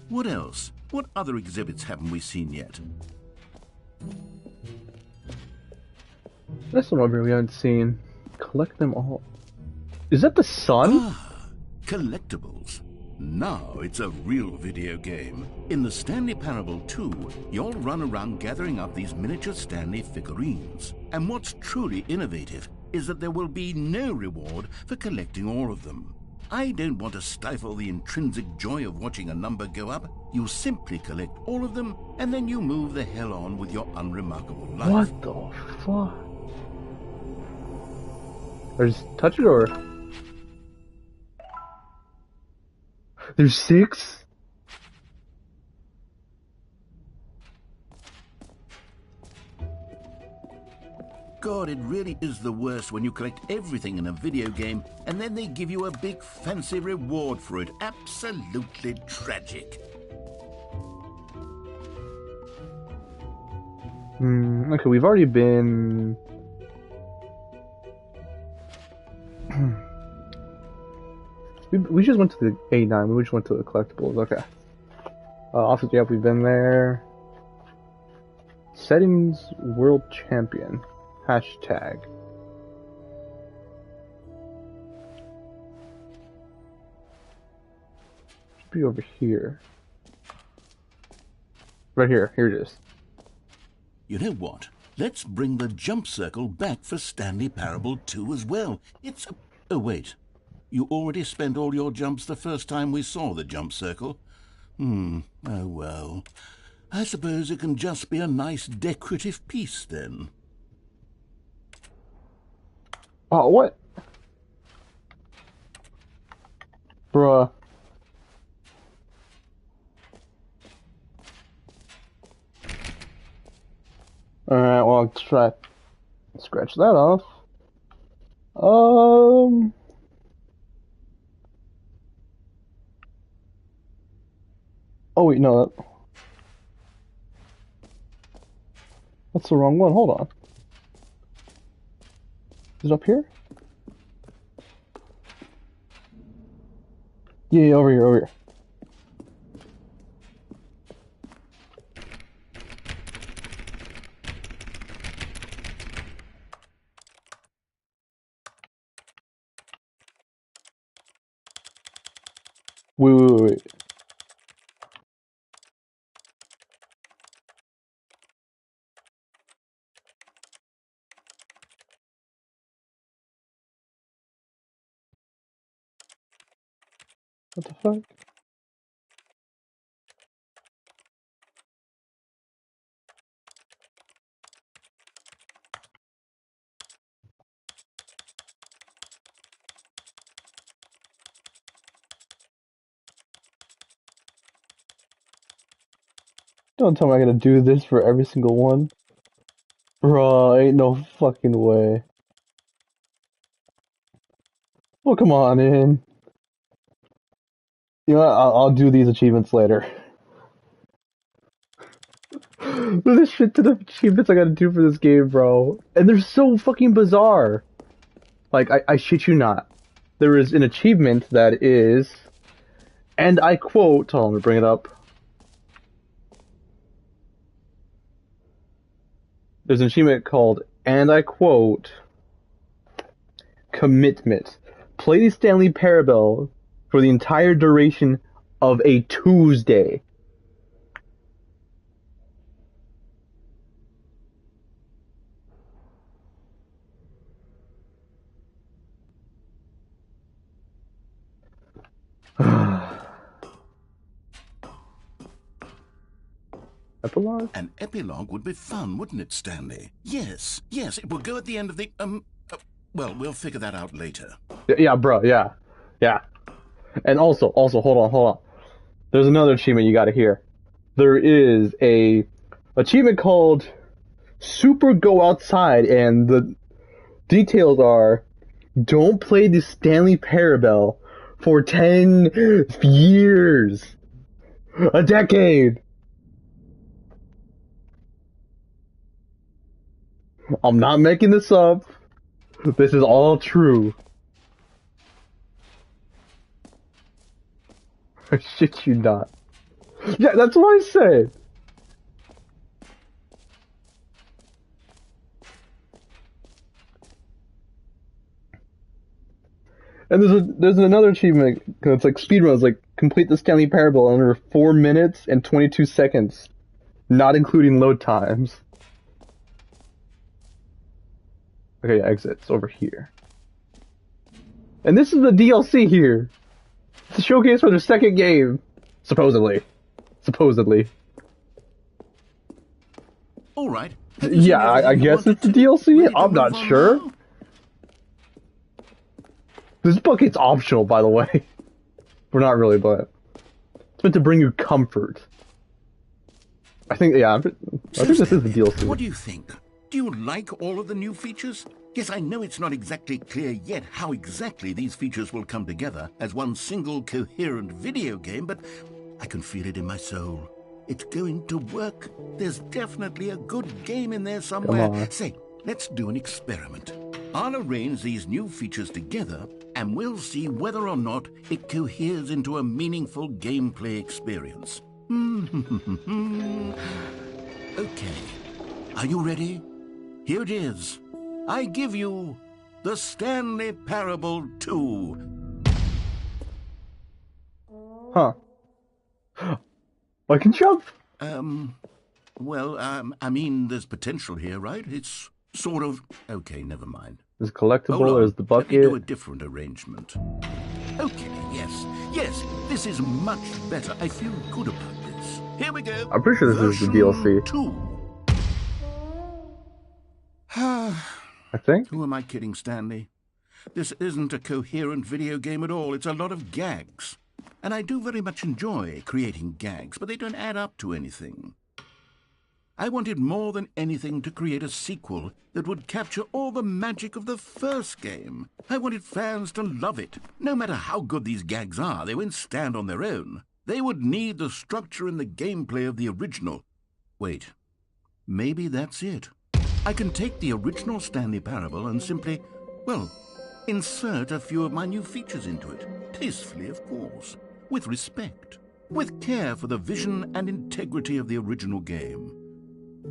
What else? What other exhibits haven't we seen yet? That's one over here we haven't seen. Collect them all. Is that the sun? Ah, collectibles. Now it's a real video game. In the Stanley Parable 2, you'll run around gathering up these miniature Stanley figurines. And what's truly innovative is that there will be no reward for collecting all of them. I don't want to stifle the intrinsic joy of watching a number go up. You simply collect all of them, and then you move the hell on with your unremarkable life. What the fuck? There's touch it or there's 6? God, it really is the worst when you collect everything in a video game and then they give you a big fancy reward for it. Absolutely tragic. Okay, we've already been... We just went to the A9. We just went to the collectibles. Okay. Office, yep, we've been there. Settings World Champion. Hashtag. Should be over here. Right here. Here it is. You know what? Let's bring the jump circle back for Stanley Parable 2 as well. It's a... Oh, wait. You already spent all your jumps the first time we saw the jump circle. Oh, well. I suppose it can just be a nice decorative piece, then. Oh, what? Bruh. Alright, well, let's try. Scratch that off. Oh, wait, no. That's the wrong one. Hold on. Is it up here? Yeah, over here, over here. Wait. What the fuck? Don't tell me I gotta do this for every single one. Bro, ain't no fucking way. Well, come on in. You know what? I'll do these achievements later. There's a shit ton of achievements I gotta do for this game, bro. And they're so fucking bizarre. Like, I shit you not. There is an achievement that is... And I quote... Hold on, let me bring it up. There's an achievement called, and I quote... Commitment. Play the Stanley Parable for the entire duration of a Tuesday. Epilogue? An epilogue would be fun, wouldn't it, Stanley? Yes, it will go at the end of the, well, we'll figure that out later. Yeah, bro, yeah. And also, hold on. There's another achievement you gotta hear. There is a achievement called Super Go Outside, and the details are, don't play the Stanley Parable for 10 years. A decade. I'm not making this up. This is all true. I shit you not. Yeah, that's what I said. And there's another achievement. It's like speedruns, like complete the Stanley Parable under 4 minutes and 22 seconds, not including load times. Okay, exits over here. And this is the DLC here. It's a showcase for their second game. Supposedly. Alright. Yeah, I guess it's the DLC? I'm not sure. Now? This bucket's optional, by the way. We're not really, but it's meant to bring you comfort. I think this is the DLC. What do you think? Do you like all of the new features? Yes, I know it's not exactly clear yet how exactly these features will come together as one single coherent video game, but I can feel it in my soul. It's going to work. There's definitely a good game in there somewhere. Say, let's do an experiment. I'll arrange these new features together and we'll see whether or not it coheres into a meaningful gameplay experience. Okay, are you ready? Here it is. I give you the Stanley Parable 2. Huh. I can jump! Well, I mean, there's potential here, right? It's sort of... Okay, never mind. There's collectible, Hold on. there's the Let me do a bucket. different arrangement. Okay, yes, this is much better. I feel good about this. Here we go. I'm pretty sure this is the DLC. 2. I think? Who am I kidding, Stanley? This isn't a coherent video game at all. It's a lot of gags. And I do very much enjoy creating gags, but they don't add up to anything. I wanted more than anything to create a sequel that would capture all the magic of the first game. I wanted fans to love it. No matter how good these gags are, they won't stand on their own. They would need the structure and the gameplay of the original. Wait, maybe that's it. I can take the original Stanley Parable and simply, well, insert a few of my new features into it. Tastefully, of course. With respect. With care for the vision and integrity of the original game.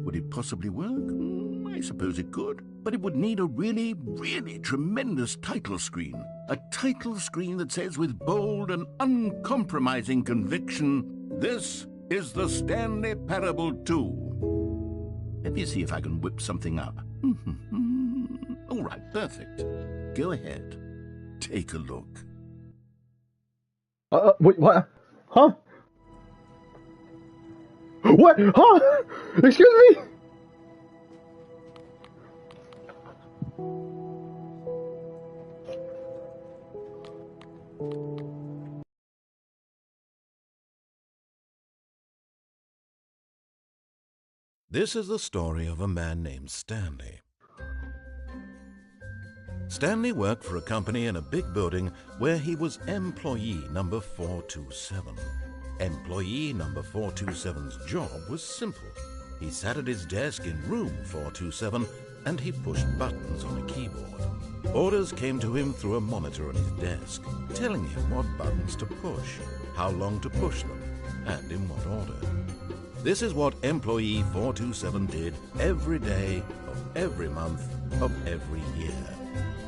Would it possibly work? I suppose it could. But it would need a really, really tremendous title screen. A title screen that says with bold and uncompromising conviction, "This is the Stanley Parable 2." Let me see if I can whip something up. All right, perfect. Go ahead. Take a look. Wait, what? Huh? What? Huh? Excuse me? This is the story of a man named Stanley. Stanley worked for a company in a big building where he was employee number 427. Employee number 427's job was simple. He sat at his desk in room 427 and he pushed buttons on a keyboard. Orders came to him through a monitor on his desk, telling him what buttons to push, how long to push them, and in what order. This is what employee 427 did every day of every month of every year.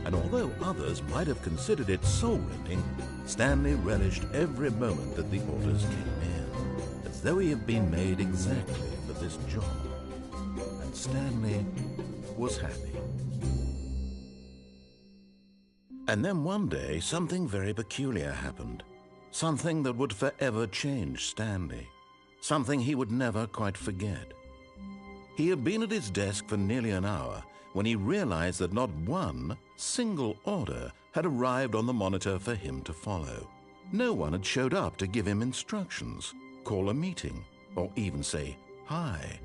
And although others might have considered it soul-rending, Stanley relished every moment that the orders came in, as though he had been made exactly for this job. And Stanley was happy. And then one day, something very peculiar happened. Something that would forever change Stanley. Something he would never quite forget. He had been at his desk for nearly an hour when he realized that not one single order had arrived on the monitor for him to follow. No one had showed up to give him instructions, call a meeting, or even say hi.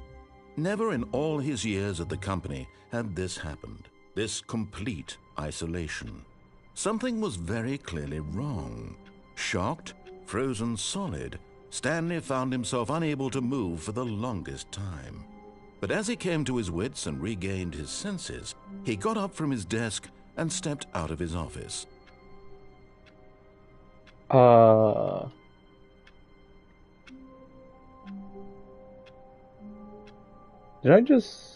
Never in all his years at the company had this happened, this complete isolation. Something was very clearly wrong. Shocked, frozen solid, Stanley found himself unable to move for the longest time. But as he came to his wits and regained his senses, he got up from his desk and stepped out of his office. Did I just...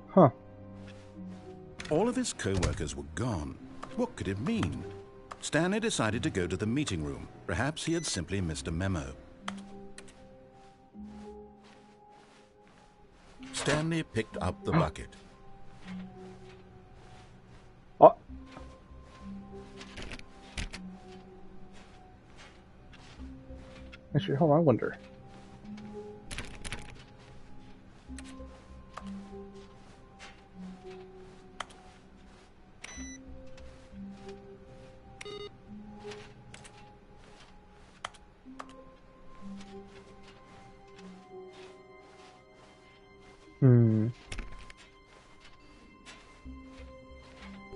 Huh. All of his co-workers were gone. What could it mean? Stanley decided to go to the meeting room. Perhaps he had simply missed a memo. Stanley picked up the bucket. Oh. Actually, hold on, I wonder.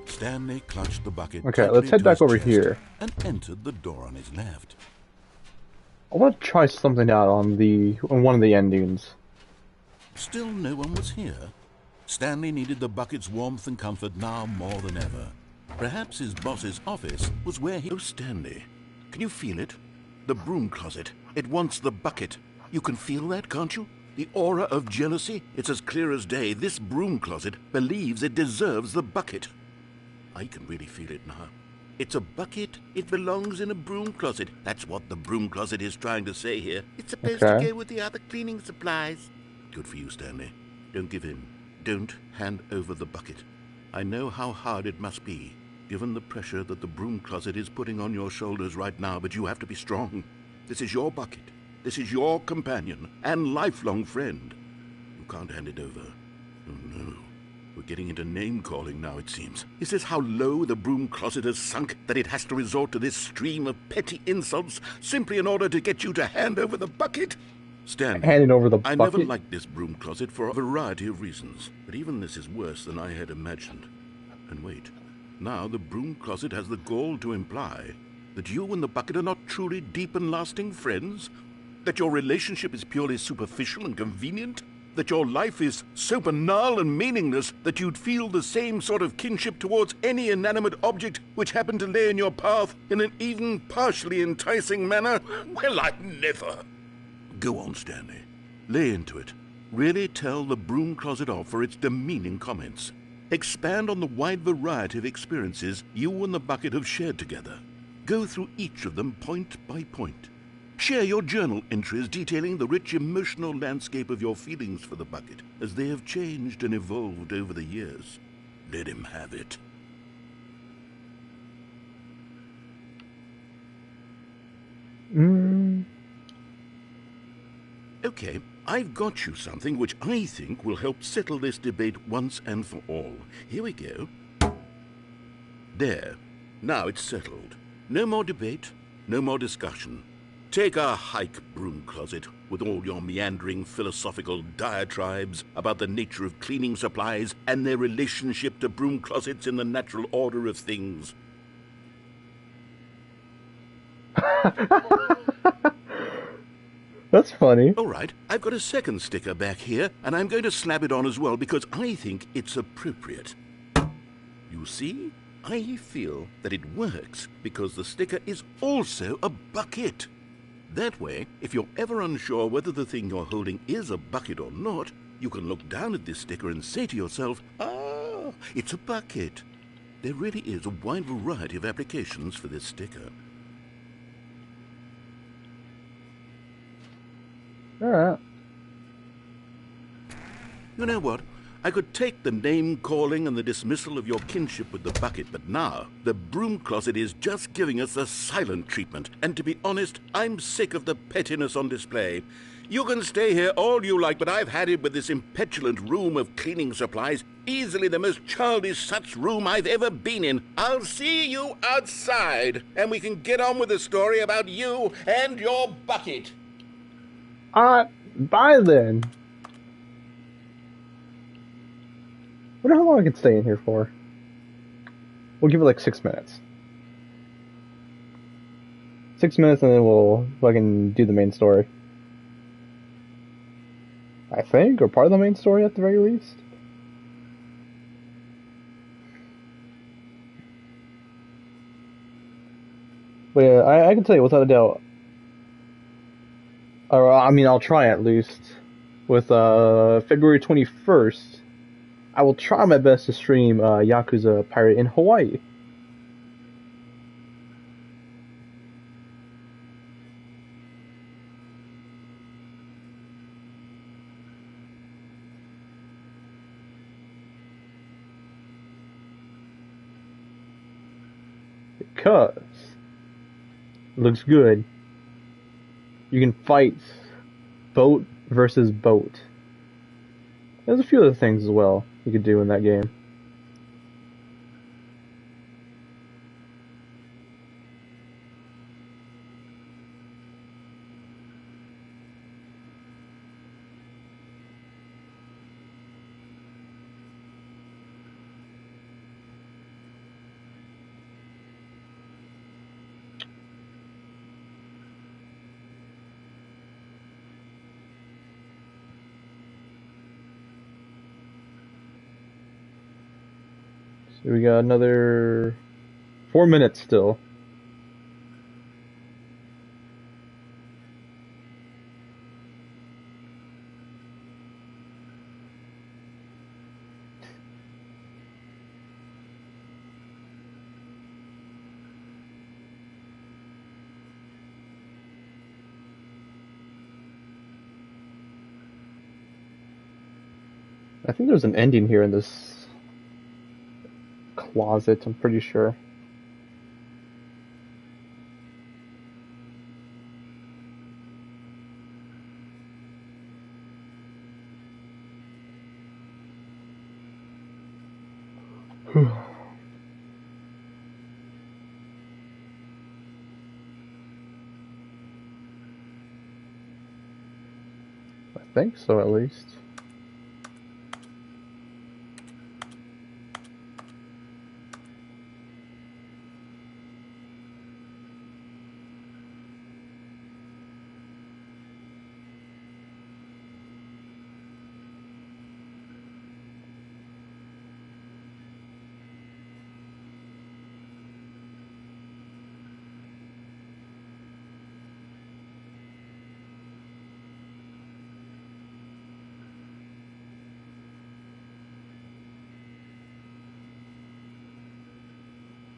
Stanley clutched the bucket. Okay, let's head back over here and entered the door on his left. I want to try something out on one of the endings. Still no one was here. Stanley needed the bucket's warmth and comfort now more than ever. Perhaps his boss's office was where he... Oh, Stanley, can you feel it? The broom closet. It wants the bucket. You can feel that, can't you? The aura of jealousy? It's as clear as day. This broom closet believes it deserves the bucket. I can really feel it now. It's a bucket. It belongs in a broom closet. That's what the broom closet is trying to say here. It's supposed to go with the other cleaning supplies. Good for you, Stanley. Don't give in. Don't hand over the bucket. I know how hard it must be, given the pressure that the broom closet is putting on your shoulders right now, but you have to be strong. This is your bucket. This is your companion and lifelong friend. You can't hand it over. Oh, no. We're getting into name-calling now, it seems. Is this how low the broom closet has sunk, that it has to resort to this stream of petty insults simply in order to get you to hand over the bucket? Stanley, handing over the bucket? I never liked this broom closet for a variety of reasons, but even this is worse than I had imagined. And wait, now the broom closet has the gall to imply that you and the bucket are not truly deep and lasting friends? That your relationship is purely superficial and convenient? That your life is so banal and meaningless that you'd feel the same sort of kinship towards any inanimate object which happened to lay in your path in an even partially enticing manner? Well, I never... Go on, Stanley. Lay into it. Really tell the broom closet off for its demeaning comments. Expand on the wide variety of experiences you and the bucket have shared together. Go through each of them point by point. Share your journal entries detailing the rich emotional landscape of your feelings for the bucket as they have changed and evolved over the years. Let him have it. Okay, I've got you something which I think will help settle this debate once and for all. Here we go. There. Now it's settled. No more debate, no more discussion. Take a hike, broom closet, with all your meandering philosophical diatribes about the nature of cleaning supplies and their relationship to broom closets in the natural order of things. That's funny. All right, I've got a second sticker back here, and I'm going to slap it on as well because I think it's appropriate. You see? I feel that it works because the sticker is also a bucket. That way, if you're ever unsure whether the thing you're holding is a bucket or not, you can look down at this sticker and say to yourself, ah, it's a bucket. There really is a wide variety of applications for this sticker. Alright. You know what? I could take the name-calling and the dismissal of your kinship with the bucket, but now the broom closet is just giving us the silent treatment. And to be honest, I'm sick of the pettiness on display. You can stay here all you like, but I've had it with this impetulant room of cleaning supplies. Easily the most childish such room I've ever been in. I'll see you outside, and we can get on with the story about you and your bucket. Bye then. I wonder how long I can stay in here for. We'll give it like 6 minutes. 6 minutes and then we'll fucking do the main story. I think, or part of the main story at the very least. But yeah, I can tell you without a doubt. Or, I mean, I'll try at least. With February 21st, I will try my best to stream Yakuza Pirate in Hawaii. Because it looks good. You can fight boat versus boat. There's a few other things as well you could do in that game. So we got another 4 minutes still. I think there's an ending here in this closet, I'm pretty sure. I think so, at least.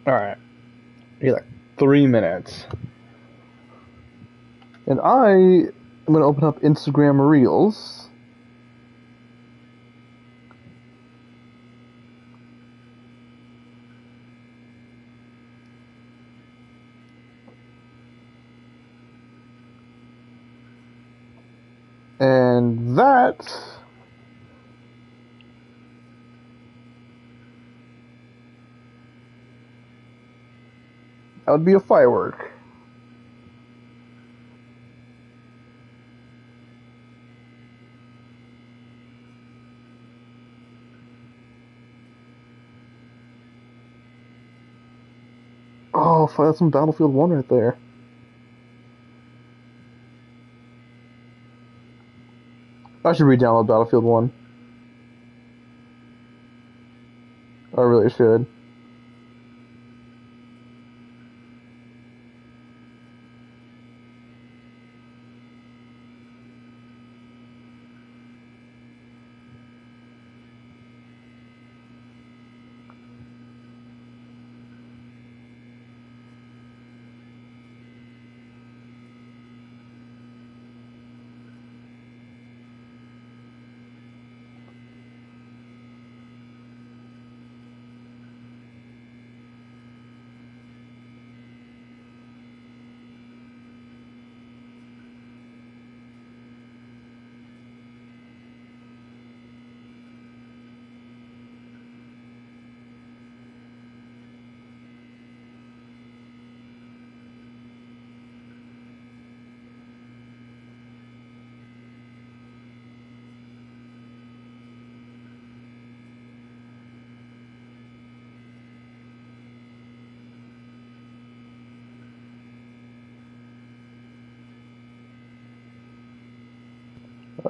Alright. We got like 3 minutes. And I'm going to open up Instagram Reels. And that would be a firework. Oh, that's some Battlefield 1 right there. I should re-download Battlefield 1. I really should.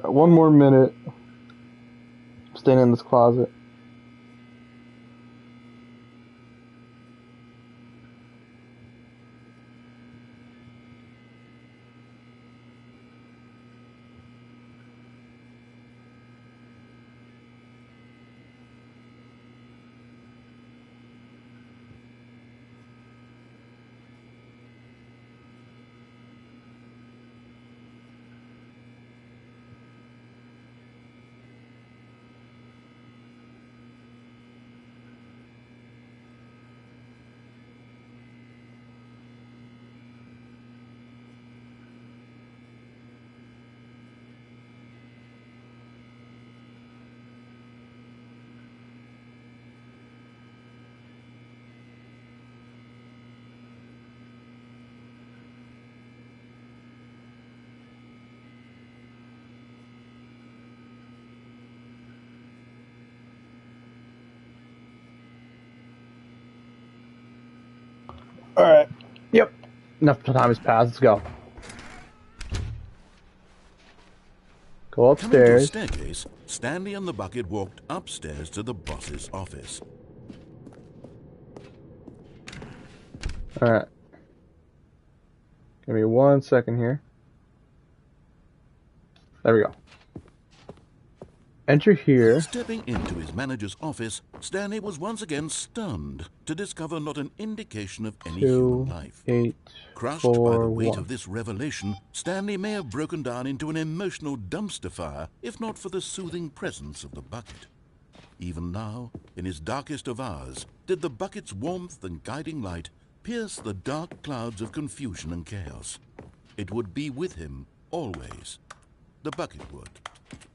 One more minute. I'm staying in this closet. Alright. Yep. Enough time has passed. Let's go. Go upstairs. Coming to a staircase, Stanley and the bucket walked upstairs to the boss's office. Alright. Give me 1 second here. There we go. Enter here. Stepping into his manager's office, Stanley was once again stunned to discover not an indication of any human 2, life. 8, Crushed 4, by the weight 1. of this revelation, Stanley may have broken down into an emotional dumpster fire if not for the soothing presence of the bucket. Even now, in his darkest of hours, did the bucket's warmth and guiding light pierce the dark clouds of confusion and chaos. It would be with him always. The bucket would.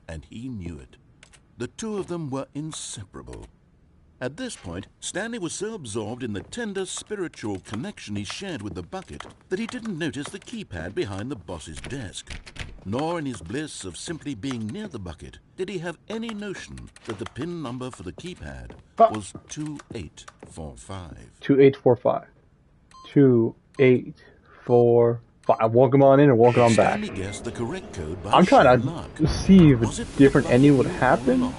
And he knew it. The two of them were inseparable. At this point, Stanley was so absorbed in the tender spiritual connection he shared with the bucket that he didn't notice the keypad behind the boss's desk. Nor in his bliss of simply being near the bucket did he have any notion that the PIN number for the keypad was 2845. 2845. 2845. Welcome on in and welcome on back. Stanley guessed the correct code by I'm trying sheer luck. to see if Was a it different the ending bucket would all happen along?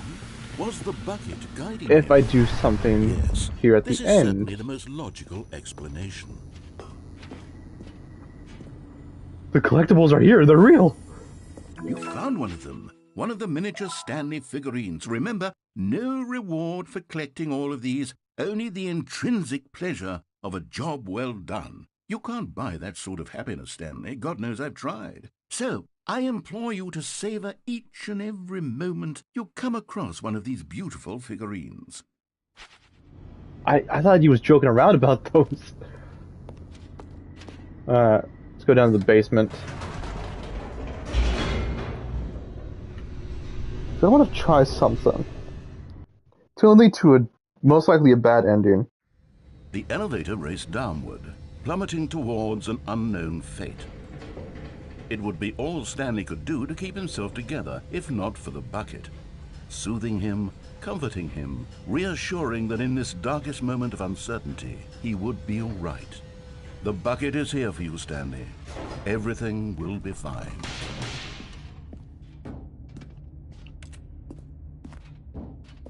Was the bucket guiding if him? I do something Yes, here at this the is certainly end. the most logical explanation. The collectibles are here. They're real. You found one of them. One of the miniature Stanley figurines. Remember, no reward for collecting all of these, only the intrinsic pleasure of a job well done. You can't buy that sort of happiness, Stanley. God knows I've tried. So, I implore you to savor each and every moment you come across one of these beautiful figurines. I thought he was joking around about those. Let's go down to the basement. So I want to try something. To lead to a most likely a bad ending. The elevator raced downward, plummeting towards an unknown fate. It would be all Stanley could do to keep himself together, if not for the bucket. Soothing him, comforting him, reassuring that in this darkest moment of uncertainty, he would be all right. The bucket is here for you, Stanley. Everything will be fine.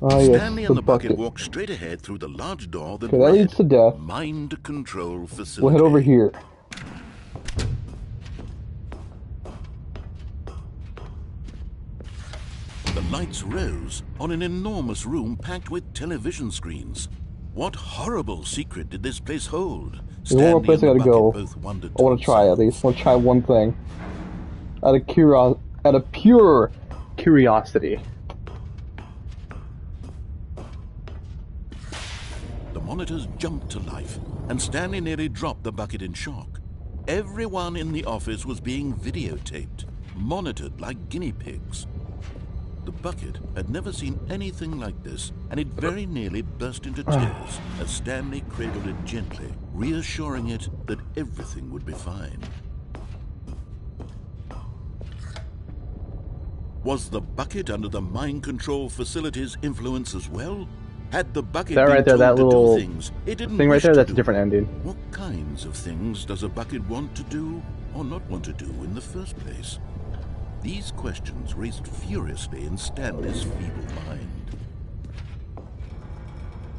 Oh yes, Stanley and the bucket walked straight ahead through the large door that Okay, that leads to death. Mind Control Facility. We'll head over here. The lights rose on an enormous room packed with television screens. What horrible secret did this place hold? There's one more place I gotta go. Both wondered I want to try at least. I want to try one thing. Out of pure curiosity. The monitors jumped to life, and Stanley nearly dropped the bucket in shock. Everyone in the office was being videotaped, monitored like guinea pigs. The bucket had never seen anything like this, and it very nearly burst into tears as Stanley cradled it gently, reassuring it that everything would be fine. Was the bucket under the mind control facility's influence as well? Had the bucket That been right there, told that to little do things it didn't thing right wish there, to that's a do? different ending. What kinds of things does a bucket want to do or not want to do in the first place? These questions raced furiously in Stanley's feeble mind.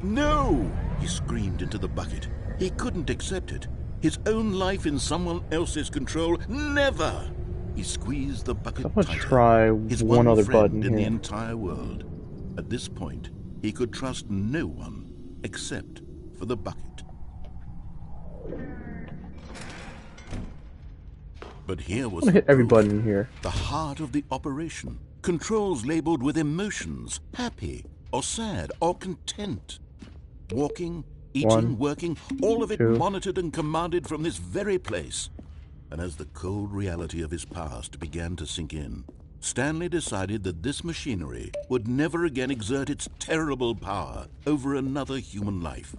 No! He screamed into the bucket. He couldn't accept it. His own life in someone else's control. Never! He squeezed the bucket I'm gonna tighter. try His one other friend button in the here. entire world. At this point, he could trust no one except for the bucket. But here was I'm gonna hit every proof. button in here. The heart of the operation. Controls labeled with emotions, happy or sad or content. Walking, eating, 1, working, all of it 2. monitored and commanded from this very place. And as the cold reality of his past began to sink in, Stanley decided that this machinery would never again exert its terrible power over another human life.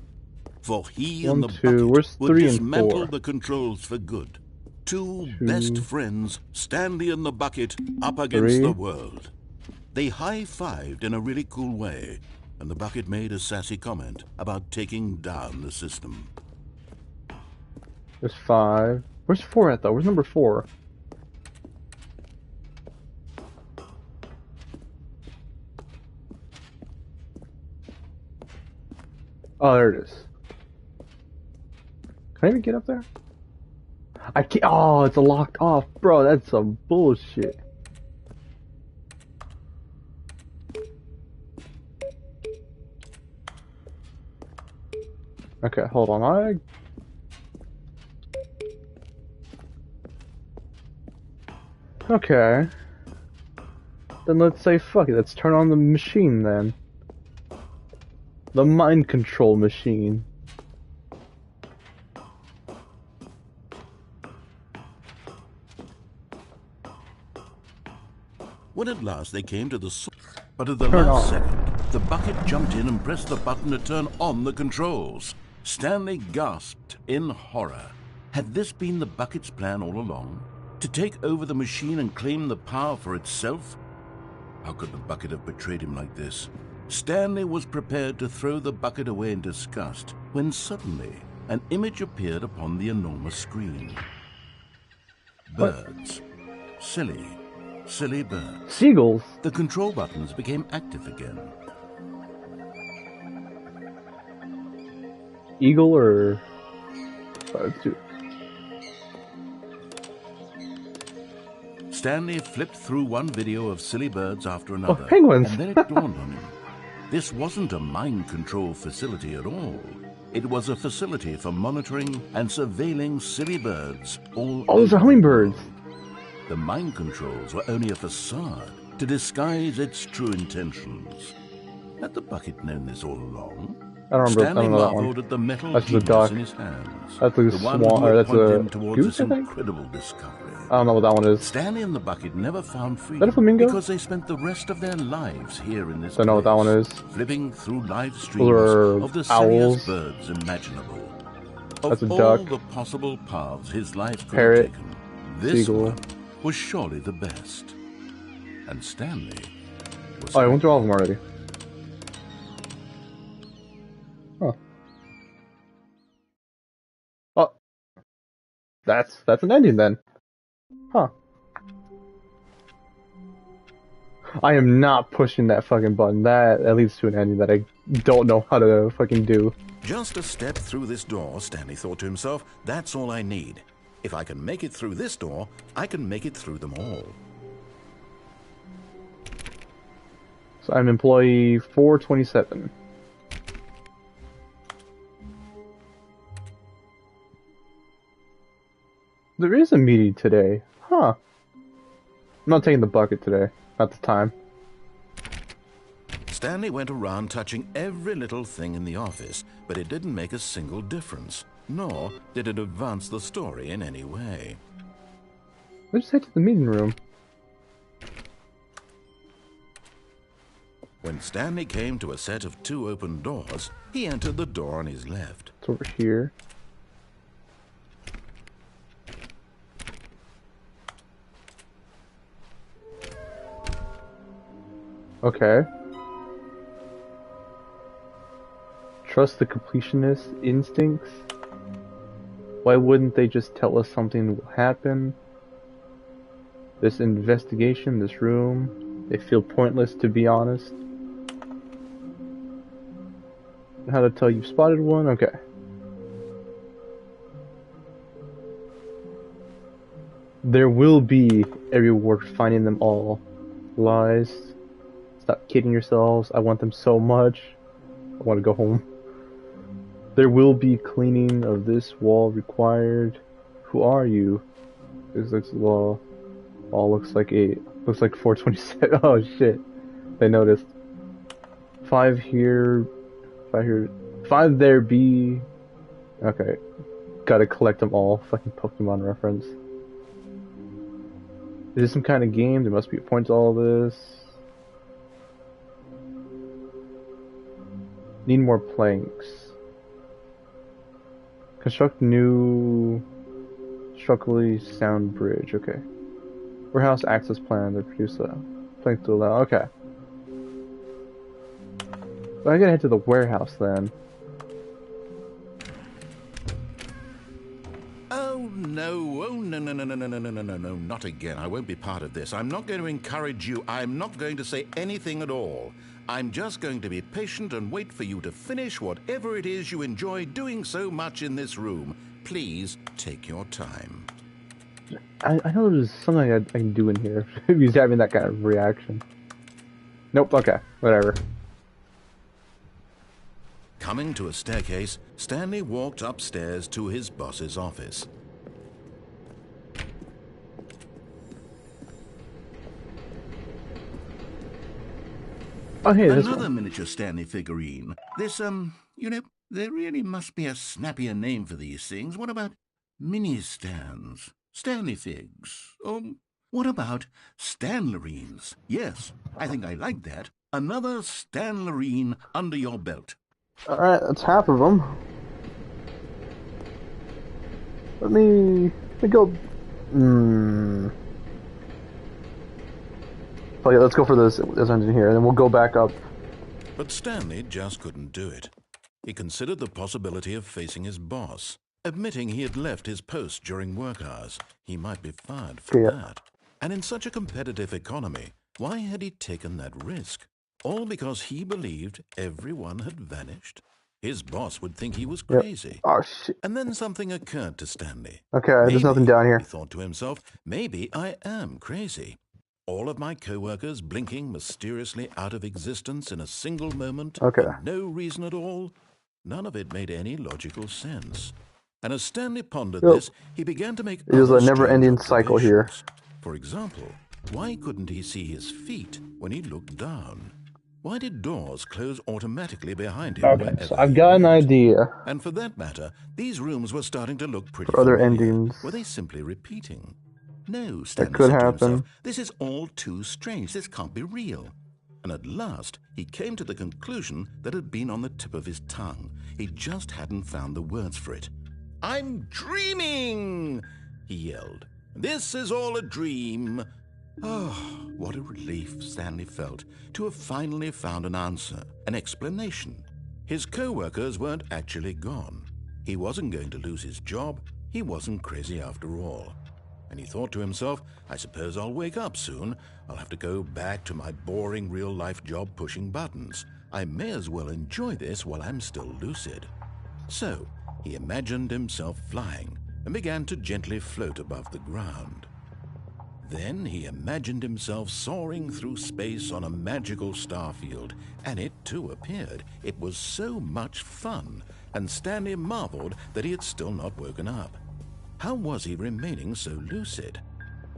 For he 1, and the 2. bucket Where's would 3 and dismantle 4? the controls for good. Two 2, best friends, Stanley and the bucket, up against 3. the world. They high-fived in a really cool way, and the bucket made a sassy comment about taking down the system. There's 5. Where's 4 at though? Where's number 4? Oh, there it is. Can I even get up there? I can't. Oh, it's locked off, bro. That's some bullshit. Okay, hold on. Okay. Then let's say fuck it. Let's turn on the machine then. The mind control machine. When at last they came to the source, but at the last second, the bucket jumped in and pressed the button to turn on the controls. Stanley gasped in horror. Had this been the bucket's plan all along? To take over the machine and claim the power for itself? How could the bucket have betrayed him like this? Stanley was prepared to throw the bucket away in disgust when suddenly an image appeared upon the enormous screen. Birds. Silly birds. Seagulls. The control buttons became active again. Eagle or... Stanley flipped through one video of silly birds after another. Oh, penguins! And then it dawned on him. This wasn't a mind control facility at all. It was a facility for monitoring and surveilling silly birds all Oh, those are hummingbirds! The mind controls were only a facade to disguise its true intentions. Had the bucket known this all along? I don't remember. Stanley I don't know that marveled one. at the metal That's the genius duck. in his hands. That's a the one swan, who or would that's point a him towards goose, this I think? incredible discovery. I don't know what that one is. Stanley and the bucket never found Is freedom that a flamingo? because they spent the rest of their lives here in this Don't know what that one is. flipping through live Those streams are of the owls. silliest birds imaginable. That's Of a all duck. the possible paths his life could Parrot. have taken, this Seagull. one was surely the best. And Stanley was Oh, I went through all of them already. Huh. Oh. That's an ending then. Huh. I am not pushing that fucking button. That leads to an ending that I don't know how to fucking do. just a step through this door, Stanley thought to himself. That's all I need. If I can make it through this door, I can make it through them all. So I'm employee 427. There is a meeting today. Huh. I'm not taking the bucket today. Not the time. Stanley went around touching every little thing in the office, but it didn't make a single difference, nor did it advance the story in any way. Let's head to the meeting room. When Stanley came to a set of 2 open doors, he entered the door on his left. It's over here. Okay. Trust the completionist instincts? Why wouldn't they just tell us something will happen? This investigation, this room, they feel pointless to be honest. How to tell you've spotted one? Okay. There will be a reward for finding them all. Lies. Stop kidding yourselves. I want them so much. I want to go home. There will be cleaning of this wall required. Who are you? This looks law. All looks like 427. Oh shit. They noticed. 5 here. 5 here. 5 there be. Okay. Gotta collect them all. Fucking Pokemon reference. Is this some kind of game? There must be a point to all this. Need more planks. Construct new structurally sound bridge. Okay. Warehouse access plan to produce a plank to allow. Okay. But I gotta head to the warehouse then. Oh no, no, not again. I won't be part of this. I'm not going to encourage you. I'm not going to say anything at all. I'm just going to be patient and wait for you to finish whatever it is you enjoy doing so much in this room. Please take your time. I know there's something I can do in here if he's having that kind of reaction. Nope, okay, whatever. Coming to a staircase, Stanley walked upstairs to his boss's office. Oh, hey, this Another one. miniature Stanley figurine. This, you know, there really must be a snappier name for these things. What about mini-stands? Stanley figs? What about Stanlerines? Yes, I think I like that. Another Stanlerine under your belt. Alright, that's half of them. Let me go. Okay, let's go for this engine here, and then we'll go back up. But Stanley just couldn't do it. He considered the possibility of facing his boss. Admitting he had left his post during work hours, he might be fired for that. And in such a competitive economy, why had he taken that risk? All because he believed everyone had vanished? His boss would think he was crazy. Oh, shit. And then something occurred to Stanley. Okay, there's nothing down here. He thought to himself, maybe I am crazy. All of my co-workers blinking mysteriously out of existence in a single moment, for no reason at all. None of it made any logical sense. And as Stanley pondered this, he began to make it was a never-ending cycle here. For example, why couldn't he see his feet when he looked down? Why did doors close automatically behind him? Okay, so I've got an idea. And for that matter, these rooms were starting to look pretty For other familiar. endings. Were they simply repeating? No, Stanley could said to happen. himself, this is all too strange. This can't be real. And at last, he came to the conclusion that had been on the tip of his tongue. He just hadn't found the words for it. I'm dreaming, he yelled. This is all a dream. Oh, what a relief Stanley felt to have finally found an answer, an explanation. His co-workers weren't actually gone. He wasn't going to lose his job. He wasn't crazy after all. And he thought to himself, I suppose I'll wake up soon. I'll have to go back to my boring real-life job pushing buttons. I may as well enjoy this while I'm still lucid. So, he imagined himself flying and began to gently float above the ground. Then he imagined himself soaring through space on a magical starfield, and it too appeared. It was so much fun, and Stanley marveled that he had still not woken up. How was he remaining so lucid?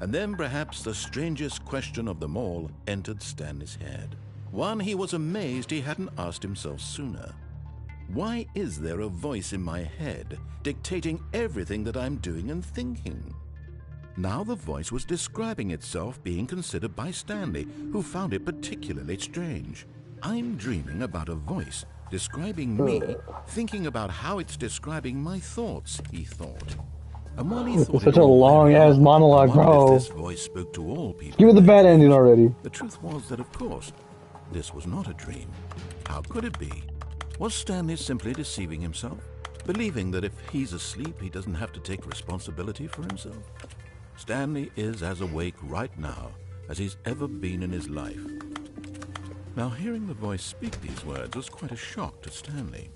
And then perhaps the strangest question of them all entered Stanley's head. One he was amazed he hadn't asked himself sooner. Why is there a voice in my head dictating everything that I'm doing and thinking? Now the voice was describing itself being considered by Stanley, who found it particularly strange. I'm dreaming about a voice describing me, thinking about how it's describing my thoughts, he thought. And while he thought Such a long-ass monologue, bro. This voice spoke to all people. Give it the bad ending already. The truth was that, of course, this was not a dream. How could it be? Was Stanley simply deceiving himself? Believing that if he's asleep, he doesn't have to take responsibility for himself? Stanley is as awake right now as he's ever been in his life. Now, hearing the voice speak these words was quite a shock to Stanley.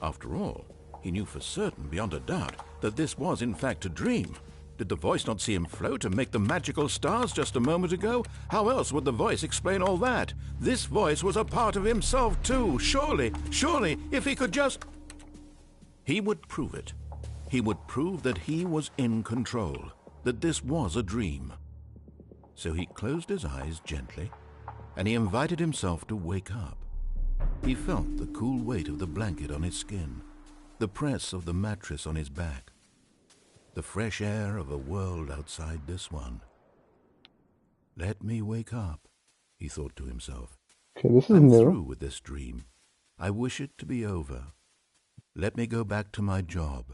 After all, he knew for certain, beyond a doubt, that this was in fact a dream. Did the voice not see him float and make the magical stars just a moment ago? How else would the voice explain all that? This voice was a part of himself too. Surely, if he could just... He would prove it. He would prove that he was in control, that this was a dream. So he closed his eyes gently, and he invited himself to wake up. He felt the cool weight of the blanket on his skin, the press of the mattress on his back, the fresh air of a world outside this one. Let me wake up, he thought to himself. Okay, this is I'm new. through with this dream. I wish it to be over. Let me go back to my job.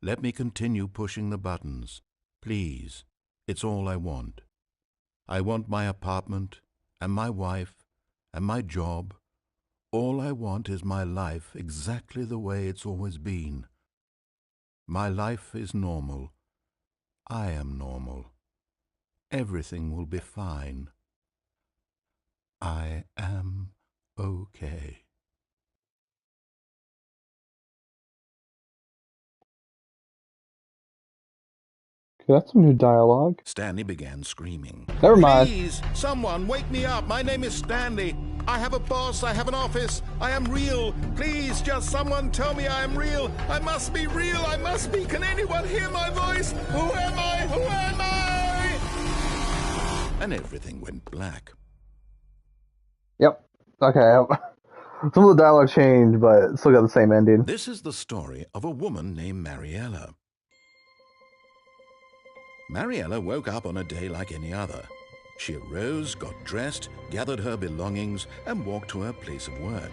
Let me continue pushing the buttons. Please, it's all I want. I want my apartment, and my wife, and my job. All I want is my life exactly the way it's always been. My life is normal. I am normal. Everything will be fine. I am okay. That's some new dialogue. Stanley began screaming. Never mind. Please, someone wake me up. My name is Stanley. I have a boss. I have an office. I am real. Please, just someone tell me I am real. I must be real. I must be. Can anyone hear my voice? Who am I? Who am I? And everything went black. Yep. Okay. Some of the dialogue changed, but it still got the same ending. This is the story of a woman named Mariella. Mariella woke up on a day like any other. She arose, got dressed, gathered her belongings, and walked to her place of work.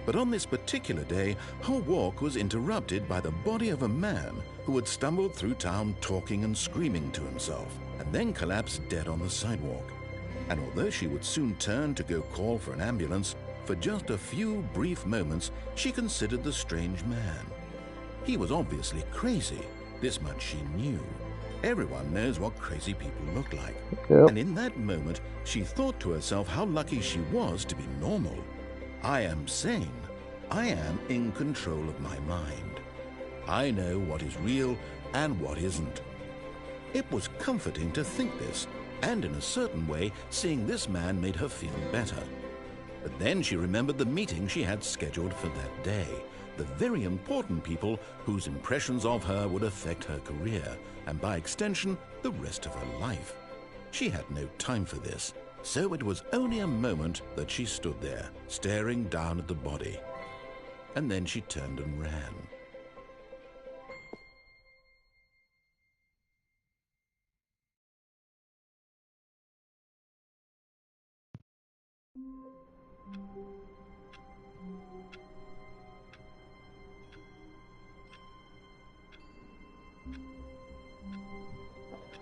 But on this particular day, her walk was interrupted by the body of a man who had stumbled through town talking and screaming to himself, and then collapsed dead on the sidewalk. And although she would soon turn to go call for an ambulance, for just a few brief moments she considered the strange man. He was obviously crazy, this much she knew. Everyone knows what crazy people look like. Yep. And in that moment, she thought to herself how lucky she was to be normal. I am sane. I am in control of my mind. I know what is real and what isn't. It was comforting to think this, and in a certain way, seeing this man made her feel better. But then she remembered the meeting she had scheduled for that day, the very important people whose impressions of her would affect her career, and by extension, the rest of her life. She had no time for this, so it was only a moment that she stood there, staring down at the body. And then she turned and ran.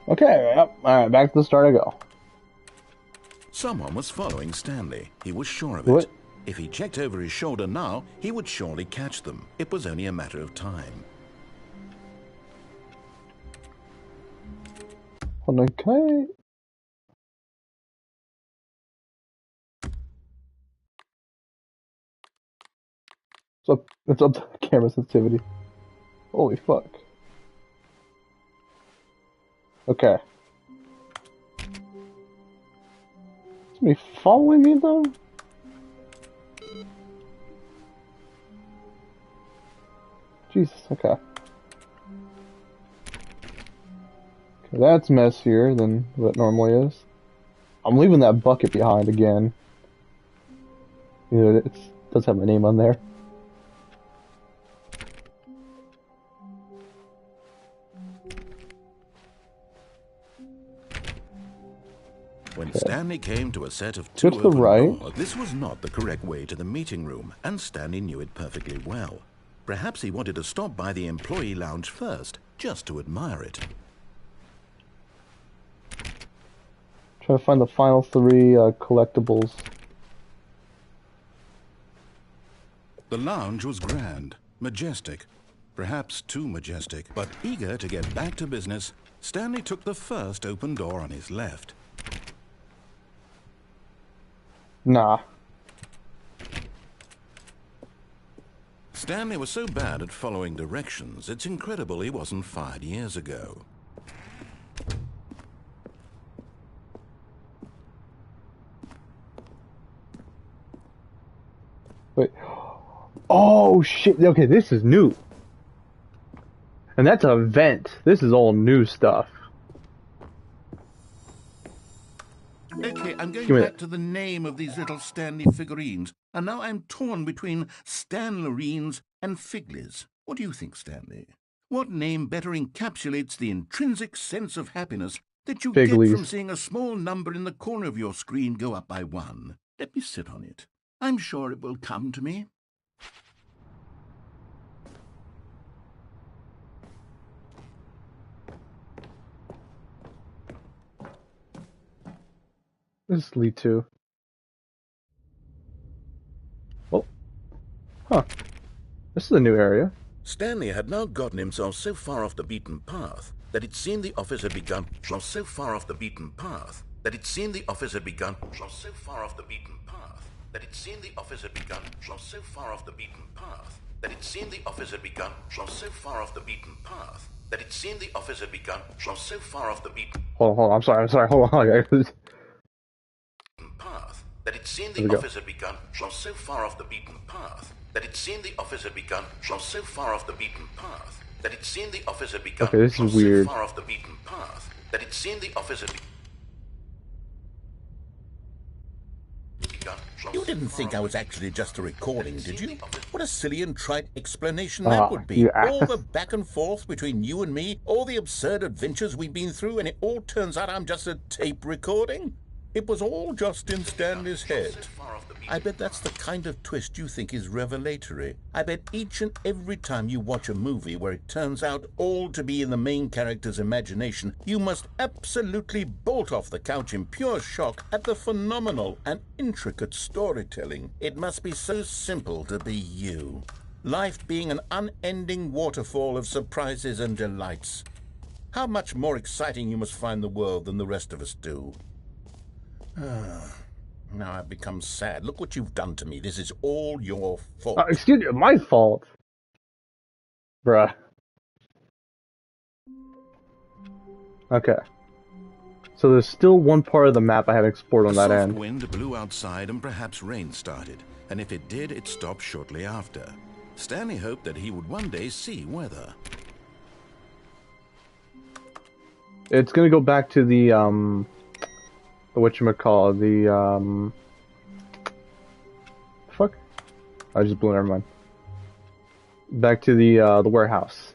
Okay, yep. Alright, back to the start I go. Someone was following Stanley. He was sure of it. What? If he checked over his shoulder now, he would surely catch them. It was only a matter of time. Hold on, can it's up to camera sensitivity. Holy fuck. Okay. Is me following me though? Jesus, okay. Okay, that's messier than what it normally is. I'm leaving that bucket behind again. You know, it does have my name on there. When Stanley came to a set of two Go to the open right. doors, this was not the correct way to the meeting room, and Stanley knew it perfectly well. Perhaps he wanted to stop by the employee lounge first, just to admire it. Trying to find the final three collectibles. The lounge was grand, majestic, perhaps too majestic, but eager to get back to business, Stanley took the first open door on his left. Nah. Stanley was so bad at following directions, it's incredible he wasn't fired years ago. Wait. Oh shit. Okay, this is new. And that's a vent. This is all new stuff. Okay, I'm going Give me back that. to the name of these little Stanley figurines, and now I'm torn between Stanlerines and Figlies. What do you think, Stanley? What name better encapsulates the intrinsic sense of happiness that you get Figlies. from seeing a small number in the corner of your screen go up by 1? Let me sit on it. I'm sure it will come to me. This is lead to. Oh. Huh. This is a new area. Stanley had now gotten himself so far off the beaten path that it seemed the office had begun. So far off the beaten path that it seemed the office had begun. So far off the beaten path that it seemed the office had begun. So far off the beaten path that it seemed the office had begun. So far off the beaten path that it seemed the office had begun was so far off the beaten Hold on, I'm sorry, hold on, guys. path that it seemed There we the go. office had begun was so far off the beaten path that it seemed the office had begun was so far off the beaten path that it seemed the office had begun Okay, this is was weird. so far off the beaten path that it seemed the office had begun. You didn't think I was actually just a recording, did you? What a silly and trite explanation that would be. You All the ass. back and forth between you and me, all the absurd adventures we've been through, and it all turns out I'm just a tape recording? It was all just in Stanley's head. I bet that's the kind of twist you think is revelatory. I bet each and every time you watch a movie where it turns out all to be in the main character's imagination, you must absolutely bolt off the couch in pure shock at the phenomenal and intricate storytelling. It must be so simple to be you. Life being an unending waterfall of surprises and delights. How much more exciting you must find the world than the rest of us do. Now I've become sad. Look what you've done to me. This is all your fault. Excuse me, my fault. Bruh. Okay. So there's still one part of the map I haven't explored on that soft end. wind blew outside and perhaps rain started, and if it did, it stopped shortly after. Stanley hoped that he would one day see weather. It's gonna go back to the whatchamacallit, the fuck? I just blew it, never mind. Back to the warehouse.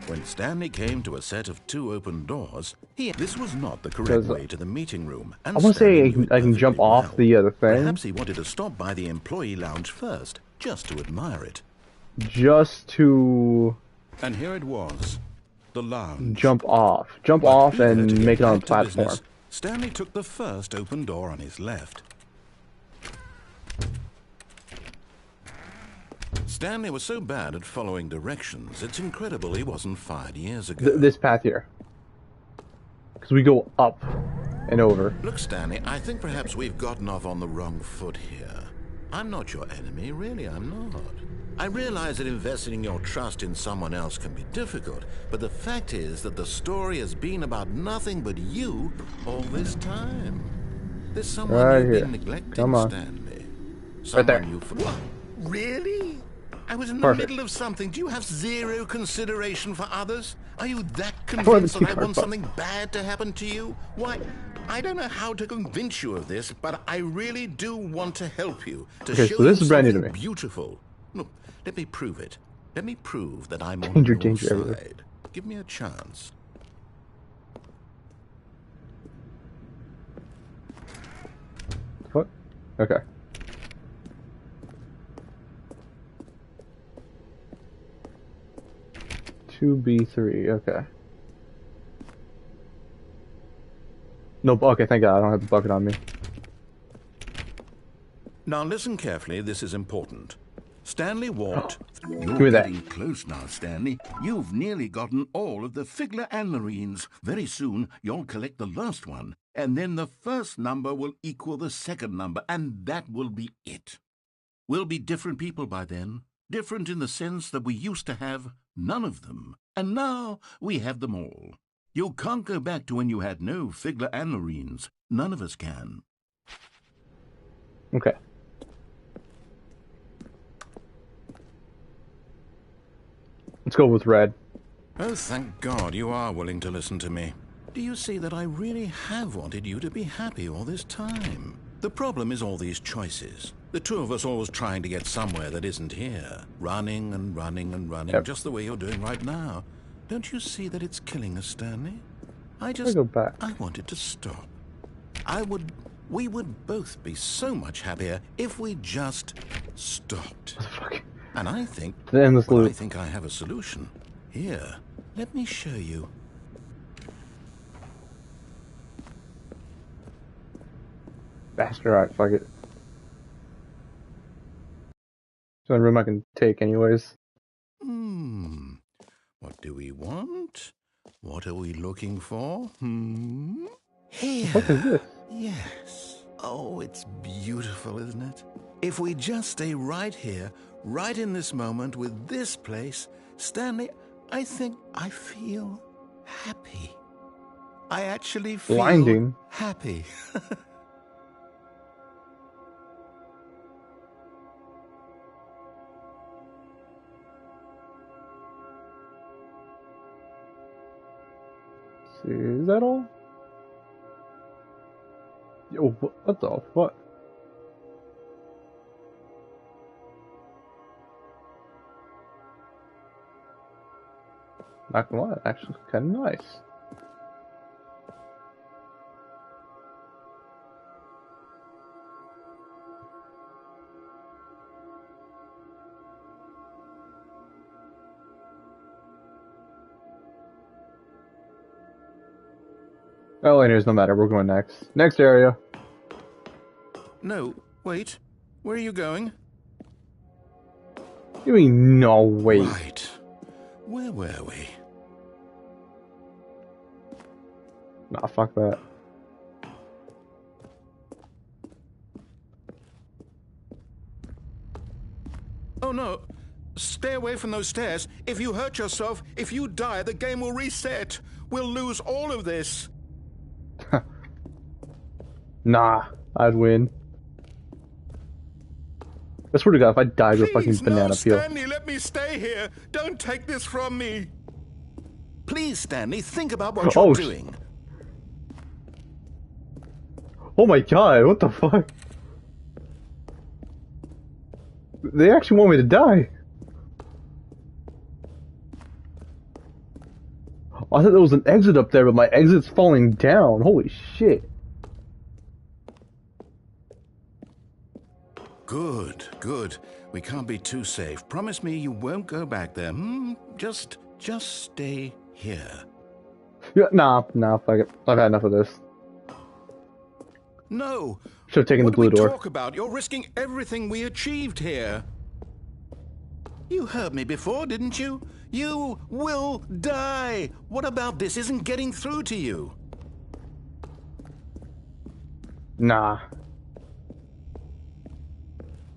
When Stanley came to a set of 2 open doors, this was not the correct Does- way to the meeting room. And I want to say Stanley knew it I can jump perfectly off well. the other thing. Perhaps he wanted to stop by the employee lounge first, just to admire it. Just to And here it was, the lounge. jump off. Jump But off eager to and get make it on a back to platform. business, Stanley took the first open door on his left. Stanley was so bad at following directions, it's incredible he wasn't fired years ago. This path here. Because we go up and over. Look, Stanley, I think perhaps we've gotten off on the wrong foot here. I'm not your enemy, really, I'm not. I realize that investing your trust in someone else can be difficult, but the fact is that the story has been about nothing but you all this time. There's someone Right you've here. been neglecting, Come on. Stanley. Someone there. you forgot. Really? I was in the Perfect. middle of something. Do you have zero consideration for others? Are you that wanted convinced to that I keep want our something bad to happen to you? Why, I don't know how to convince you of this, but I really do want to help you. To Okay, show so this you is brand new to something me. beautiful. Look, let me prove it. Let me prove that I'm on Danger, your danger everywhere. side. Give me a chance. What? Okay. Two B3. Okay. No. Okay. Thank God I don't have the bucket on me. Now listen carefully, this is important. Stanley walked. Give me that. Getting close now, Stanley. You've nearly gotten all of the Figler anlarines. Very soon, you'll collect the last one, and then the first number will equal the second number, and that will be it. We'll be different people by then. Different in the sense that we used to have none of them, and now we have them all. You can't go back to when you had no Figler anlarines. None of us can. Okay. Let's go with red. Oh, thank God you are willing to listen to me. Do you see that I really have wanted you to be happy all this time? The problem is all these choices. The two of us always trying to get somewhere that isn't here. Running and running and running, Yep. just the way you're doing right now. Don't you see that it's killing us, Stanley? I go back. I wanted to stop. We would both be so much happier if we just stopped. Fuck. And I think, The endless well, I loop. think I have a solution. Here, let me show you. Bastard. Alright, fuck it. It's the only room I can take, anyways. What do we want? What are we looking for? Here. What is this? Yes. Oh, it's beautiful, isn't it? If we just stay right here, right in this moment with this place, Stanley, I think I feel happy. I actually feel Blinding. happy. See, is that all? Yo, what the fuck? Not gonna lie, actually kind of nice. Oh, anyways, no matter. We're going next. Next area. No, wait. Where are you going? You mean no, wait. Right. Where were we? Nah, fuck that. Oh no. Stay away from those stairs. If you hurt yourself, if you die, the game will reset. We'll lose all of this. Nah, I'd win. I swear to God, if I died with a fucking banana peel. Stanley, let me stay here. Don't take this from me. Please, Stanley, think about what you're doing. Oh my God, what the fuck? They actually want me to die. I thought there was an exit up there, but my exit's falling down. Holy shit. Good, good. We can't be too safe. Promise me you won't go back there. Just stay here. Yeah, nah, fuck it. I've had enough of this. No. Should have taken the blue door. What do we talk about? You're risking everything we achieved here. You heard me before, didn't you? You will die. What about this isn't getting through to you? Nah.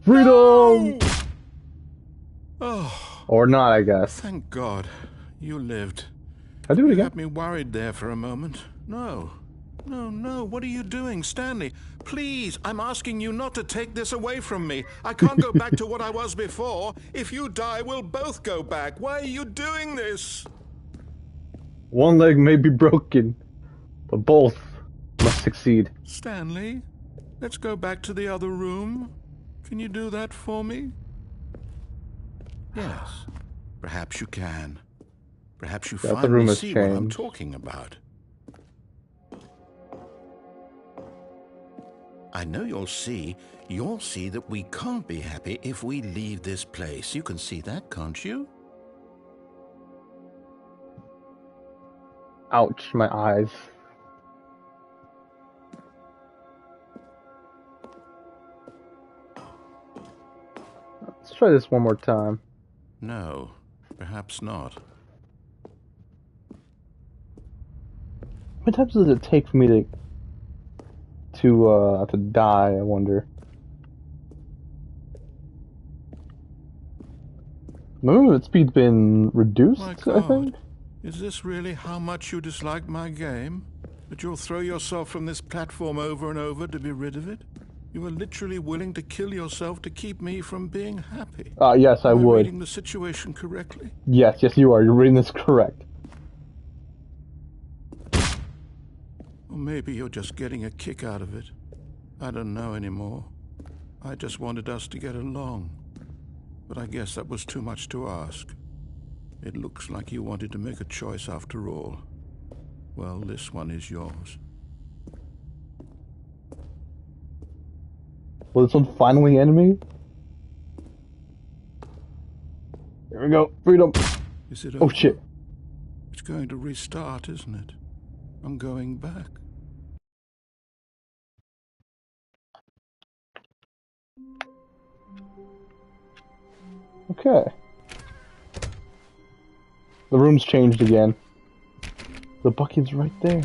Freedom! No! Oh. Or not, I guess. Thank God. You lived. I'll do it You again. had me worried there for a moment. No. No. What are you doing, Stanley? Please, I'm asking you not to take this away from me. I can't go back to what I was before. If you die, we'll both go back. Why are you doing this? One leg may be broken, but both must succeed. Stanley, let's go back to the other room. Can you do that for me? Yes. Perhaps you can. Perhaps you finally see what I'm talking about. I know you'll see that we can't be happy if we leave this place. You can see that, can't you? Ouch, my eyes. Let's try this one more time. No, perhaps not. How many times does it take for me to die, I wonder? My movement speed's been reduced, My I God. think? Is this really how much you dislike my game? That you'll throw yourself from this platform over and over to be rid of it? You are literally willing to kill yourself to keep me from being happy. Yes, I Am would. reading the situation correctly? Yes, you are. You're reading this correct. Or maybe you're just getting a kick out of it. I don't know anymore. I just wanted us to get along. But I guess that was too much to ask. It looks like you wanted to make a choice after all. Well, this one is yours. Will this one finally end me? Here we go. Freedom. Is it Oh, over? shit. It's going to restart, isn't it? I'm going back. Okay. The room's changed again. The bucket's right there.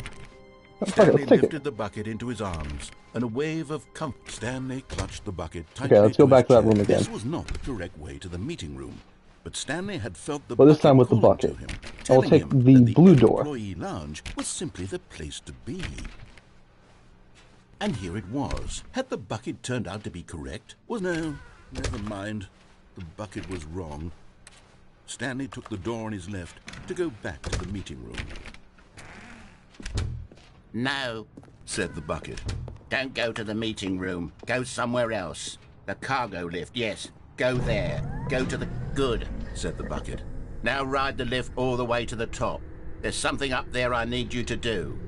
Stanley let's take lifted it. the bucket into his arms, and a wave of comfort. Stanley clutched the bucket tightly. Okay, let's go back to that room again. This was not the correct way to the meeting room, but Stanley had felt the But this bucket time with the calling bucket. to him, I will telling take him the that the blue door. employee lounge was simply the place to be. And here it was. Had the bucket turned out to be correct? Well, no, never mind. The bucket was wrong. Stanley took the door on his left to go back to the meeting room. No, Said the bucket. don't go to the meeting room. Go somewhere else. The cargo lift, yes. Go there. Go to the... Good, Said the bucket. now ride the lift all the way to the top. There's something up there I need you to do.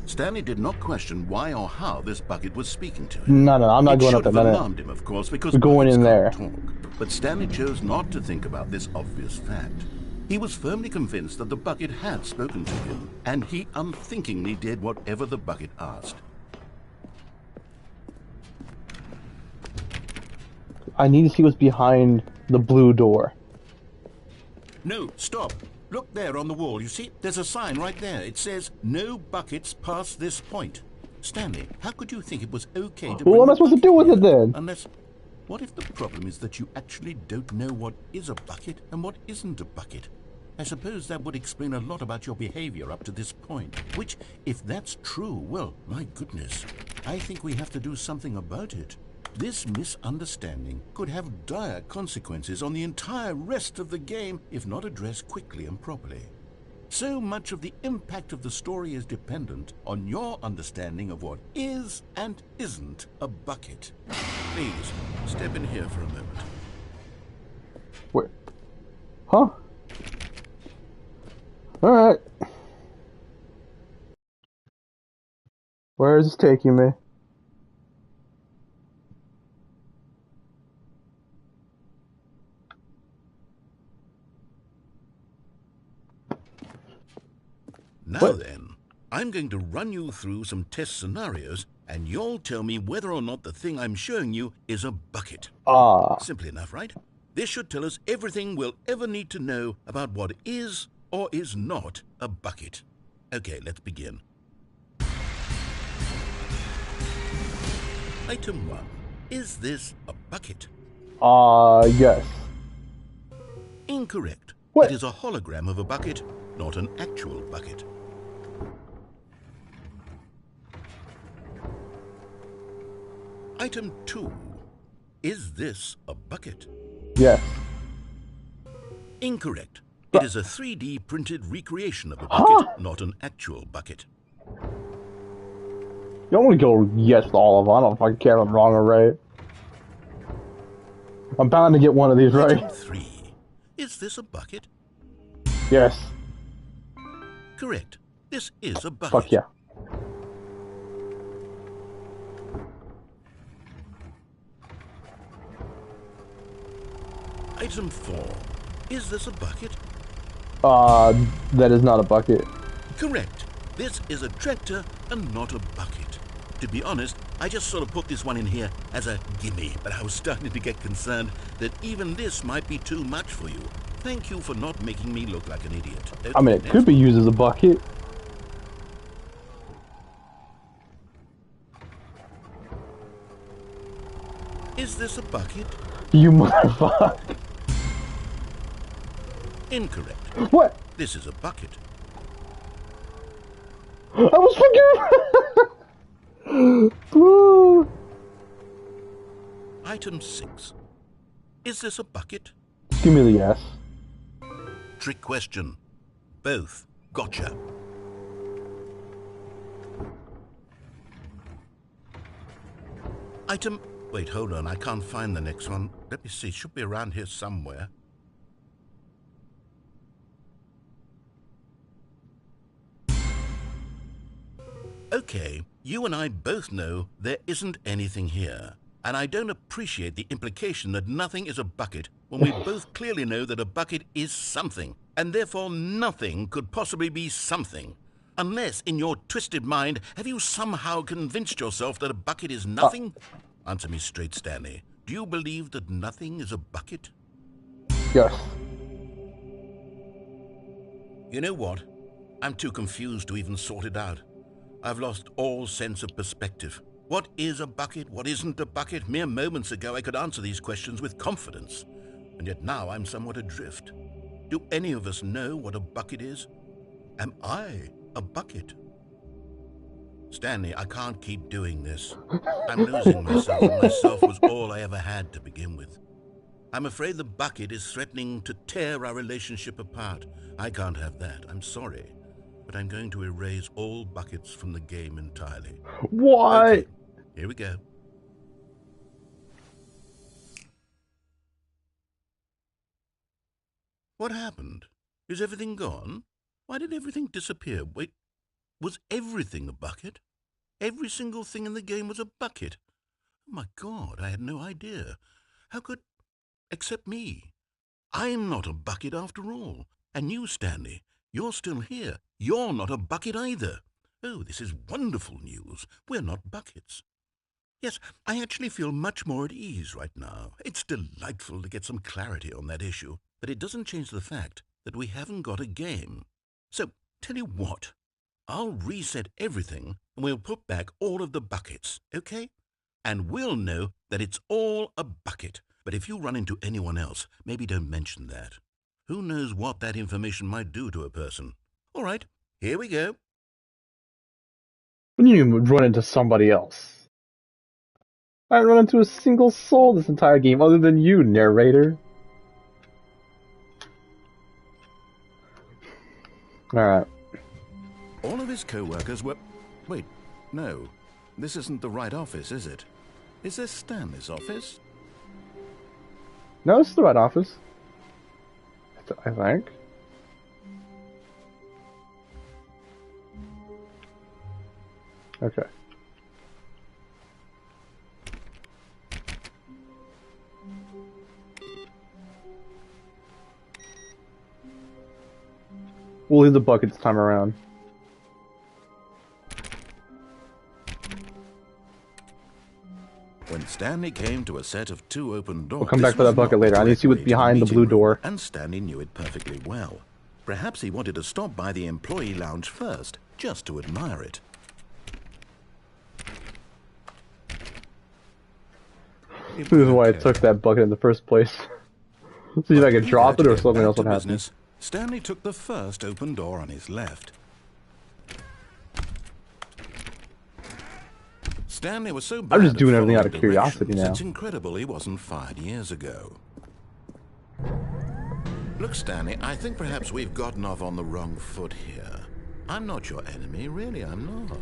Stanley did not question why or how this bucket was speaking to him. No, I'm not going up there. It should have No. alarmed him, of course, because We're going buckets in there. can't talk. But Stanley chose not to think about this obvious fact. He was firmly convinced that the bucket had spoken to him, and he unthinkingly did whatever the bucket asked. I need to see what's behind the blue door. No, stop. Look there on the wall. You see, there's a sign right there. It says, "No buckets past this point." Stanley, how could you think it was okay to... Well, what am I supposed to do with it then? Unless... What if the problem is that you actually don't know what is a bucket and what isn't a bucket? I suppose that would explain a lot about your behavior up to this point. Which, if that's true, well, my goodness, I think we have to do something about it. This misunderstanding could have dire consequences on the entire rest of the game if not addressed quickly and properly. So much of the impact of the story is dependent on your understanding of what is and isn't a bucket. Please, step in here for a moment. Where? Huh? Alright. Where is this taking me? Now then, I'm going to run you through some test scenarios, and you'll tell me whether or not the thing I'm showing you is a bucket. Simple enough, right? This should tell us everything we'll ever need to know about what is or is not a bucket. Okay, let's begin. Item 1. Is this a bucket? Yes. Incorrect. What? It is a hologram of a bucket, not an actual bucket. Item 2. Is this a bucket? Yes. Incorrect. It is a 3D printed recreation of a bucket, not an actual bucket. You want me to go yes to all of them? I don't fucking care if I'm wrong or right. I'm bound to get one of these right. Item 3. Is this a bucket? Yes. Correct. This is a bucket. Fuck yeah. Item 4. Is this a bucket? That is not a bucket. Correct. This is a tractor and not a bucket. To be honest, I just sort of put this one in here as a gimme, but I was starting to get concerned that even this might be too much for you. Thank you for not making me look like an idiot. Okay, I mean, it could be used as a bucket. Is this a bucket? You motherfucker. Incorrect. What? This is a bucket. I was fucking... Item 6. Is this a bucket? Give me the yes. Trick question. Both. Gotcha. Item... Wait, hold on. I can't find the next one. Let me see. It should be around here somewhere. Okay, you and I both know there isn't anything here. And I don't appreciate the implication that nothing is a bucket when we both clearly know that a bucket is something, and therefore nothing could possibly be something. Unless, in your twisted mind, have you somehow convinced yourself that a bucket is nothing? Answer me straight, Stanley. Do you believe that nothing is a bucket? Yes. You know what? I'm too confused to even sort it out. I've lost all sense of perspective. What is a bucket? What isn't a bucket? Mere moments ago I could answer these questions with confidence, and yet now I'm somewhat adrift. Do any of us know what a bucket is? Am I a bucket? Stanley, I can't keep doing this. I'm losing myself, and myself was all I ever had to begin with. I'm afraid the bucket is threatening to tear our relationship apart. I can't have that. I'm sorry. But I'm going to erase all buckets from the game entirely. What? Okay, here we go. What happened? Is everything gone? Why did everything disappear? Wait, was everything a bucket? Every single thing in the game was a bucket. Oh my God, I had no idea. How could... Except me. I'm not a bucket after all. And you, Stanley, you're still here. You're not a bucket either. Oh, this is wonderful news. We're not buckets. Yes, I actually feel much more at ease right now. It's delightful to get some clarity on that issue, but it doesn't change the fact that we haven't got a game. So, tell you what, I'll reset everything and we'll put back all of the buckets, okay? And we'll know that it's all a bucket. But if you run into anyone else, maybe don't mention that. Who knows what that information might do to a person? All right, here we go. When do you mean run into somebody else? I haven't run into a single soul this entire game other than you, narrator. Alright. All of his co-workers were... Wait, no. This isn't the right office, is it? Is this Stanley's office? No, it's the right office. I think. Okay. We'll leave the bucket this time around. When Stanley came to a set of 2 open doors... We'll come back for that bucket later. I need to see what's behind the blue door. And Stanley knew it perfectly well. Perhaps he wanted to stop by the employee lounge first, just to admire it. This is why I took that bucket in the first place. See if I could drop it or something else would happen. Stanley took the first open door on his left. Stanley was so bad I'm just doing everything out of at curiosity now. It's incredible he wasn't fired years ago. Look, Stanley, I think perhaps we've gotten off on the wrong foot here. I'm not your enemy, really, I'm not.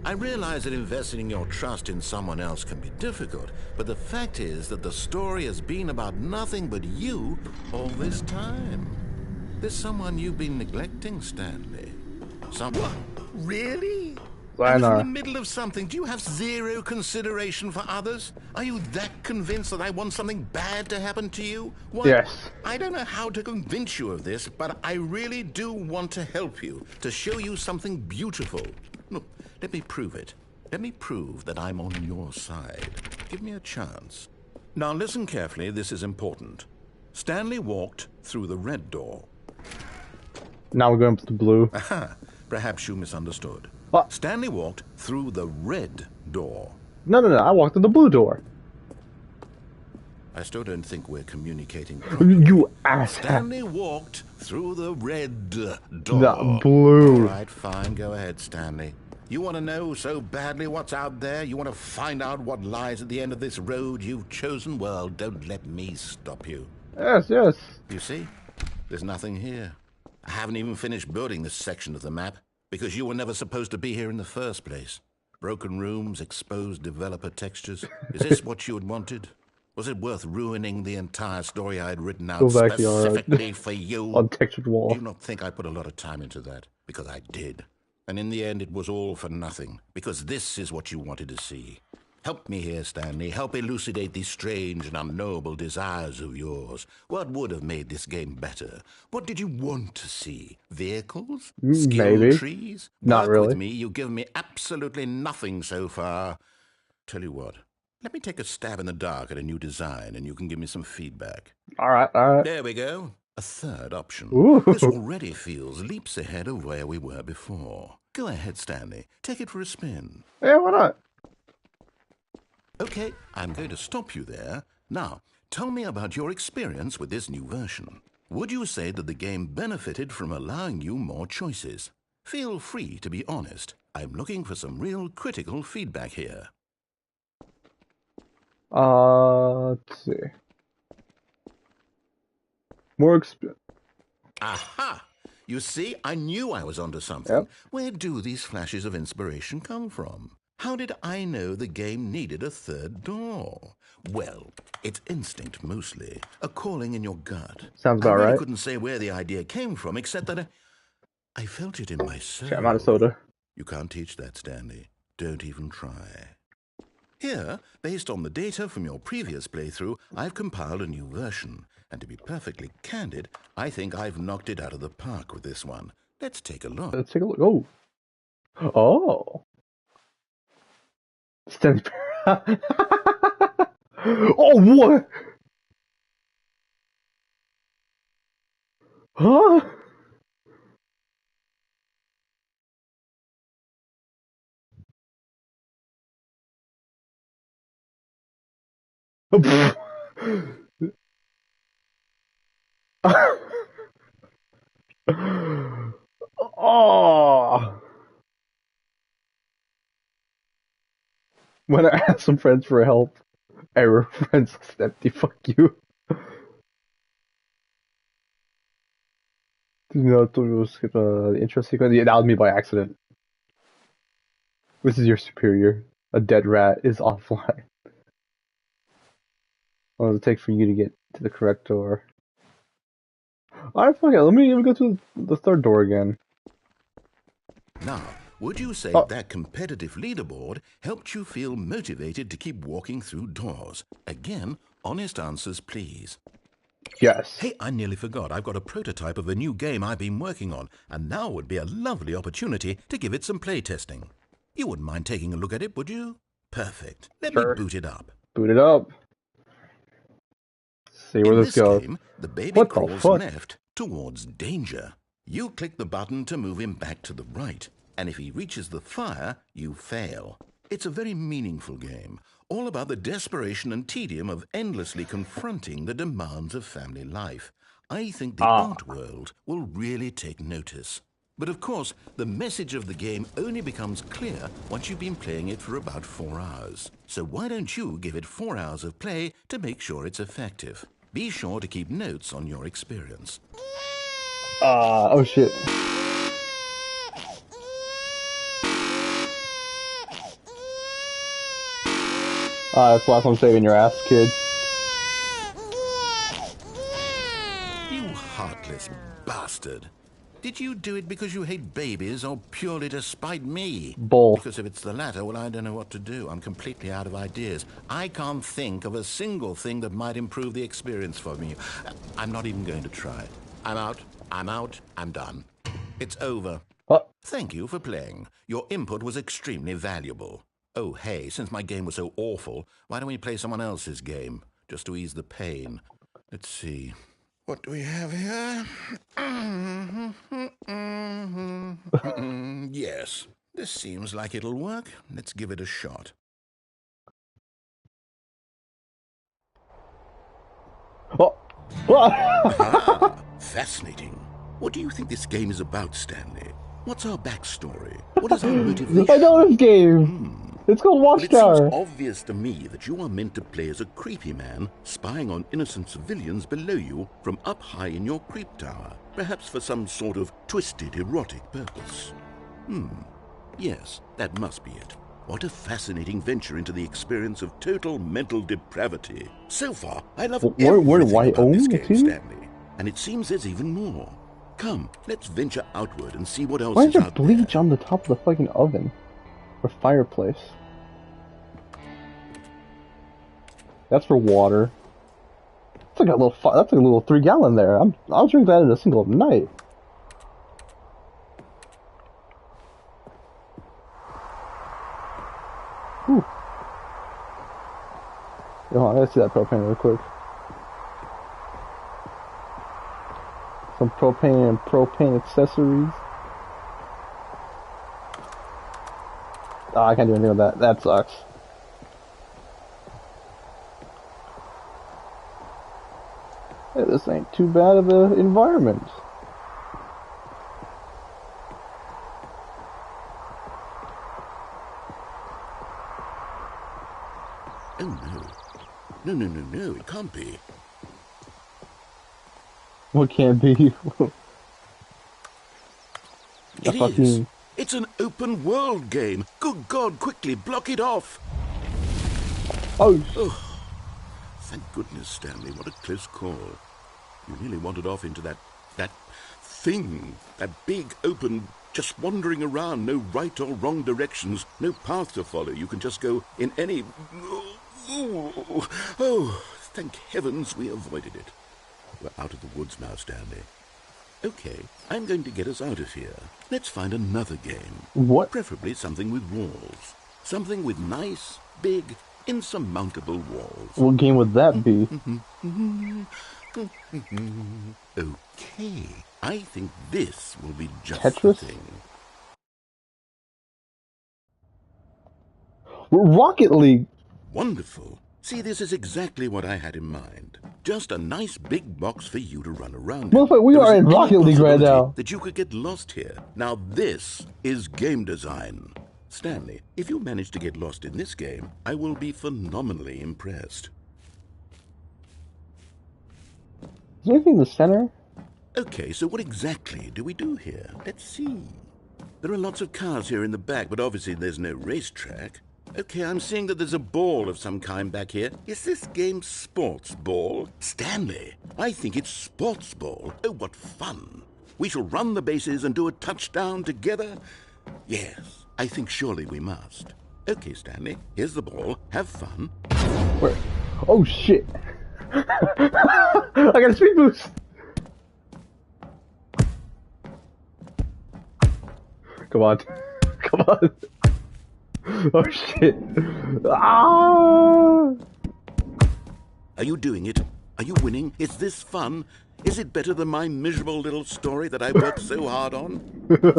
I realize that investing your trust in someone else can be difficult, but the fact is that the story has been about nothing but you all this time. There's someone you've been neglecting, Stanley. Someone... Really? I'm in the middle of something. Do you have zero consideration for others? Are you that convinced that I want something bad to happen to you? Well, yes. I don't know how to convince you of this, but I really do want to help you, to show you something beautiful. Look, let me prove it. Let me prove that I'm on your side. Give me a chance. Now listen carefully, this is important. Stanley walked through the red door. Now we're going up to the blue. Aha, perhaps you misunderstood. What? Stanley walked through the red door. No, I walked through the blue door. I still don't think we're communicating properly. You asshat. Stanley walked through the red door. The blue. All right, fine. Go ahead, Stanley. You want to know so badly what's out there? You want to find out what lies at the end of this road you've chosen? Well, don't let me stop you. Yes. You see? There's nothing here. I haven't even finished building this section of the map, because you were never supposed to be here in the first place. Broken rooms, exposed developer textures. Is this what you had wanted? Was it worth ruining the entire story I had written out specifically for you? On textured wall. Do you not think I put a lot of time into that? Because I did. And in the end, it was all for nothing. Because this is what you wanted to see. Help me here, Stanley. Help elucidate these strange and unknowable desires of yours. What would have made this game better? What did you want to see? Vehicles? Maybe. Skill trees? Not Work really. with me. You've given me absolutely nothing so far. Tell you what. Let me take a stab in the dark at a new design, and you can give me some feedback. All right. There we go. A third option. Ooh. This already feels leaps ahead of where we were before. Go ahead, Stanley. Take it for a spin. Yeah, why not? Okay, I'm going to stop you there. Now, tell me about your experience with this new version. Would you say that the game benefited from allowing you more choices? Feel free to be honest. I'm looking for some real critical feedback here. Let's see. More experience. Aha! You see, I knew I was onto something. Yep. Where do these flashes of inspiration come from? How did I know the game needed a third door? Well, it's instinct mostly, a calling in your gut. Sounds about I really right. couldn't say where the idea came from, except that I felt it in my soul. I'm out of soda. You can't teach that, Stanley. Don't even try. Here, based on the data from your previous playthrough, I've compiled a new version. And to be perfectly candid, I think I've knocked it out of the park with this one. Let's take a look. Let's take a look. Oh. Oh. Stanley. Oh, what? Huh? Oh. When I asked some friends for help, error friends empty. Fuck you. You know, to skip the intro sequence. Yeah, that was me by accident. This is your superior. A dead rat is offline. How long does it take for you to get to the correct door? Alright, fuck it. Let me go to the third door again. Now, would you say that competitive leaderboard helped you feel motivated to keep walking through doors? Again, honest answers, please. Yes. Hey, I nearly forgot. I've got a prototype of a new game I've been working on, and now would be a lovely opportunity to give it some play testing. You wouldn't mind taking a look at it, would you? Perfect. Let me boot it up. Boot it up. See where this goes. In this game, the baby crawls left towards danger. You click the button to move him back to the right, and if he reaches the fire, you fail. It's a very meaningful game, all about the desperation and tedium of endlessly confronting the demands of family life. I think the art world will really take notice. But of course, the message of the game only becomes clear once you've been playing it for about 4 hours. So why don't you give it 4 hours of play to make sure it's effective? Be sure to keep notes on your experience. Oh shit. That's the last one saving your ass, kid. You heartless bastard. Did you do it because you hate babies or purely to spite me? Both. Because if it's the latter, well, I don't know what to do. I'm completely out of ideas. I can't think of a single thing that might improve the experience for me. I'm not even going to try. I'm out. I'm done. It's over. Thank you for playing. Your input was extremely valuable. Oh, hey, since my game was so awful, why don't we play someone else's game? Just to ease the pain. Let's see. What do we have here? Yes, this seems like it'll work. Let's give it a shot. Fascinating. What do you think this game is about, Stanley? What's our backstory? What is our motivation? I know this game. It's called Watchtower. It seems obvious to me that you are meant to play as a creepy man spying on innocent civilians below you from up high in your creep tower, perhaps for some sort of twisted erotic purpose. Yes, that must be it. What a fascinating venture into the experience of total mental depravity. So far, I love everything about this game, Stanley. And it seems there's even more. Come, let's venture outward and see what else Why is is there out bleach there. on the top of the fucking oven? Or fireplace? That's for water. That's like a little. That's like a little 3-gallon there. I'll drink that in a single night. Whew. Yo, I gotta see that propane real quick. Some propane and propane accessories. Oh, I can't do anything with that. That sucks. Hey, this ain't too bad of an environment. Oh no. No, it can't be. What can't be? It is. It's an open world game. Good God, quickly block it off. Oh. Thank goodness, Stanley. What a close call. You nearly wandered off into that thing. That big, open, just wandering around. No right or wrong directions. No path to follow. You can just go in any... Oh, thank heavens we avoided it. We're out of the woods now, Stanley. Okay, I'm going to get us out of here. Let's find another game. What? Preferably something with walls. Something with nice, big, insurmountable walls. What game would that be? Okay, I think this will be just Tetris? the thing. Rocket League! Wonderful. See, this is exactly what I had in mind. Just a nice big box for you to run around in. Motherfucker, we are in Rocket League right now. That you could get lost here. Now this is game design. Stanley, if you manage to get lost in this game, I will be phenomenally impressed. Is there anything in the center? Okay, so what exactly do we do here? Let's see. There are lots of cars here in the back, but obviously there's no racetrack. Okay, I'm seeing that there's a ball of some kind back here. Is this game sports ball? Stanley, I think it's sports ball. Oh, what fun. We shall run the bases and do a touchdown together. Yes, I think surely we must. Okay, Stanley, here's the ball. Have fun. Where? Oh, shit. I got a speed boost. Come on. Come on. Oh shit. Ah! Are you doing it? Are you winning? Is this fun? Is it better than my miserable little story that I worked so hard on?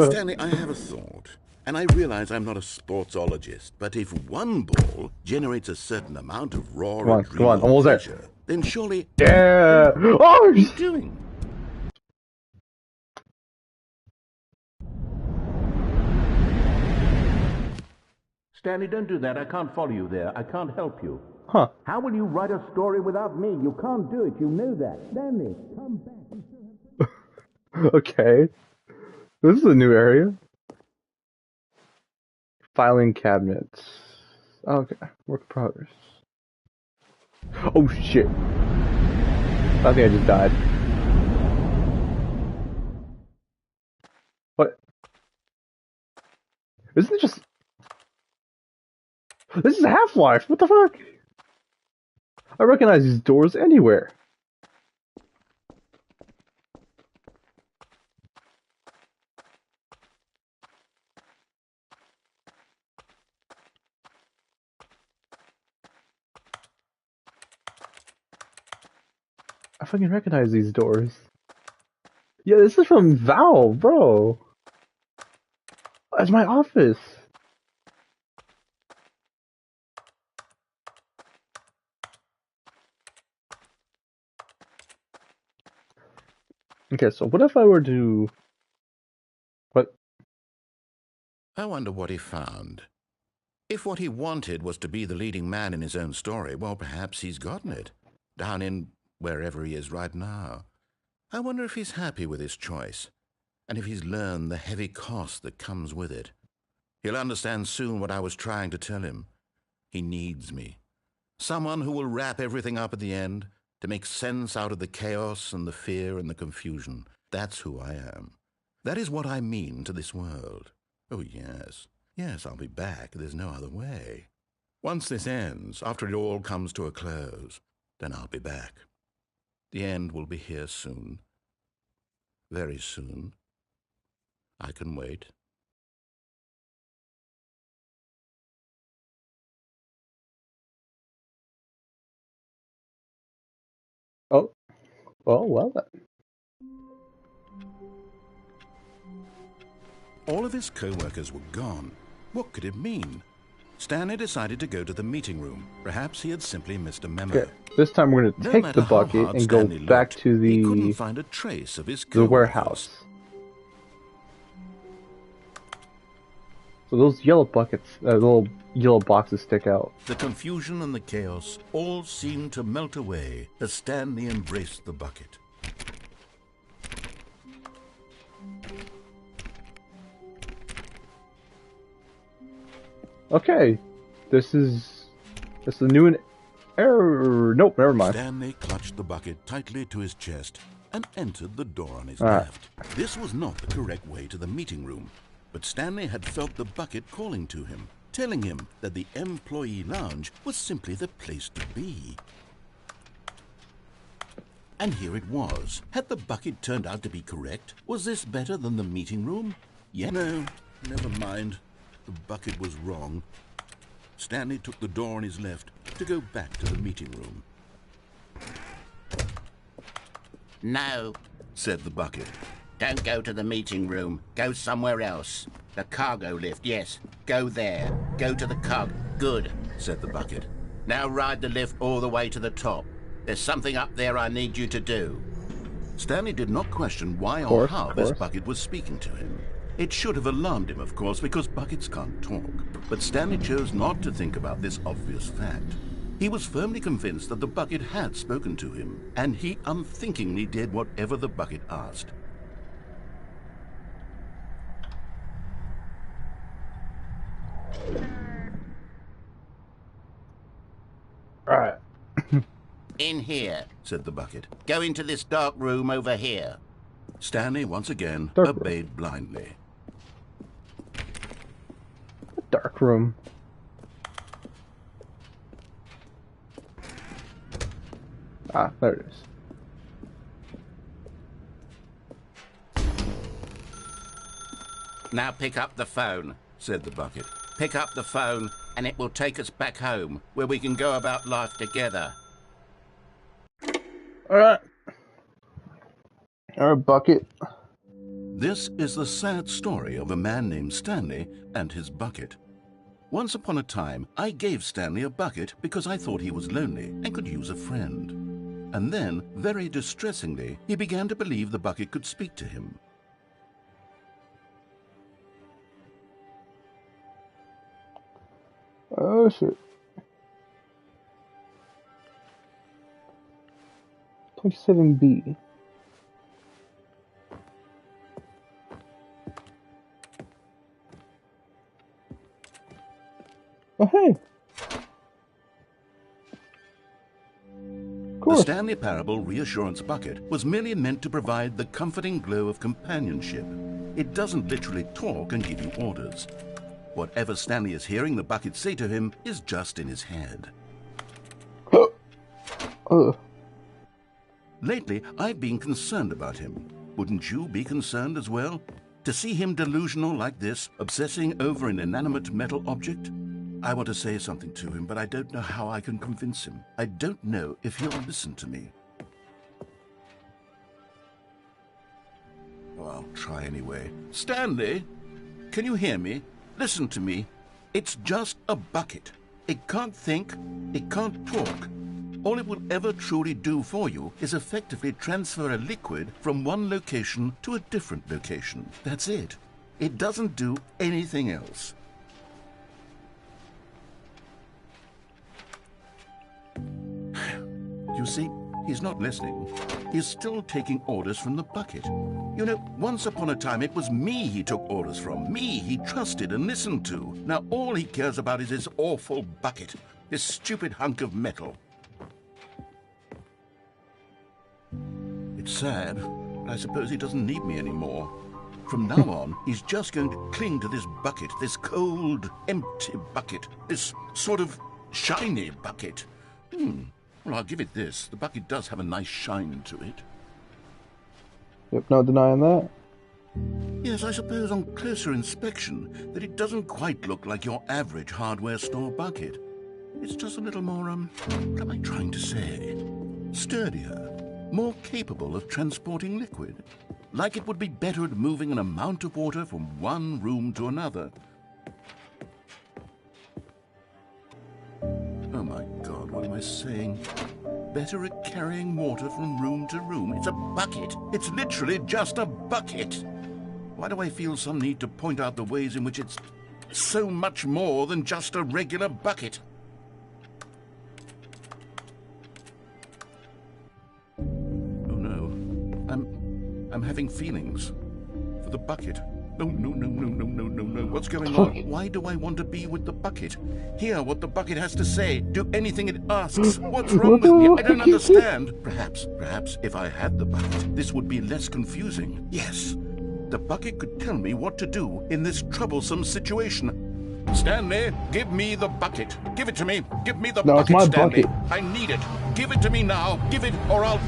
Stanley, I have a thought. And I realize I'm not a sportsologist, but if one ball generates a certain amount of raw come on, almost pleasure, there. then surely... Yeah! Oh! What are you doing? Stanley, don't do that. I can't follow you there. I can't help you. Huh. How will you write a story without me? You can't do it. You know that. Stanley, come back. Okay. This is a new area. Filing cabinets. Okay. Work in progress. Oh shit. I think I just died. What? Isn't it just... This is Half-Life! What the fuck? I recognize these doors anywhere. I fucking recognize these doors. Yeah, this is from Valve, bro. That's my office. Okay, so what if I were to... What? I wonder what he found. If what he wanted was to be the leading man in his own story, well, perhaps he's gotten it. Down in wherever he is right now. I wonder if he's happy with his choice, and if he's learned the heavy cost that comes with it. He'll understand soon what I was trying to tell him. He needs me. Someone who will wrap everything up at the end, to make sense out of the chaos and the fear and the confusion. That's who I am. That is what I mean to this world. Oh, yes. Yes, I'll be back. There's no other way. Once this ends, after it all comes to a close, then I'll be back. The end will be here soon. Very soon. I can wait. Oh. Oh, well then. All of his co-workers were gone. What could it mean? Stanley decided to go to the meeting room. Perhaps he had simply missed a memo. Okay, this time we're going to No take matter the how bucket hard and go Stanley back looked, to he couldn't the find a trace of his warehouse. co-workers. So those yellow buckets, little yellow boxes stick out. The confusion and the chaos all seemed to melt away as Stanley embraced the bucket. Okay, this is the new error. Nope, never mind. Stanley clutched the bucket tightly to his chest and entered the door on his Alright. left. This was not the correct way to the meeting room, but Stanley had felt the bucket calling to him, telling him that the employee lounge was simply the place to be. And here it was. Had the bucket turned out to be correct? Was this better than the meeting room? Yeah. No, never mind. The bucket was wrong. Stanley took the door on his left to go back to the meeting room. No, Said the bucket. don't go to the meeting room. Go somewhere else. The cargo lift, yes. Go there. Go to the cargo. Good, Said the bucket. now ride the lift all the way to the top. There's something up there I need you to do. Stanley did not question why or Course, how of this course. bucket was speaking to him. It should have alarmed him, of course, because buckets can't talk. But Stanley chose not to think about this obvious fact. He was firmly convinced that the bucket had spoken to him, and he unthinkingly did whatever the bucket asked. Alright. In here. Said the bucket. Go into this dark room over here. Stanley once again Dark room. obeyed blindly. Dark room. Ah, there it is. Now pick up the phone. Said the bucket. Pick up the phone and it will take us back home, where we can go about life together. Alright. Alright, bucket. This is the sad story of a man named Stanley and his bucket. Once upon a time, I gave Stanley a bucket because I thought he was lonely and could use a friend. And then, very distressingly, he began to believe the bucket could speak to him. Oh shit. 27B. Oh hey. Of The course. Stanley Parable Reassurance Bucket was merely meant to provide the comforting glow of companionship. It doesn't literally talk and give you orders. Whatever Stanley is hearing the bucket say to him is just in his head. Lately, I've been concerned about him. Wouldn't you be concerned as well? To see him delusional like this, obsessing over an inanimate metal object? I want to say something to him, but I don't know how I can convince him. I don't know if he'll listen to me. Oh, I'll try anyway. Stanley, can you hear me? Listen to me. It's just a bucket. It can't think. It can't talk. All it will ever truly do for you is effectively transfer a liquid from one location to a different location. That's it. It doesn't do anything else. You see, he's not listening. He's still taking orders from the bucket. You know, once upon a time it was me he took orders from. Me he trusted and listened to. Now all he cares about is this awful bucket. This stupid hunk of metal. It's sad, but I suppose he doesn't need me anymore. From now on, he's just going to cling to this bucket, this cold, empty bucket, this sort of shiny bucket. Well, I'll give it this. The bucket does have a nice shine to it. Yep, no denying that. Yes, I suppose on closer inspection that it doesn't quite look like your average hardware store bucket. It's just a little more, what am I trying to say? Sturdier, more capable of transporting liquid. Like it would be better at moving an amount of water from one room to another. I saying? Better at carrying water from room to room. It's a bucket. It's literally just a bucket. Why do I feel some need to point out the ways in which it's so much more than just a regular bucket? Oh no. I'm having feelings for the bucket. No. What's going on? Why do I want to be with the bucket? Hear what the bucket has to say. Do anything it asks. What's wrong with me? I don't understand. Perhaps if I had the bucket, this would be less confusing. Yes, the bucket could tell me what to do in this troublesome situation. Stanley, give me the bucket. Give it to me. Give me the bucket, it's my Stanley. bucket. I need it. Give it to me now. Give it, or I'll...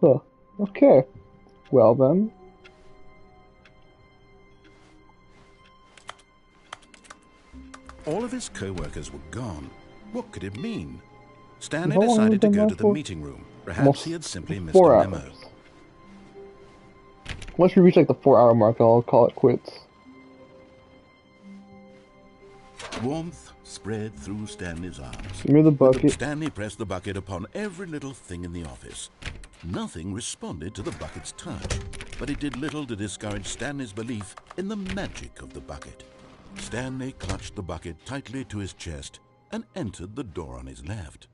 Huh. Okay. Well then. All of his co-workers were gone. What could it mean? Stanley How long have we decided to been go there to the for? meeting room. Perhaps Almost he had simply missed 4 a hours. memo. Once we reach like the 4-hour mark, I'll call it quits. Warmth spread through Stanley's arms. Give me the bucket. Stanley pressed the bucket upon every little thing in the office. Nothing responded to the bucket's touch, but it did little to discourage Stanley's belief in the magic of the bucket. Stanley clutched the bucket tightly to his chest and entered the door on his left.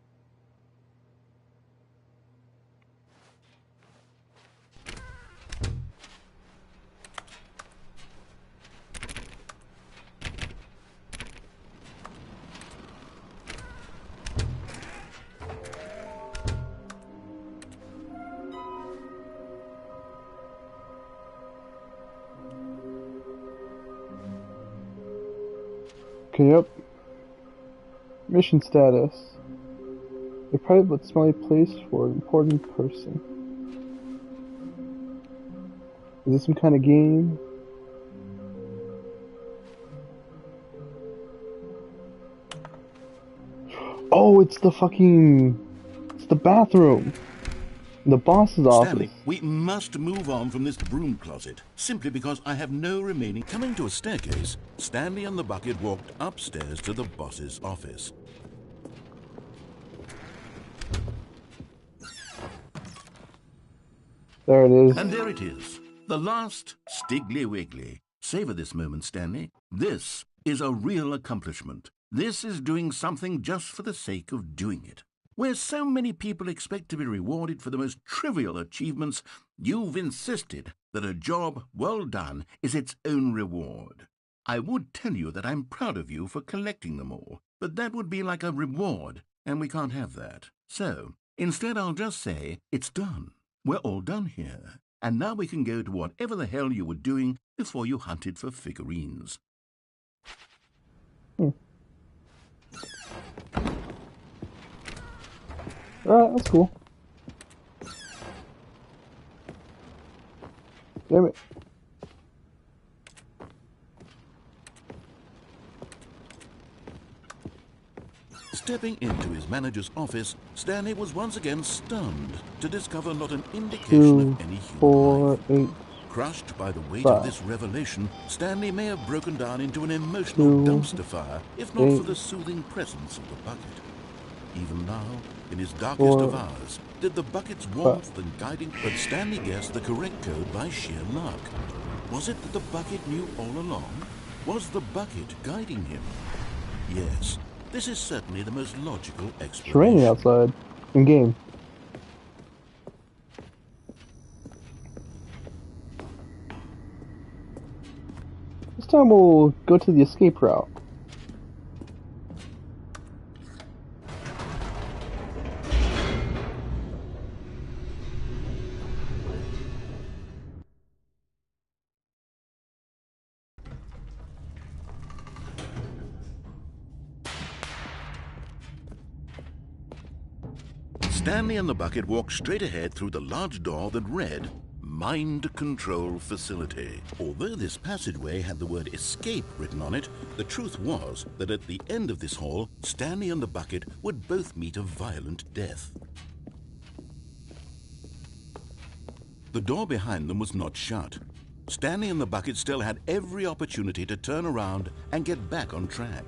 Okay, yep. Mission status. A private but smelly place for an important person. Is this some kind of game? Oh, it's the bathroom. The boss's office. Stanley, we must move on from this broom closet, simply because I have no remaining... Coming to a staircase, Stanley and the bucket walked upstairs to the boss's office. There it is. And there it is, the last Stiggly Wiggly. Savor this moment, Stanley. This is a real accomplishment. This is doing something just for the sake of doing it. Where so many people expect to be rewarded for the most trivial achievements, you've insisted that a job well done is its own reward. I would tell you that I'm proud of you for collecting them all, but that would be like a reward, and we can't have that. So, instead I'll just say, it's done. We're all done here, and now we can go to whatever the hell you were doing before you hunted for figurines. Alright, that's cool. Damn it. Stepping into his manager's office, Stanley was once again stunned to discover not an indication 2, of any human 4, life. 8. Crushed by the weight 5. of this revelation, Stanley may have broken down into an emotional 2, dumpster fire, if not 8. for the soothing presence of the bucket. Even now, in his darkest 4, of hours, did the bucket's warmth and guiding... But Stanley guessed the correct code by sheer luck. Was it that the bucket knew all along? Was the bucket guiding him? Yes, this is certainly the most logical explanation. It's raining outside. In game. This time we'll go to the escape route. Stanley and the bucket walked straight ahead through the large door that read, mind control facility. Although this passageway had the word escape written on it, the truth was that at the end of this hall, Stanley and the bucket would both meet a violent death. The door behind them was not shut. Stanley and the bucket still had every opportunity to turn around and get back on track.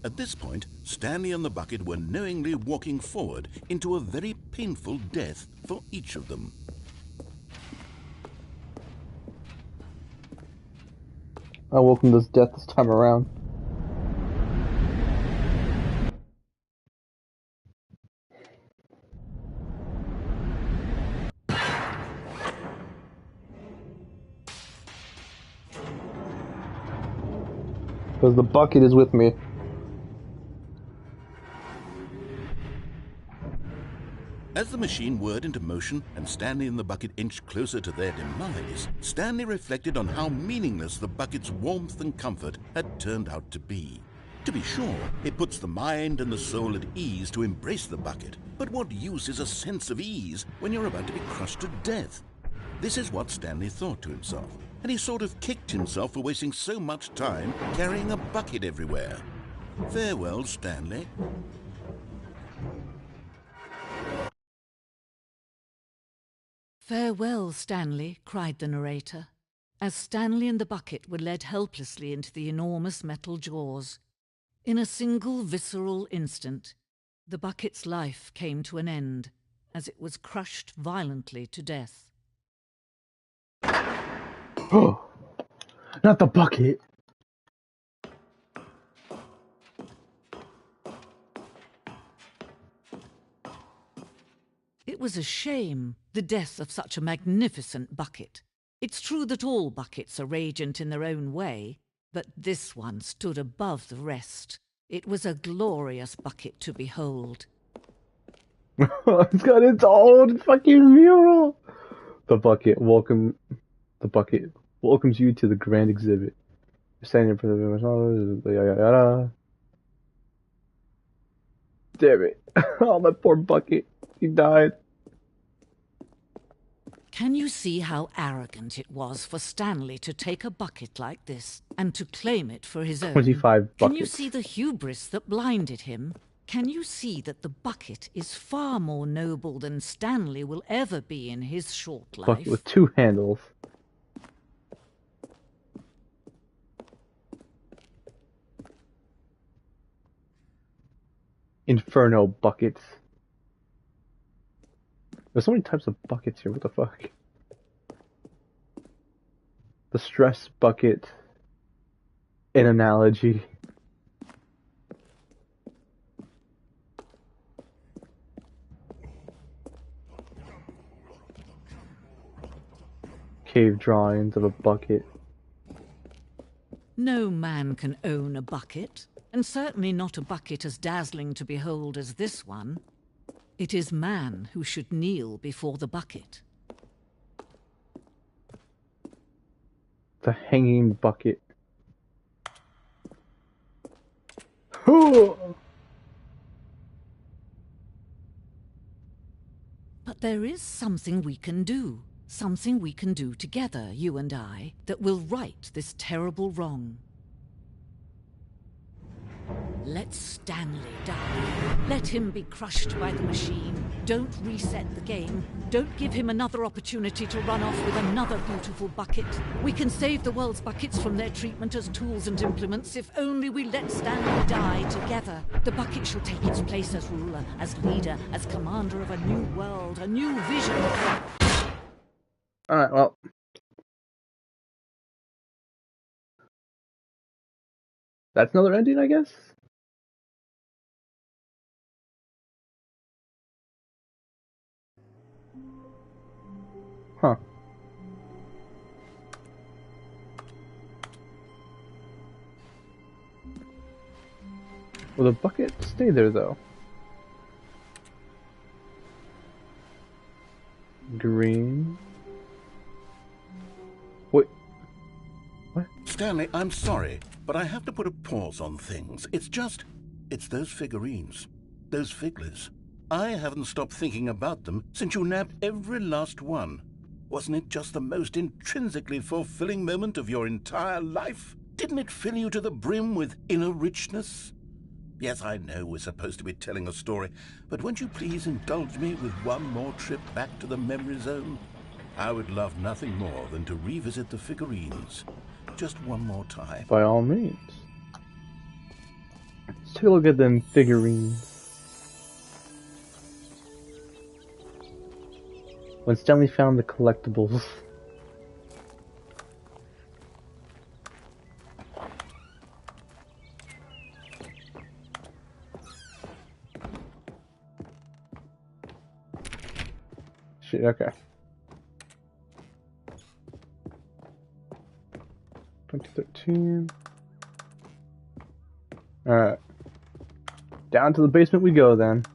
At this point, Stanley and the bucket were knowingly walking forward into a very painful death for each of them. I welcome this death this time around. Because the bucket is with me. As the machine whirred into motion and Stanley and the bucket inched closer to their demise, Stanley reflected on how meaningless the bucket's warmth and comfort had turned out to be. To be sure, it puts the mind and the soul at ease to embrace the bucket, but what use is a sense of ease when you're about to be crushed to death? This is what Stanley thought to himself, and he sort of kicked himself for wasting so much time carrying a bucket everywhere. Farewell, Stanley. "Farewell, Stanley," cried the narrator, as Stanley and the bucket were led helplessly into the enormous metal jaws. In a single visceral instant, the bucket's life came to an end as it was crushed violently to death. Oh, not the bucket. It was a shame, the death of such a magnificent bucket. It's true that all buckets are radiant in their own way, but this one stood above the rest. It was a glorious bucket to behold. It's got its own fucking mural. The bucket welcomes you to the grand exhibit. You're standing in front of the Damn it. Oh, that poor bucket. He died. Can you see how arrogant it was for Stanley to take a bucket like this and to claim it for his own? 25 buckets. Can you see the hubris that blinded him? Can you see that the bucket is far more noble than Stanley will ever be in his short life? Bucket with 2 handles. Inferno buckets. There's so many types of buckets here, what the fuck? The stress bucket. An analogy. Cave drawings of a bucket. No man can own a bucket, and certainly not a bucket as dazzling to behold as this one. It is man who should kneel before the bucket. The hanging bucket. But there is something we can do. Something we can do together, you and I, that will right this terrible wrong. Let Stanley die. Let him be crushed by the machine. Don't reset the game. Don't give him another opportunity to run off with another beautiful bucket. We can save the world's buckets from their treatment as tools and implements if only we let Stanley die together. The bucket shall take its place as ruler, as leader, as commander of a new world, a new vision. Alright, well. That's another ending, I guess? Huh. Will the bucket stay there, though? Green. Wait. What? Stanley, I'm sorry, but I have to put a pause on things. It's those figurines. Those figglers. I haven't stopped thinking about them since you nabbed every last one. Wasn't it just the most intrinsically fulfilling moment of your entire life? Didn't it fill you to the brim with inner richness? Yes, I know we're supposed to be telling a story, but won't you please indulge me with one more trip back to the memory zone? I would love nothing more than to revisit the figurines. Just one more time. By all means. Let's take a look at them figurines. When Stanley found the collectibles. Shit, okay. 2013. Alright. Down to the basement we go then.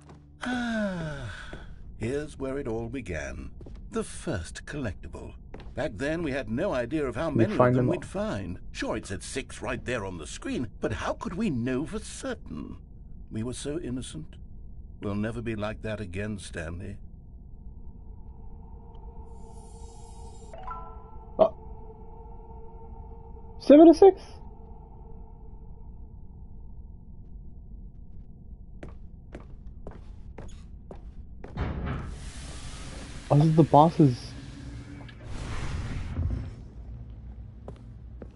Here's where it all began. The first collectible. Back then we had no idea of how many of them we'd find. Sure, it said 6 right there on the screen, but how could we know for certain? We were so innocent. We'll never be like that again, Stanley. Oh. 7 to 6? Oh, this is the boss's.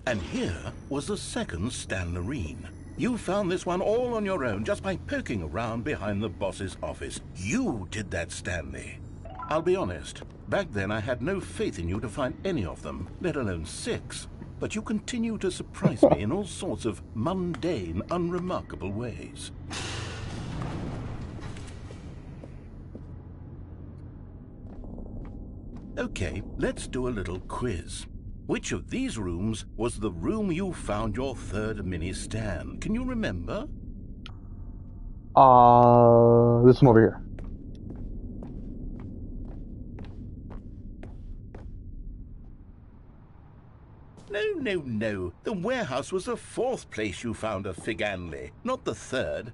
And here was the second Stanley. You found this one all on your own just by poking around behind the boss's office. You did that, Stanley. I'll be honest, back then I had no faith in you to find any of them, let alone 6. But you continue to surprise me in all sorts of mundane, unremarkable ways. Okay, let's do a little quiz. Which of these rooms was the room you found your third mini Stan? Can you remember? This one over here. No. The warehouse was the 4th place you found a Figanley, not the 3rd.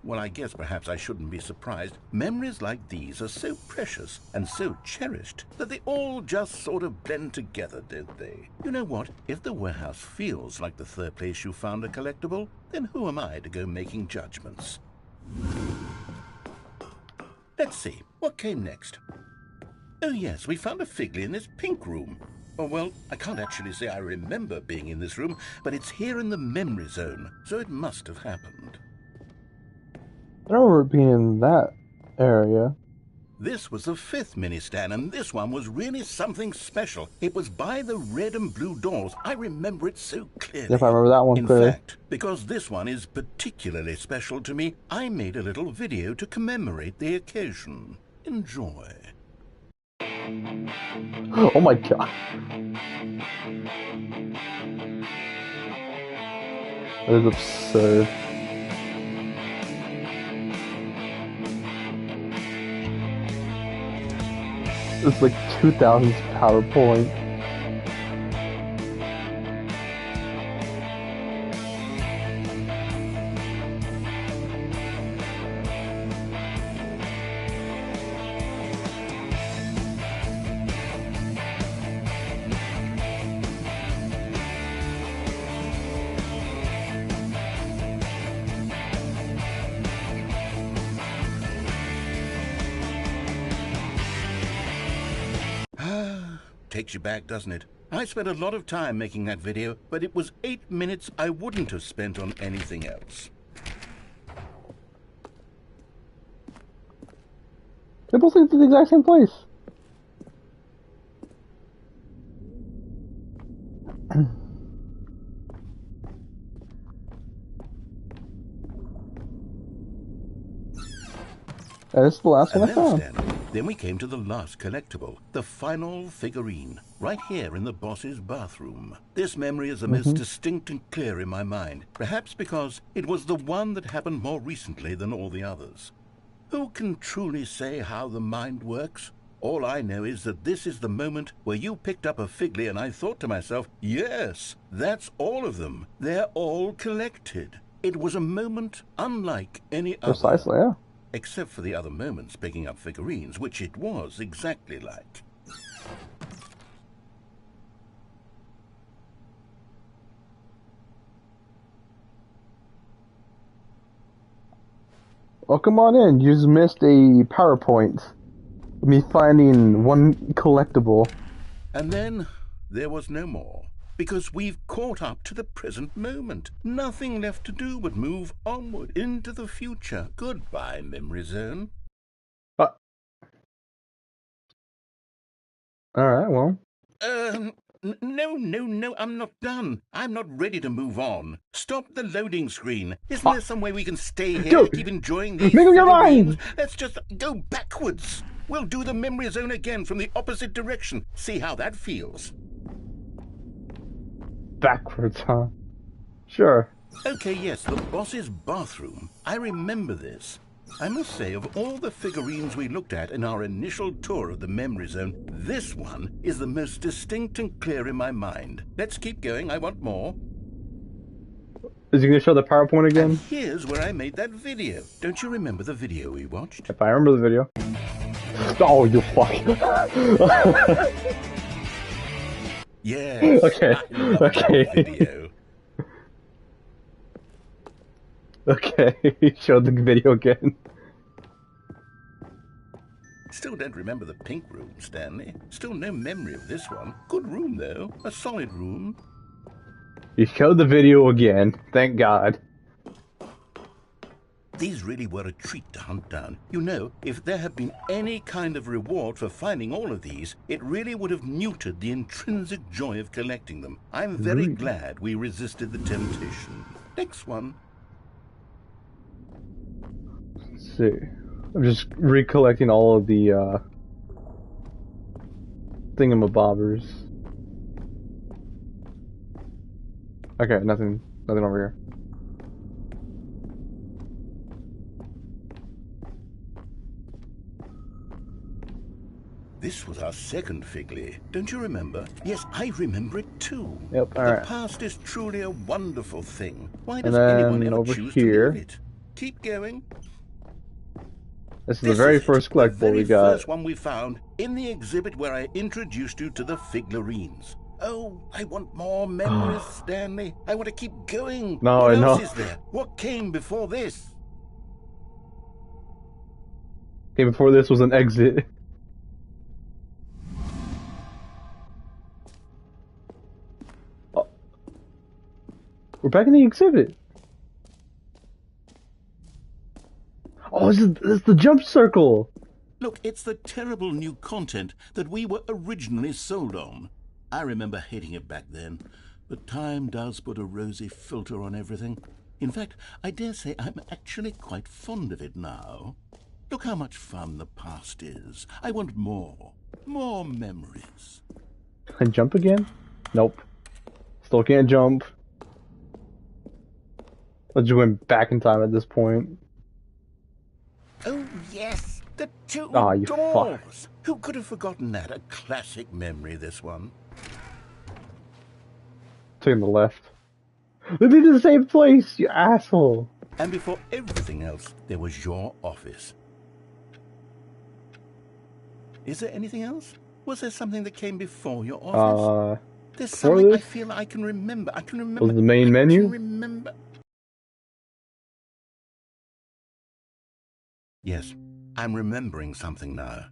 Well, I guess perhaps I shouldn't be surprised. Memories like these are so precious and so cherished that they all just sort of blend together, don't they? You know what? If the warehouse feels like the 3rd place you found a collectible, then who am I to go making judgments? Let's see. What came next? Oh yes, we found a Figley in this pink room. Oh, well, I can't actually say I remember being in this room, but it's here in the memory zone, so it must have happened. I don't remember being in that area. This was the 5th mini Stan, and this one was really something special. It was by the red and blue doors. I remember it so clearly. If I remember that one clearly. In fact, because this one is particularly special to me, I made a little video to commemorate the occasion. Enjoy. Oh my god. That is absurd. It's like 2000s PowerPoint. Takes you back, doesn't it? I spent a lot of time making that video, but it was 8 minutes I wouldn't have spent on anything else. They both lead to the exact same place. This is the last one I found. Then we came to the last collectible, the final figurine, right here in the boss's bathroom. This memory is the most distinct and clear in my mind, perhaps because it was the one that happened more recently than all the others. Who can truly say how the mind works? All I know is that this is the moment where you picked up a Figley and I thought to myself, yes, that's all of them. They're all collected. It was a moment unlike any other. Precisely, yeah. Except for the other moments picking up figurines, which it was exactly like. Oh, come on in. You just missed a PowerPoint. Me finding one collectible. And then there was no more, because we've caught up to the present moment. Nothing left to do but move onward into the future. Goodbye, Memory Zone. Alright, well. No, I'm not done. I'm not ready to move on. Stop the loading screen. Isn't there some way we can stay here Dude, and keep enjoying these make up your figurines? mind! Let's just go backwards. We'll do the Memory Zone again from the opposite direction. See how that feels. Backwards, huh? Sure. Okay, yes, the boss's bathroom. I remember this. I must say, of all the figurines we looked at in our initial tour of the Memory Zone, this one is the most distinct and clear in my mind. Let's keep going, I want more. Is he going to show the PowerPoint again? And here's where I made that video. Don't you remember the video we watched? If I remember the video. Oh, you fuck. Yes. Okay. I love Okay. that video. Okay, he showed the video again. Still don't remember the pink room, Stanley. Still no memory of this one. Good room, though. A solid room. He showed the video again. Thank God. These really were a treat to hunt down. You know, if there had been any kind of reward for finding all of these, it really would have muted the intrinsic joy of collecting them. I'm very glad we resisted the temptation. Next one. Let's see. I'm just recollecting all of the thingamabobbers. Okay, nothing over here. This was our second Figley. Don't you remember? Yes, I remember it too. Yep, The alright. past is truly a wonderful thing. Why And does then anyone ever over choose here. to leave it? Keep going. This is the very it, first the collectible very we got. first one we found in the exhibit where I introduced you to the figurines. Oh, I want more memories, Stanley. I want to keep going. No, what I know. else is there? What came before this? Okay, before this was an exit. Oh. We're back in the exhibit. Oh, this is the jump circle. Look, it's the terrible new content that we were originally sold on. I remember hating it back then, but time does put a rosy filter on everything. In fact, I dare say I'm actually quite fond of it now. Look how much fun the past is. I want more. More memories. Can I jump again? Nope. Still can't jump. Let's just went back in time at this point. Oh, yes, the two you doors. fuck. Who could have forgotten that? A classic memory, this one. Taking the left. They did the same place, you asshole. And before everything else, there was your office. Is there anything else? Was there something that came before your office? There's something this? I feel I can remember. I can remember. Was the main menu? I can remember. Yes, I'm remembering something now.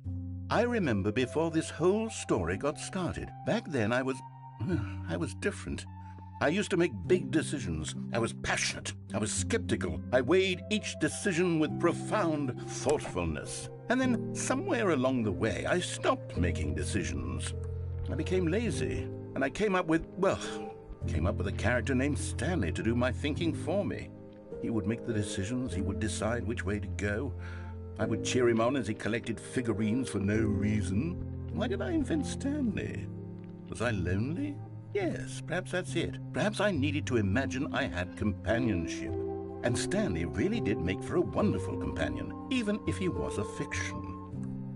I remember before this whole story got started. Back then I was different. I used to make big decisions. I was passionate. I was skeptical. I weighed each decision with profound thoughtfulness. And then somewhere along the way, I stopped making decisions. I became lazy. And I came up with a character named Stanley to do my thinking for me. He would make the decisions. He would decide which way to go. I would cheer him on as he collected figurines for no reason. Why did I invent Stanley? Was I lonely? Yes, perhaps that's it. Perhaps I needed to imagine I had companionship. And Stanley really did make for a wonderful companion, even if he was a fiction.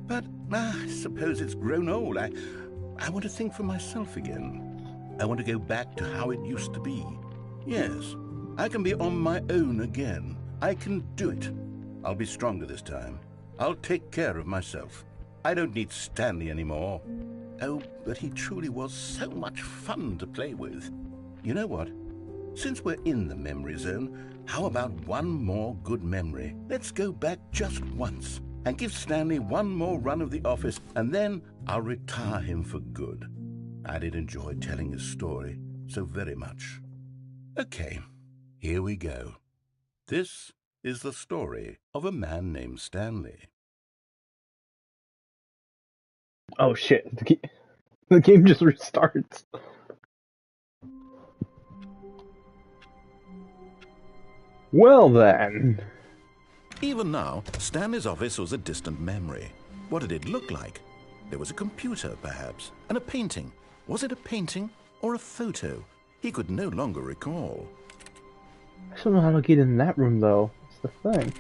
But I suppose it's grown old. I want to think for myself again. I want to go back to how it used to be. Yes, I can be on my own again. I can do it. I'll be stronger this time. I'll take care of myself. I don't need Stanley anymore. Oh, but he truly was so much fun to play with. You know what? Since we're in the memory zone, How about one more good memory? Let's go back just once and give Stanley one more run of the office, and then I'll retire him for good. I did enjoy telling his story so very much. Okay, here we go. This is the story of a man named Stanley. Oh shit, the game just restarts. Well then. Even now, Stanley's office was a distant memory. What did it look like? There was a computer, perhaps, and a painting. Was it a painting or a photo? He could no longer recall. I don't know how to get in that room though. That's the thing.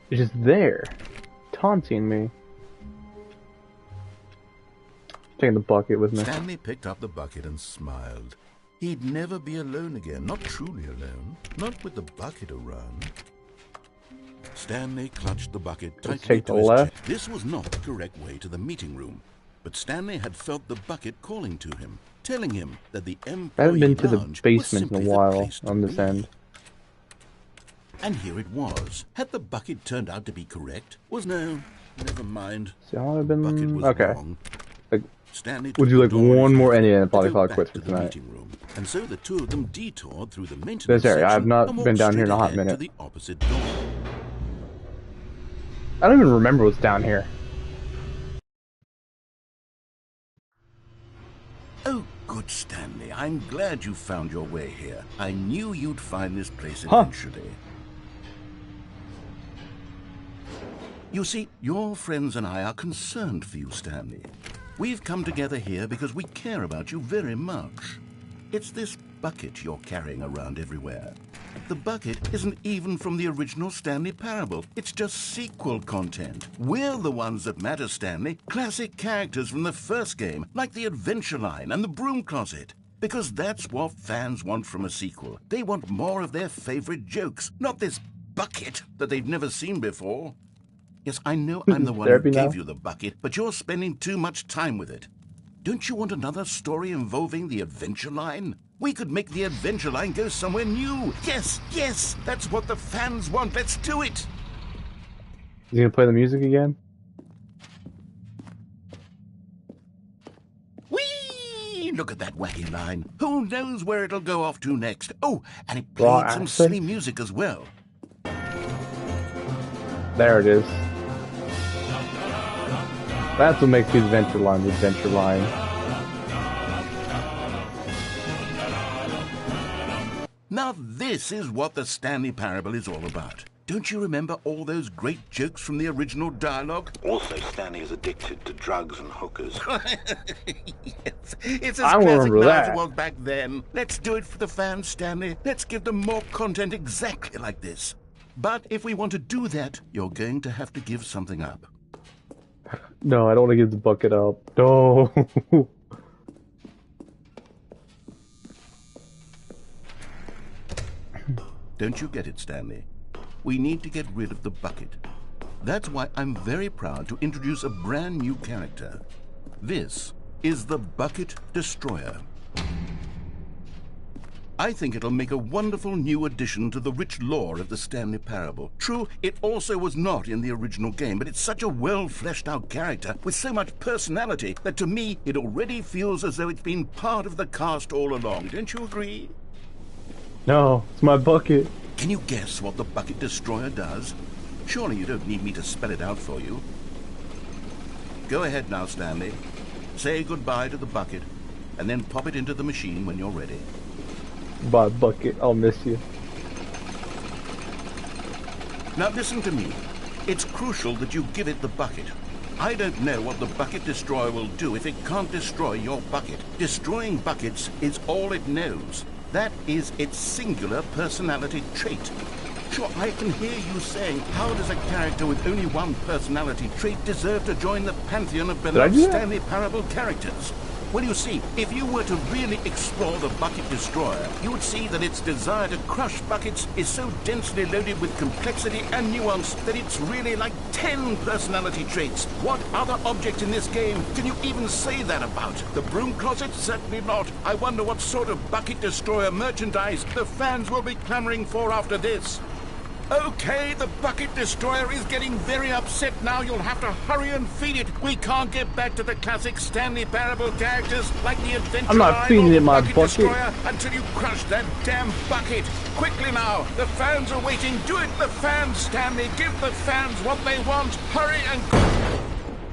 It's just there, taunting me. Taking the bucket with me. Stanley picked up the bucket and smiled. He'd never be alone again, not truly alone, not with the bucket around. Stanley clutched the bucket tightly to his chest. This was not the correct way to the meeting room, but Stanley had felt the bucket calling to him, telling him that the employee I haven't been to the lounge basement was in a simply the while place to on this be. end. And here it was. Had the bucket turned out to be correct? Was no, never mind. See how I've The bucket was been okay. wrong. Like, Stanley would took you the like door one in more his ending and hand probably to call go it quits back for to the tonight? meeting room. And so the two of them detoured through the maintenance This area, I have section not and been walked down here in a straight hot ahead minute. to the opposite door. I don't even remember what's down here. Oh, good Stanley. I'm glad you found your way here. I knew you'd find this place eventually. You see, your friends and I are concerned for you, Stanley. We've come together here because we care about you very much. It's this bucket you're carrying around everywhere. The bucket isn't even from the original Stanley Parable. It's just sequel content. We're the ones that matter, Stanley. Classic characters from the first game, like the Adventure Line and the Broom Closet. Because that's what fans want from a sequel. They want more of their favorite jokes, not this bucket that they've never seen before. Yes, I know I'm the one who gave you the bucket, but you're spending too much time with it. Don't you want another story involving the Adventure Line? We could make the Adventure Line go somewhere new. Yes, yes, that's what the fans want. Let's do it. Is he gonna play the music again? Whee! Look at that wacky line. Who knows where it'll go off to next? Oh, and it Raw played some accents? silly music as well. There it is. That's what makes the Adventure Line the Adventure Line. Now this is what the Stanley Parable is all about. Don't you remember all those great jokes from the original dialogue? Also, Stanley is addicted to drugs and hookers. Yes, it's as I classic remember now that. as it was back then. Let's do it for the fans, Stanley. Let's give them more content exactly like this. But if we want to do that, you're going to have to give something up. No, I don't want to give the bucket up. No. Don't you get it, Stanley? We need to get rid of the bucket. That's why I'm very proud to introduce a brand new character. This is the Bucket Destroyer. I think it'll make a wonderful new addition to the rich lore of the Stanley Parable. True, it also was not in the original game, but it's such a well-fleshed-out character with so much personality that to me it already feels as though it's been part of the cast all along. Don't you agree? No, it's my bucket. Can you guess what the Bucket Destroyer does? Surely you don't need me to spell it out for you. Go ahead now, Stanley. Say goodbye to the bucket, and then pop it into the machine when you're ready. My bucket, I'll miss you. Now listen to me. It's crucial that you give it the bucket. I don't know what the Bucket Destroyer will do if it can't destroy your bucket. Destroying buckets is all it knows. That is its singular personality trait. Sure, I can hear you saying, how does a character with only one personality trait deserve to join the pantheon of beloved do that? Stanley Parable characters? Well, you see, if you were to really explore the Bucket Destroyer, you would see that its desire to crush buckets is so densely loaded with complexity and nuance that it's really like 10 personality traits. What other object in this game can you even say that about? The broom closet? Certainly not. I wonder what sort of Bucket Destroyer merchandise the fans will be clamoring for after this. Okay, the Bucket Destroyer is getting very upset now. You'll have to hurry and feed it. We can't get back to the classic Stanley Parable characters like the Adventure I'm not feeding it my Bucket Destroyer until you crush that damn bucket. Quickly now, the fans are waiting. Do it, the fans, Stanley. Give the fans what they want. Hurry and...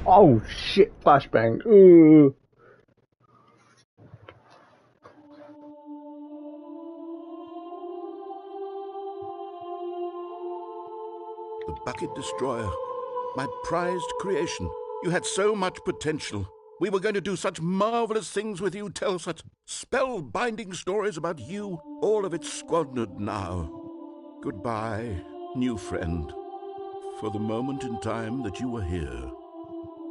Oh shit! Flashbang. Ooh. The Bucket Destroyer, my prized creation. You had so much potential. We were going to do such marvelous things with you, tell such spellbinding stories about you. All of it squandered now. Goodbye, new friend. For the moment in time that you were here,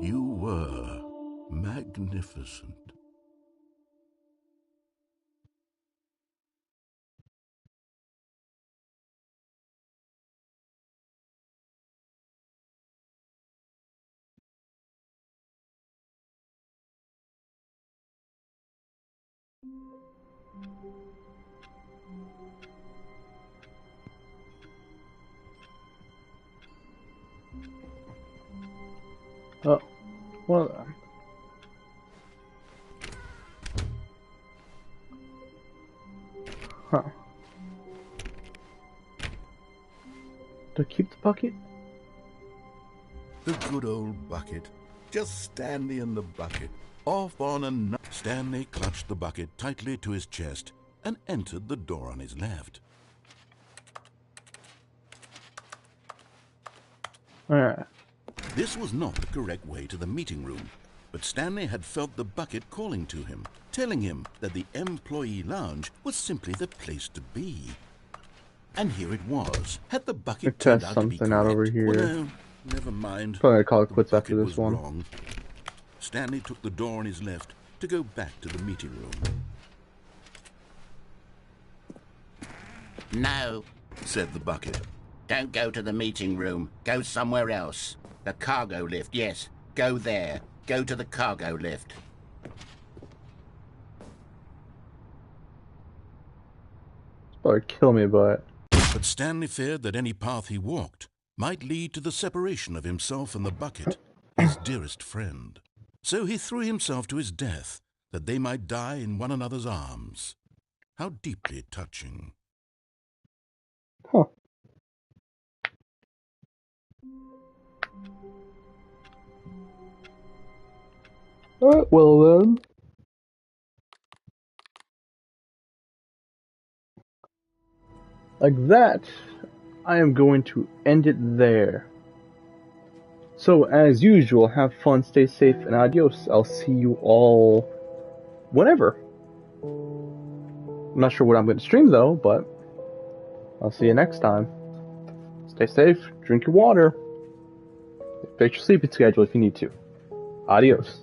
you were magnificent. Oh, well. Huh. Do I keep the bucket? The good old bucket. Just Stanley and the bucket. Off on a nut. Stanley clutched the bucket tightly to his chest and entered the door on his left. Alright. This was not the correct way to the meeting room, but Stanley had felt the bucket calling to him, telling him that the employee lounge was simply the place to be. And here it was. Had the bucket turned out to be correct? Something out over here. Well, no, never mind. Probably gonna call it quits The after bucket this was one. wrong. Stanley took the door on his left to go back to the meeting room. No, Said the bucket. don't go to the meeting room. Go somewhere else. The cargo lift, yes. Go there. Go to the cargo lift. Probably kill me, but But Stanley feared that any path he walked might lead to the separation of himself and the bucket, his dearest friend. So he threw himself to his death, that they might die in one another's arms. How deeply touching. huh. Alright, well then. Like that, I am going to end it there. So, as usual, have fun, stay safe, and adios. I'll see you all whenever. I'm not sure what I'm going to stream though, but I'll see you next time. Stay safe, drink your water, fix your sleeping schedule if you need to. Adios.